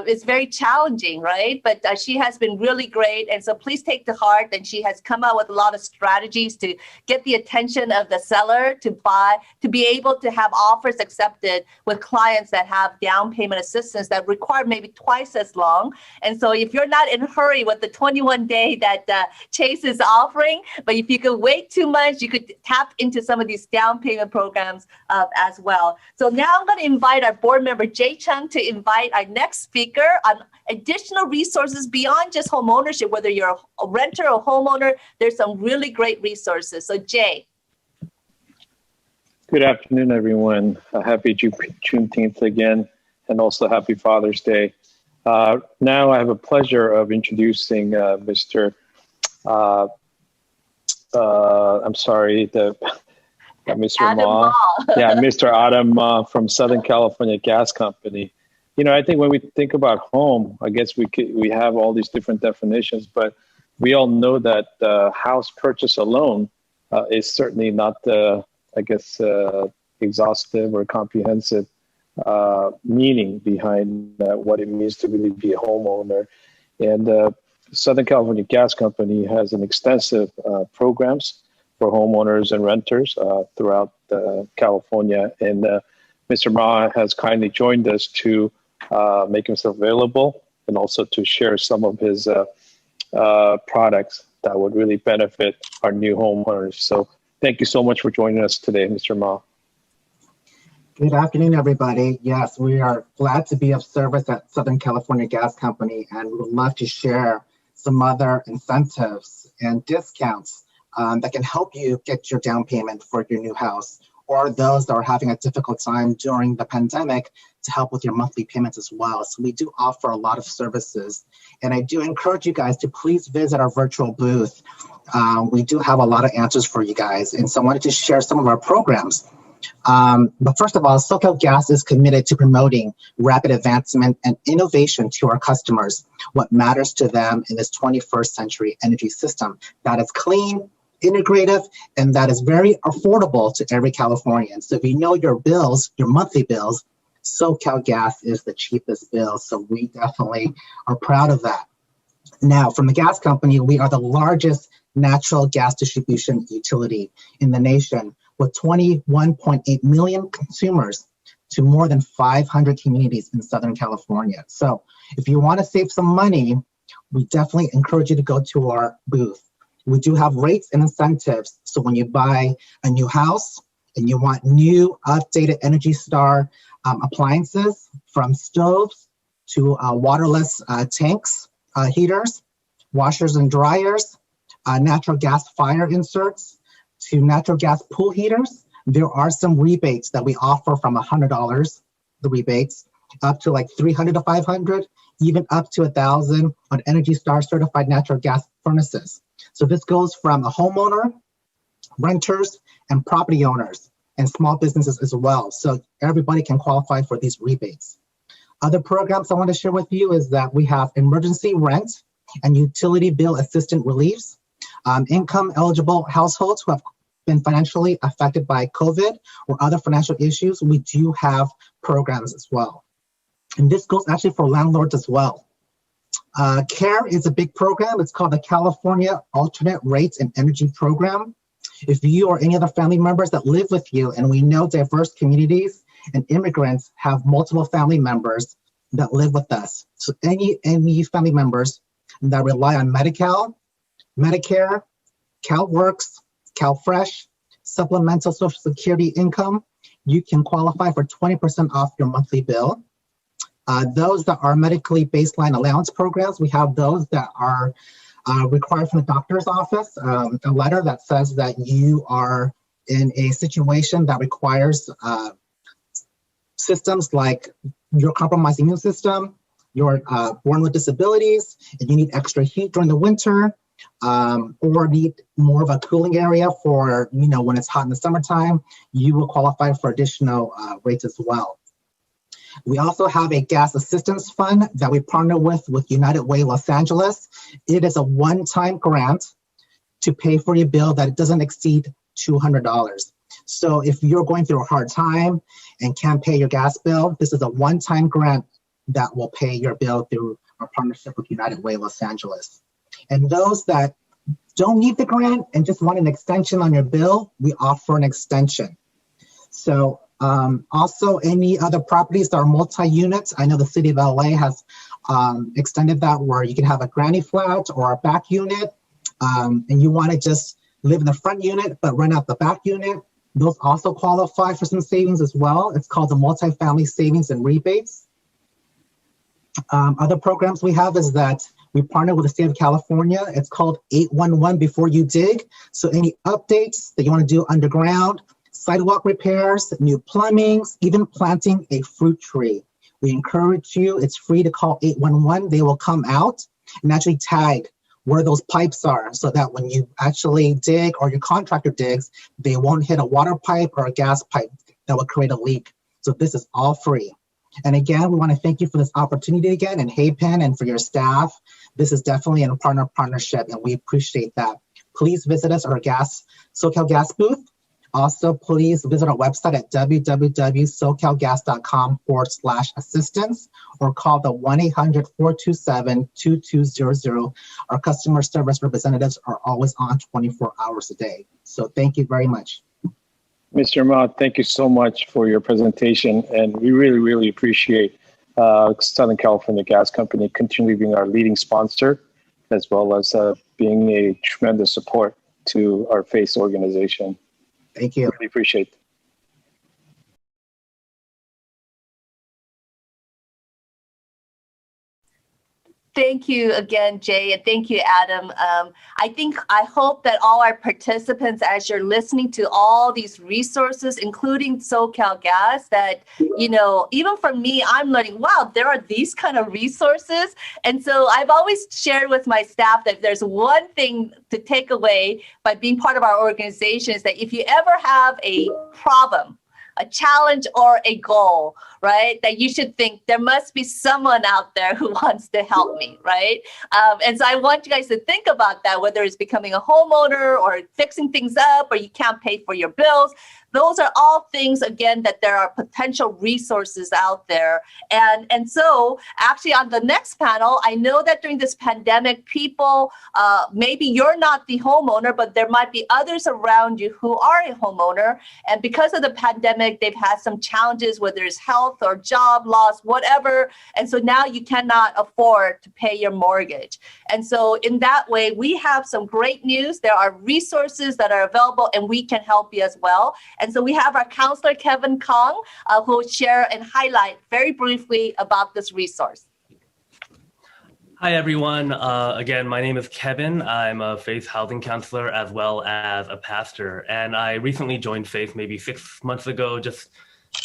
is very challenging, right? But she has been really great. And so please take to heart. And she has come out with a lot of strategies to get the attention of the seller to be able to have offers accepted with clients that have down payment assistance that require maybe twice as long. And so if you're not in a hurry with the 21-day that Chase is offering, but if you could wait 2 months, you could tap into some of these down payment programs as well. So now I'm going to invite our board member, Jay Chung, to invite our next speaker on additional resources beyond just home ownership. Whether you're a renter or homeowner, there's some really great resources. So Jay. Good afternoon, everyone. Happy Juneteenth again, and also happy Father's Day. Now I have a pleasure of introducing Mr. Mr. Ma. Yeah, Mr. Adam Ma from Southern California Gas Company. I think when we think about home, I guess we have all these different definitions, but we all know that house purchase alone is certainly not the, exhaustive or comprehensive meaning behind what it means to really be a homeowner. And Southern California Gas Company has an extensive programs for homeowners and renters throughout California. And Mr. Ma has kindly joined us to make himself available and also to share some of his products that would really benefit our new homeowners. So thank you so much for joining us today, Mr. Ma. Good afternoon, everybody. Yes, we are glad to be of service at Southern California Gas Company, and we would love to share some other incentives and discounts that can help you get your down payment for your new house, or those that are having a difficult time during the pandemic to help with your monthly payments as well. So we do offer a lot of services, and I do encourage you guys to please visit our virtual booth. We do have a lot of answers for you guys, and so I wanted to share some of our programs. But first of all, SoCal Gas is committed to promoting rapid advancement and innovation to our customers. What matters to them in this 21st century energy system that is clean, integrative, and that is very affordable to every Californian. So if you know your bills, your monthly bills, SoCal Gas is the cheapest bill. So we definitely are proud of that. Now, from the gas company, we are the largest natural gas distribution utility in the nation, with 21.8 million consumers to more than 500 communities in Southern California. So if you want to save some money, we definitely encourage you to go to our booth. We do have rates and incentives. So when you buy a new house and you want new updated Energy Star appliances, from stoves to waterless tanks, heaters, washers and dryers, natural gas fire inserts, to natural gas pool heaters, there are some rebates that we offer from $100, the rebates. up to like 300 to 500, even up to 1,000 on Energy Star certified natural gas furnaces. So this goes from a homeowner, renters, and property owners, and small businesses as well. So everybody can qualify for these rebates. Other programs I want to share with you is that we have emergency rent and utility bill assistance reliefs. Income eligible households who have been financially affected by COVID or other financial issues, we do have programs as well. And this goes actually for landlords as well. CARE is a big program. It's called the California Alternate Rates and Energy Program. If you or any other family members that live with you, and we know diverse communities and immigrants have multiple family members that live with us. So any family members that rely on Medi-Cal, Medicare, CalWorks, CalFresh, supplemental Social Security income, you can qualify for 20% off your monthly bill. Those that are medically baseline allowance programs, we have those that are required from the doctor's office, a letter that says that you are in a situation that requires systems like your compromised immune system, you're born with disabilities, and you need extra heat during the winter, or need more of a cooling area for, when it's hot in the summertime, you will qualify for additional rates as well. We also have a gas assistance fund that we partner with United Way Los Angeles. It is a one-time grant to pay for your bill that doesn't exceed $200. So if you're going through a hard time and can't pay your gas bill, this is a one-time grant that will pay your bill through our partnership with United Way Los Angeles. And those that don't need the grant and just want an extension on your bill, we offer an extension. So also any other properties that are multi-units, I know the city of LA has extended that where you can have a granny flat or a back unit, and you want to just live in the front unit but rent out the back unit. Those also qualify for some savings as well. It's called the multifamily savings and rebates. Other programs we have is that we partner with the state of California. It's called 811 Before You Dig. So any updates that you want to do underground, sidewalk repairs, new plumbings, even planting a fruit tree. We encourage you, it's free to call 811. They will come out and actually tag where those pipes are so that when you actually dig or your contractor digs, they won't hit a water pipe or a gas pipe that will create a leak. So this is all free. And again, we want to thank you for this opportunity again, and HeyPen, and for your staff. This is definitely a partnership, and we appreciate that. Please visit us at our SoCal Gas booth. Also, please visit our website at www.socalgas.com/assistance or call the 1-800-427-2200. Our customer service representatives are always on 24 hours a day. So thank you very much. Mr. Ahmad, thank you so much for your presentation, and we really, really appreciate Southern California Gas Company continually being our leading sponsor, as well as being a tremendous support to our FACE organization. Thank you. Really appreciate it. Thank you again, Jay, and thank you, Adam. I hope that all our participants, as you're listening to all these resources, including SoCal Gas, that, even for me, I'm learning, wow, there are these kind of resources. And so I've always shared with my staff that if there's one thing to take away by being part of our organization is that if you ever have a problem, a challenge or a goal, right, that you should think there must be someone out there who wants to help me, right? And so I want you guys to think about that, whether it's becoming a homeowner or fixing things up or you can't pay for your bills. Those are all things, again, that there are potential resources out there. And so actually on the next panel, I know that during this pandemic, people, maybe you're not the homeowner, but there might be others around you who are a homeowner. And because of the pandemic, they've had some challenges, whether it's health or job loss, whatever. And so now you cannot afford to pay your mortgage. And so in that way, we have some great news. There are resources that are available and we can help you as well. And so we have our counselor, Kevin Kong, who will share and highlight very briefly about this resource. Hi, everyone. Again, my name is Kevin. I'm a Faith housing counselor as well as a pastor. And I recently joined Faith maybe 6 months ago, just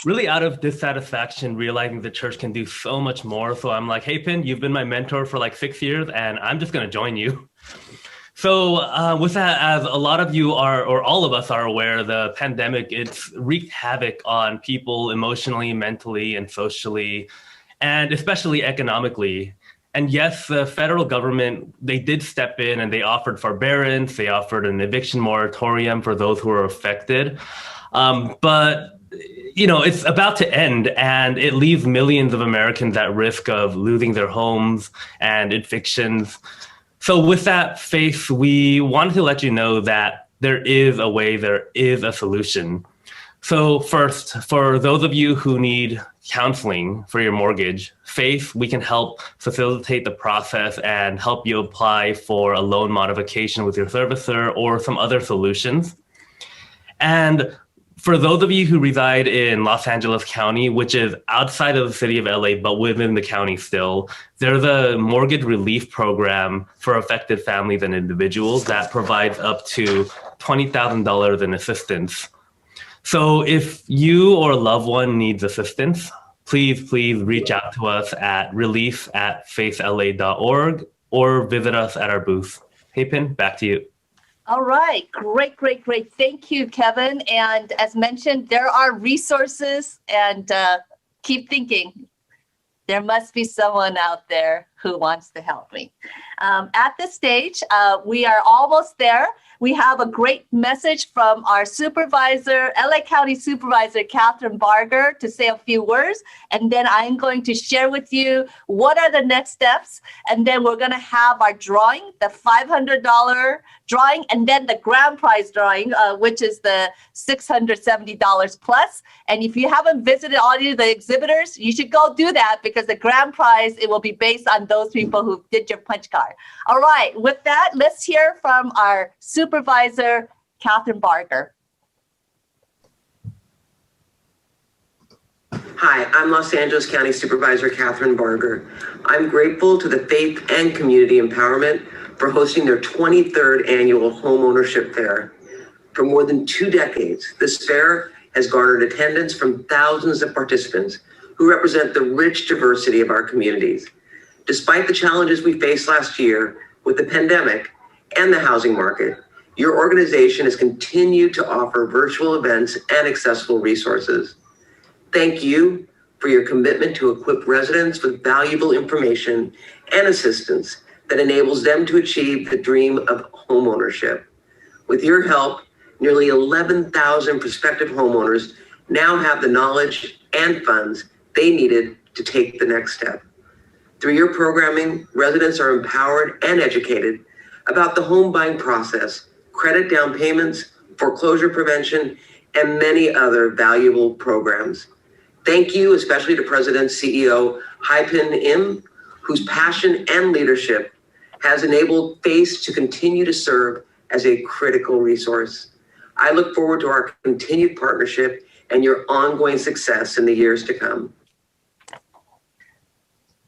really out of dissatisfaction, realizing the church can do so much more. So I'm like, hey, Pin, you've been my mentor for like 6 years, and I'm just going to join you. So with that, as a lot of you are, or all of us are aware, the pandemic, it's wreaked havoc on people emotionally, mentally, and socially, and especially economically. And yes, the federal government, they did step in and they offered forbearance, they offered an eviction moratorium for those who were affected. But it's about to end, and it leaves millions of Americans at risk of losing their homes and evictions. So with that, Faith, we wanted to let you know that there is a way, there is a solution. So first, for those of you who need counseling for your mortgage, Faith, we can help facilitate the process and help you apply for a loan modification with your servicer or some other solutions. And for those of you who reside in Los Angeles County, which is outside of the city of LA, but within the county still, there's a mortgage relief program for affected families and individuals that provides up to $20,000 in assistance. So if you or a loved one needs assistance, please reach out to us at relief@faithla.org or visit us at our booth. Hey, Pin, back to you. All right, great. Thank you, Kevin. And as mentioned, there are resources, and keep thinking. There must be someone out there who wants to help me. At this stage, we are almost there. We have a great message from our supervisor, LA County Supervisor, Catherine Barger, to say a few words. And then I'm going to share with you what are the next steps. And then we're going to have our drawing, the $500 drawing, and then the grand prize drawing, which is the $670 plus. And if you haven't visited all of the exhibitors, you should go do that, because the grand prize, it will be based on those people who did your punch card. All right, with that, let's hear from our Supervisor, Catherine Barger. Hi, I'm Los Angeles County Supervisor Catherine Barger. I'm grateful to the Faith and Community Empowerment for hosting their 23rd annual Homeownership Fair. For more than 2 decades, this fair has garnered attendance from thousands of participants who represent the rich diversity of our communities. Despite the challenges we faced last year with the pandemic and the housing market, your organization has continued to offer virtual events and accessible resources. Thank you for your commitment to equip residents with valuable information and assistance that enables them to achieve the dream of homeownership. With your help, nearly 11,000 prospective homeowners now have the knowledge and funds they needed to take the next step. Through your programming, residents are empowered and educated about the home buying process, credit down payments, foreclosure prevention, and many other valuable programs. Thank you, especially to President CEO Hai-Pin Im, whose passion and leadership has enabled FACE to continue to serve as a critical resource. I look forward to our continued partnership and your ongoing success in the years to come.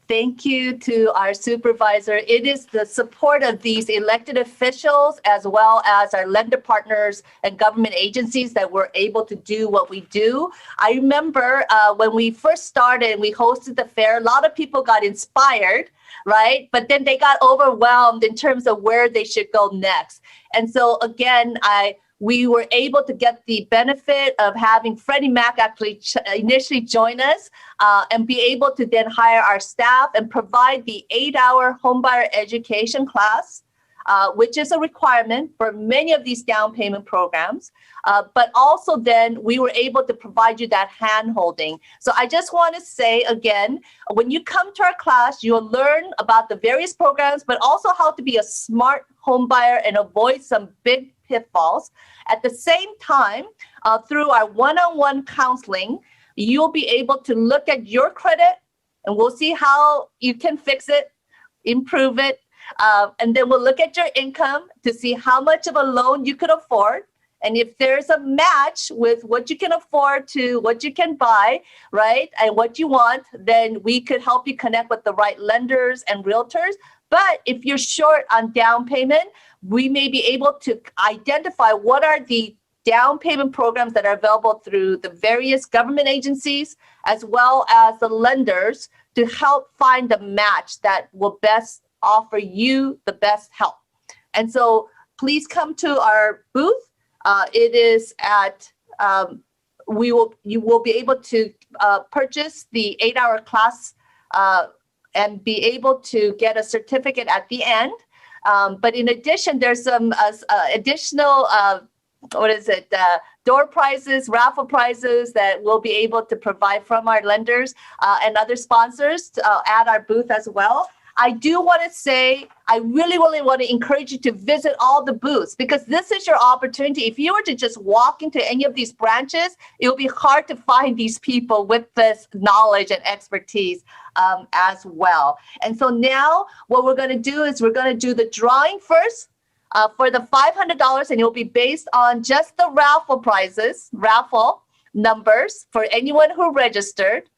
Thank you to our supervisor. It is the support of these elected officials, as well as our lender partners and government agencies, that we're able to do what we do. I remember when we first started, we hosted the fair, a lot of people got inspired, right? But then they got overwhelmed in terms of where they should go next. And so again, we were able to get the benefit of having Freddie Mac actually initially join us and be able to then hire our staff and provide the 8-hour Homebuyer Education class, which is a requirement for many of these down payment programs. But also then we were able to provide you that hand-holding. So I just want to say again, when you come to our class, you'll learn about the various programs, but also how to be a smart home buyer and avoid some big pitfalls. At the same time, through our one-on-one counseling, you'll be able to look at your credit, and we'll see how you can fix it, improve it. And then we'll look at your income to see how much of a loan you could afford. And if there's a match with what you can afford to what you can buy, right, and what you want, then we could help you connect with the right lenders and realtors. But if you're short on down payment, we may be able to identify what are the down payment programs that are available through the various government agencies, as well as the lenders, to help find the match that will best offer you the best help. And so please come to our booth. It is at, you will be able to purchase the 8-hour class and be able to get a certificate at the end. But in addition, there's some additional, door prizes, raffle prizes that we'll be able to provide from our lenders and other sponsors at our booth as well. I do want to say, I really want to encourage you to visit all the booths, because this is your opportunity. If you were to just walk into any of these branches, it will be hard to find these people with this knowledge and expertise as well. And so now what we're going to do is we're going to do the drawing first for the $500, and it will be based on just the raffle numbers for anyone who registered.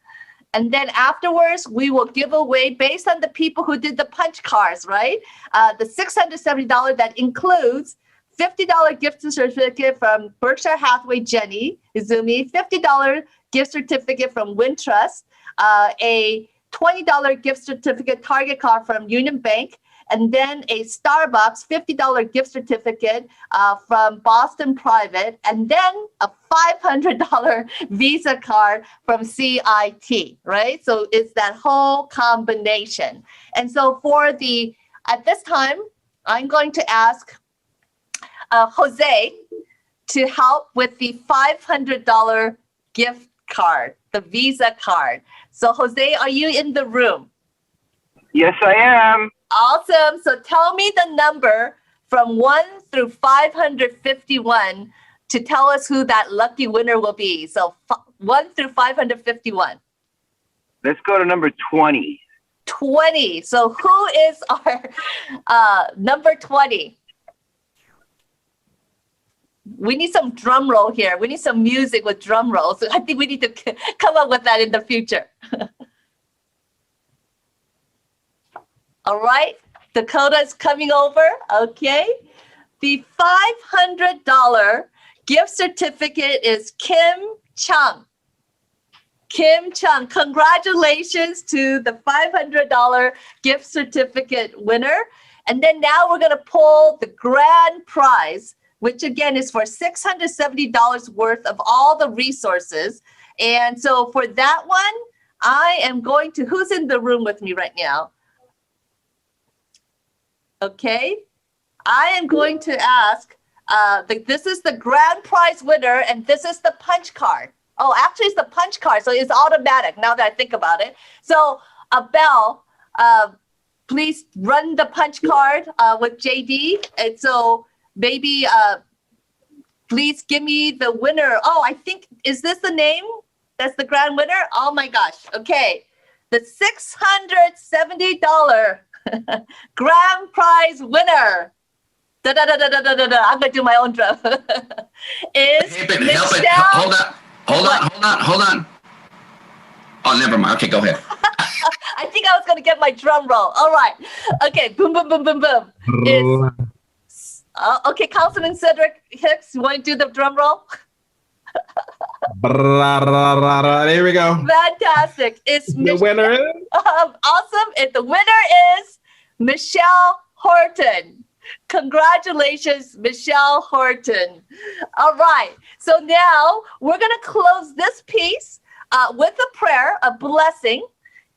And then afterwards, we will give away, based on the people who did the punch cards, right? The $670 that includes $50 gift certificate from Berkshire Hathaway Jenny Izumi, $50 gift certificate from Wintrust, a $20 gift certificate Target card from Union Bank, and then a Starbucks $50 gift certificate from Boston Private, and then a $500 Visa card from CIT, right? So it's that whole combination. And so at this time, I'm going to ask Jose to help with the $500 gift card, the Visa card. So Jose, are you in the room? Yes, I am. Awesome. So tell me the number from 1 through 551 to tell us who that lucky winner will be. So 1 through 551. Let's go to number 20. 20. So who is our number 20? We need some drum roll here. We need some music with drum rolls. So I think we need to come up with that in the future. All right, Dakota is coming over. Okay. The $500 gift certificate is Kim Chung. Kim Chung, congratulations to the $500 gift certificate winner. And then now we're going to pull the grand prize, which again is for $670 worth of all the resources. And so for that one, I am going to, who's in the room with me right now? Okay, I am going to ask, this is the grand prize winner, and this is the punch card. Oh, actually, it's the punch card, so it's automatic now that I think about it. So, Belle, please run the punch card with JD. And so maybe please give me the winner. Oh, I think, is this the name? That's the grand winner? Oh my gosh, okay. The $670 grand prize winner. I'm gonna do my own drum. Is Michelle. Hold on. Oh, never mind. Okay, go ahead. I think I was gonna get my drum roll. All right. Okay. Boom, boom, boom, boom, boom. Okay, Councilman Cedric Hicks, you want to do the drum roll? There we go. Fantastic. It's the winner. Awesome. And the winner is Michelle Horton. Congratulations, Michelle Horton. All right. So now we're going to close this piece with a prayer, a blessing.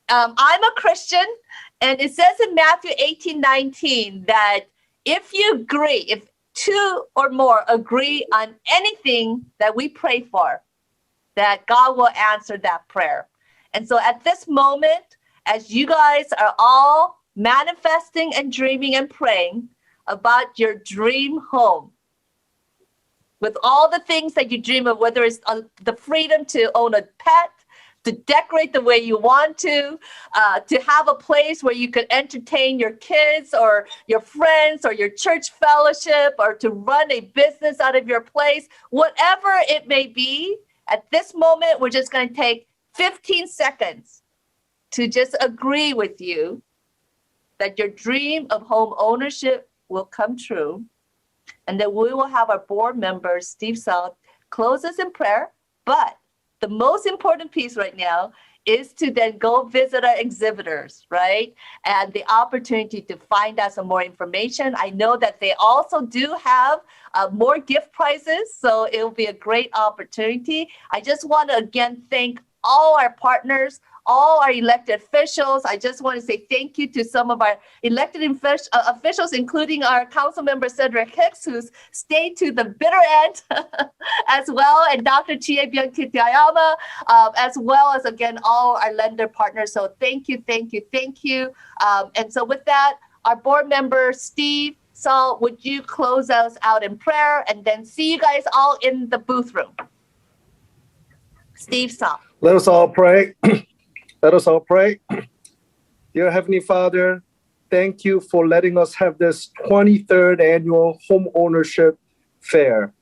I'm a Christian, and it says in Matthew 18:19 that if you agree, if two or more agree on anything that we pray for, that God will answer that prayer. And so at this moment, as you guys are all manifesting and dreaming and praying about your dream home, with all the things that you dream of, whether it's the freedom to own a pet, to decorate the way you want to have a place where you could entertain your kids or your friends or your church fellowship, or to run a business out of your place, whatever it may be, at this moment, we're just going to take 15 seconds to just agree with you that your dream of home ownership will come true. And then we will have our board member, Steve Salt, close us in prayer. But the most important piece right now is to then go visit our exhibitors, right? And the opportunity to find out some more information. I know that they also do have more gift prizes, so it will be a great opportunity. I just want to again thank all our partners, all our elected officials. I just want to say thank you to some of our elected officials, including our council member Cedric Hicks, who's stayed to the bitter end as well, and Dr. Chie Biankitayama, as well as, again, all our lender partners. So thank you, thank you, thank you. And so with that, our board member, Steve Saul, would you close us out in prayer, and then see you guys all in the booth room. Steve Saul. Let us all pray. Let us all pray. Dear Heavenly Father, thank you for letting us have this 23rd annual home ownership fair.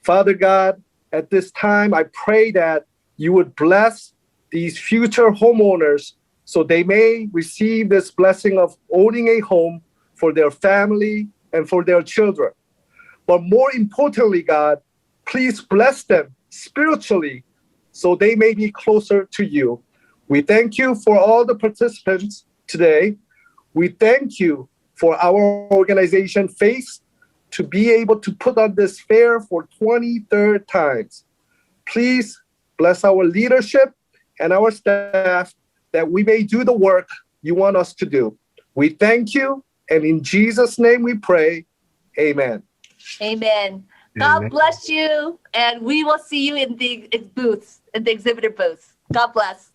Father God, at this time, I pray that you would bless these future homeowners so they may receive this blessing of owning a home for their family and for their children. But more importantly, God, please bless them spiritually so they may be closer to you. We thank you for all the participants today. We thank you for our organization, FACE, to be able to put on this fair for 23rd times. Please bless our leadership and our staff that we may do the work you want us to do. We thank you, and in Jesus' name we pray, amen. Amen. God bless you, and we will see you in the booths, in the exhibitor booths. God bless.